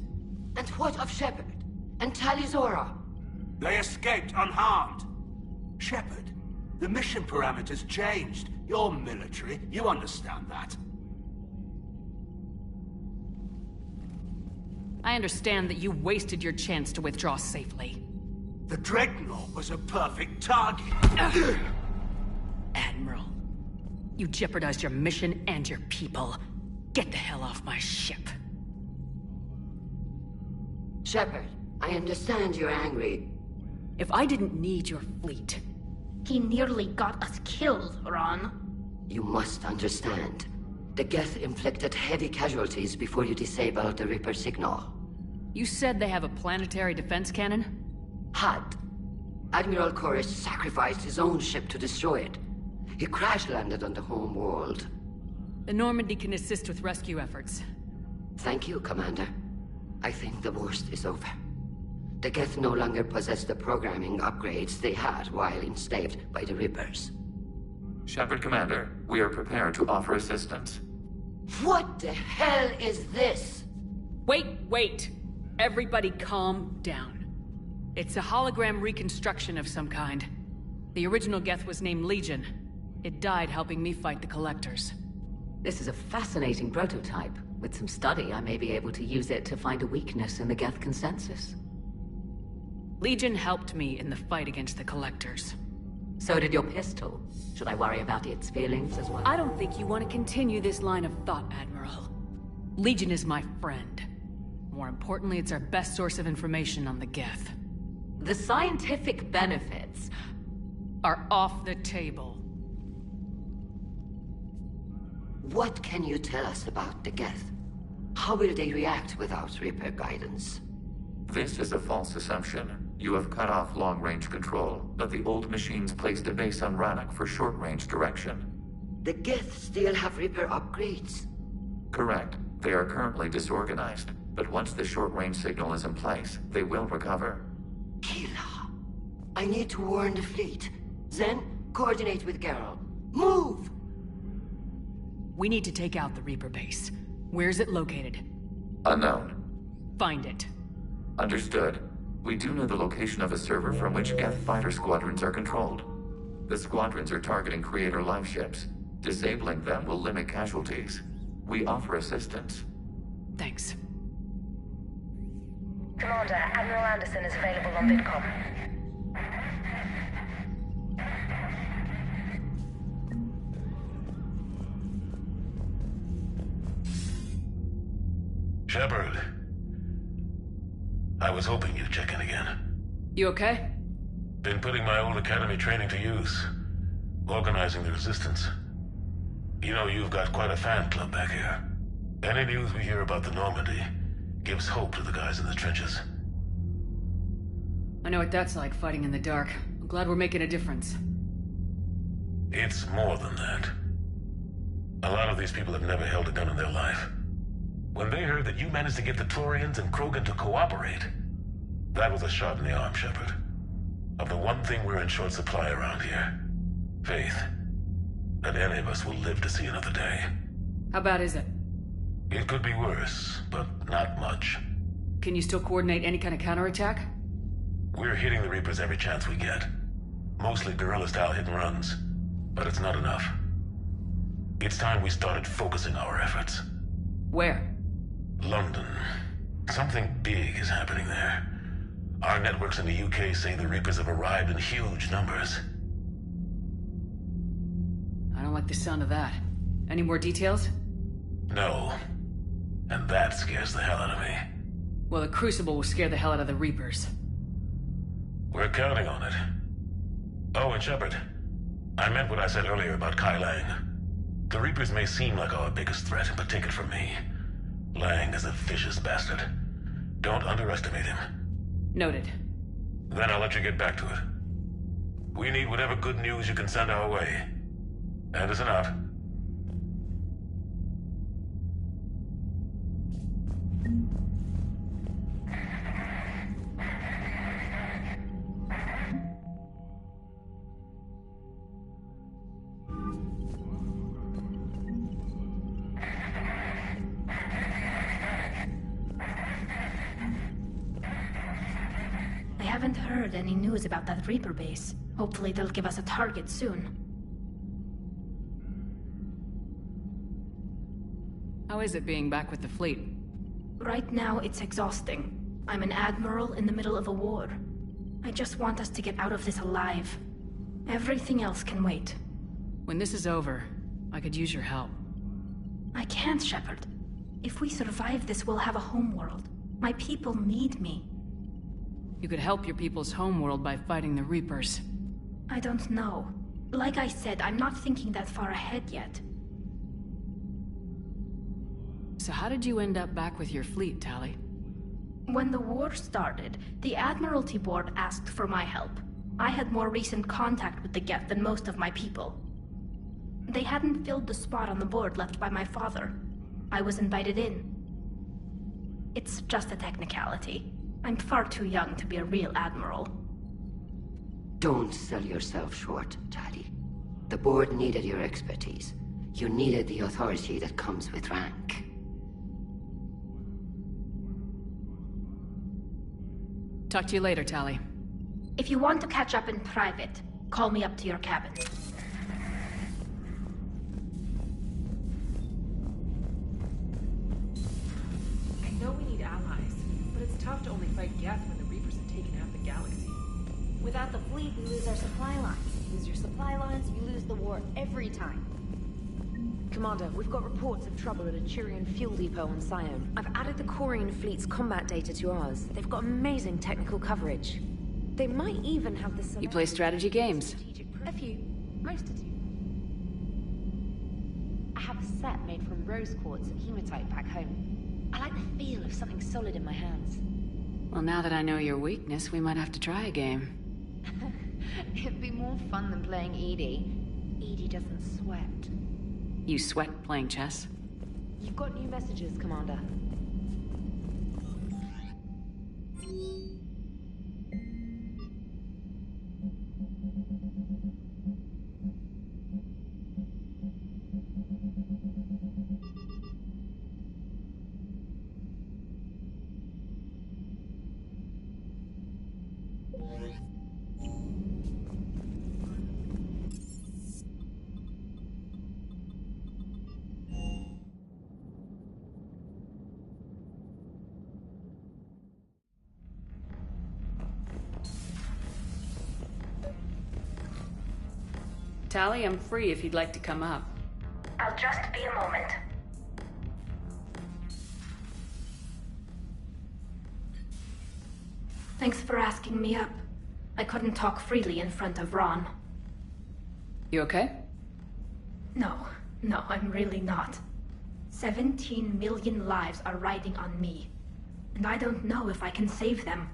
And what of Shepard? And Talizora? They escaped unharmed. Shepard, the mission parameters changed. You're military, you understand that. I understand that you wasted your chance to withdraw safely. The Dreadnought was a perfect target. Admiral, you jeopardized your mission and your people. Get the hell off my ship. Shepard, I understand you're angry. If I didn't need your fleet... He nearly got us killed, Ron. You must understand. The Geth inflicted heavy casualties before you disabled the Reaper signal. You said they have a planetary defense cannon? Had. Admiral Koris sacrificed his own ship to destroy it. He crash-landed on the home world. The Normandy can assist with rescue efforts. Thank you, Commander. I think the worst is over. The Geth no longer possess the programming upgrades they had while enslaved by the Reapers. Shepard Commander, we are prepared to offer assistance. What the hell is this? Wait! Everybody calm down. It's a hologram reconstruction of some kind. The original Geth was named Legion. It died helping me fight the Collectors. This is a fascinating prototype. With some study, I may be able to use it to find a weakness in the Geth consensus. Legion helped me in the fight against the Collectors. So did your pistol. Should I worry about its feelings as well? I don't think you want to continue this line of thought, Admiral. Legion is my friend. More importantly, it's our best source of information on the Geth. The scientific benefits are off the table. What can you tell us about the Geth? How will they react without Reaper guidance? This is a false assumption. You have cut off long-range control, but the old machines placed a base on Rannoch for short-range direction. The Geth still have Reaper upgrades? Correct. They are currently disorganized, but once the short-range signal is in place, they will recover. Kila, I need to warn the fleet. Then, coordinate with Garrow. Move! We need to take out the Reaper base. Where's it located? Unknown. Find it. Understood. We do know the location of a server from which Geth fighter squadrons are controlled. The squadrons are targeting Creator live ships. Disabling them will limit casualties. We offer assistance. Thanks. Commander, Admiral Anderson is available on VidCom. Shepard. I was hoping you'd check in again. You okay? Been putting my old academy training to use. Organizing the resistance. You know, you've got quite a fan club back here. Any news we hear about the Normandy gives hope to the guys in the trenches. I know what that's like, fighting in the dark. I'm glad we're making a difference. It's more than that. A lot of these people have never held a gun in their life. When they heard that you managed to get the Turians and Krogan to cooperate, that was a shot in the arm, Shepard. Of the one thing we're in short supply around here. Faith. That any of us will live to see another day. How bad is it? It could be worse, but not much. Can you still coordinate any kind of counterattack? We're hitting the Reapers every chance we get. Mostly guerrilla-style hit-and-runs, but it's not enough. It's time we started focusing our efforts. Where? London. Something big is happening there. Our networks in the UK say the Reapers have arrived in huge numbers. I don't like the sound of that. Any more details? No. And that scares the hell out of me. Well, the Crucible will scare the hell out of the Reapers. We're counting on it. Oh, and Shepard, I meant what I said earlier about Kai Lang. The Reapers may seem like our biggest threat, but take it from me. Lang is a vicious bastard. Don't underestimate him. Noted. Then I'll let you get back to it. We need whatever good news you can send our way. Anderson out. I haven't heard any news about that Reaper base. Hopefully they'll give us a target soon. How is it being back with the fleet? Right now, it's exhausting. I'm an admiral in the middle of a war. I just want us to get out of this alive. Everything else can wait. When this is over, I could use your help. I can't, Shepard. If we survive this, we'll have a homeworld. My people need me. You could help your people's homeworld by fighting the Reapers. I don't know. Like I said, I'm not thinking that far ahead yet. So how did you end up back with your fleet, Tali? When the war started, the Admiralty Board asked for my help. I had more recent contact with the Geth than most of my people. They hadn't filled the spot on the board left by my father. I was invited in. It's just a technicality. I'm far too young to be a real admiral. Don't sell yourself short, Tali. The board needed your expertise. You needed the authority that comes with rank. Talk to you later, Tali. If you want to catch up in private, call me up to your cabin. I know we need allies, but it's tough to only fight Geth when the Reapers have taken half the galaxy. Without the fleet, we lose our supply lines. You lose your supply lines, you lose the war every time. Commander, we've got reports of trouble at a Turian fuel depot on Sion. I've added the Corian fleet's combat data to ours. They've got amazing technical coverage. They might even have the... You play strategy games? A few. Most do. I have a set made from rose quartz and hematite back home. I like the feel of something solid in my hands. Well, now that I know your weakness, we might have to try a game. It'd be more fun than playing Edie. Edie doesn't sweat. You sweat playing chess? You've got new messages, Commander. Tali, I'm free if you'd like to come up. I'll just be a moment. Thanks for asking me up. I couldn't talk freely in front of Ron. You okay? No, I'm really not. 17 million lives are riding on me. And I don't know if I can save them.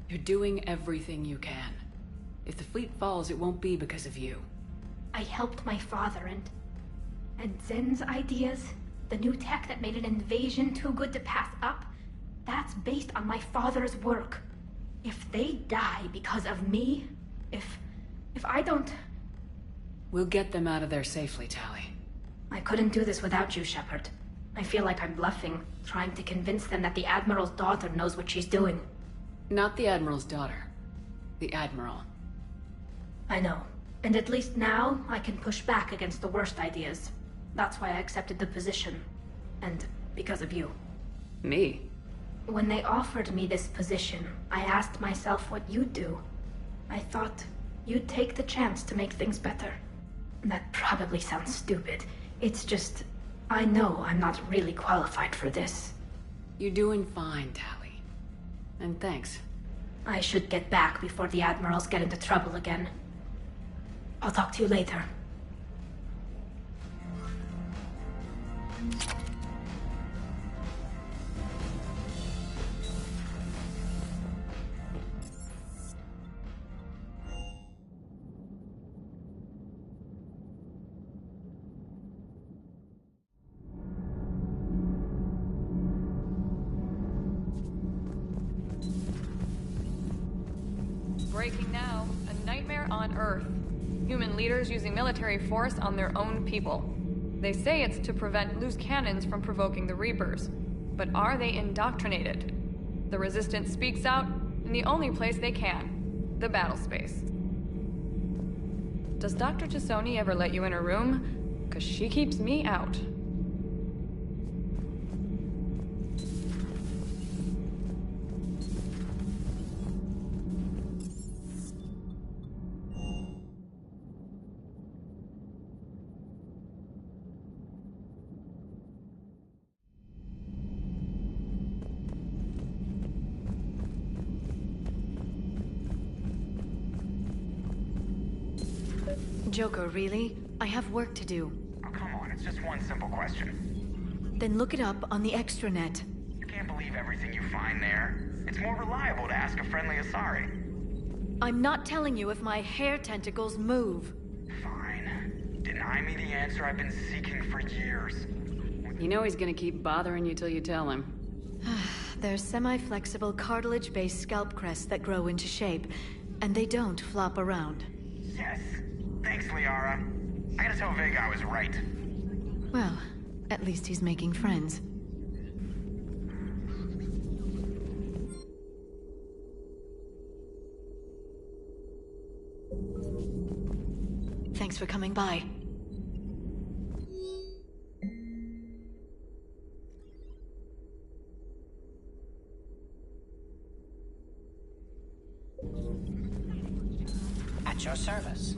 You're doing everything you can. If the fleet falls, it won't be because of you. I helped my father and Zen's ideas, the new tech that made an invasion too good to pass up, that's based on my father's work. If they die because of me, if I don't... We'll get them out of there safely, Tali. I couldn't do this without you, Shepard. I feel like I'm bluffing, trying to convince them that the Admiral's daughter knows what she's doing. Not the Admiral's daughter. The Admiral. I know. And at least now, I can push back against the worst ideas. That's why I accepted the position. And because of you. Me? When they offered me this position, I asked myself what you'd do. I thought you'd take the chance to make things better. That probably sounds stupid. It's just, I know I'm not really qualified for this. You're doing fine, Tali. And thanks. I should get back before the Admirals get into trouble again. I'll talk to you later. Breaking now, a nightmare on Earth. Human leaders using military force on their own people. They say it's to prevent loose cannons from provoking the Reapers. But are they indoctrinated? The Resistance speaks out in the only place they can, the battle space. Does Dr. Tassoni ever let you in her room? 'Cause she keeps me out. Joker, really? I have work to do. Oh, come on, it's just one simple question. Then look it up on the extranet. You can't believe everything you find there. It's more reliable to ask a friendly Asari. I'm not telling you if my hair tentacles move. Fine. Deny me the answer I've been seeking for years. You know he's gonna keep bothering you till you tell him. They're semi-flexible cartilage-based scalp crests that grow into shape, and they don't flop around. Yes. Thanks, Liara. I gotta tell Vega I was right. Well, at least he's making friends. Thanks for coming by. At your service.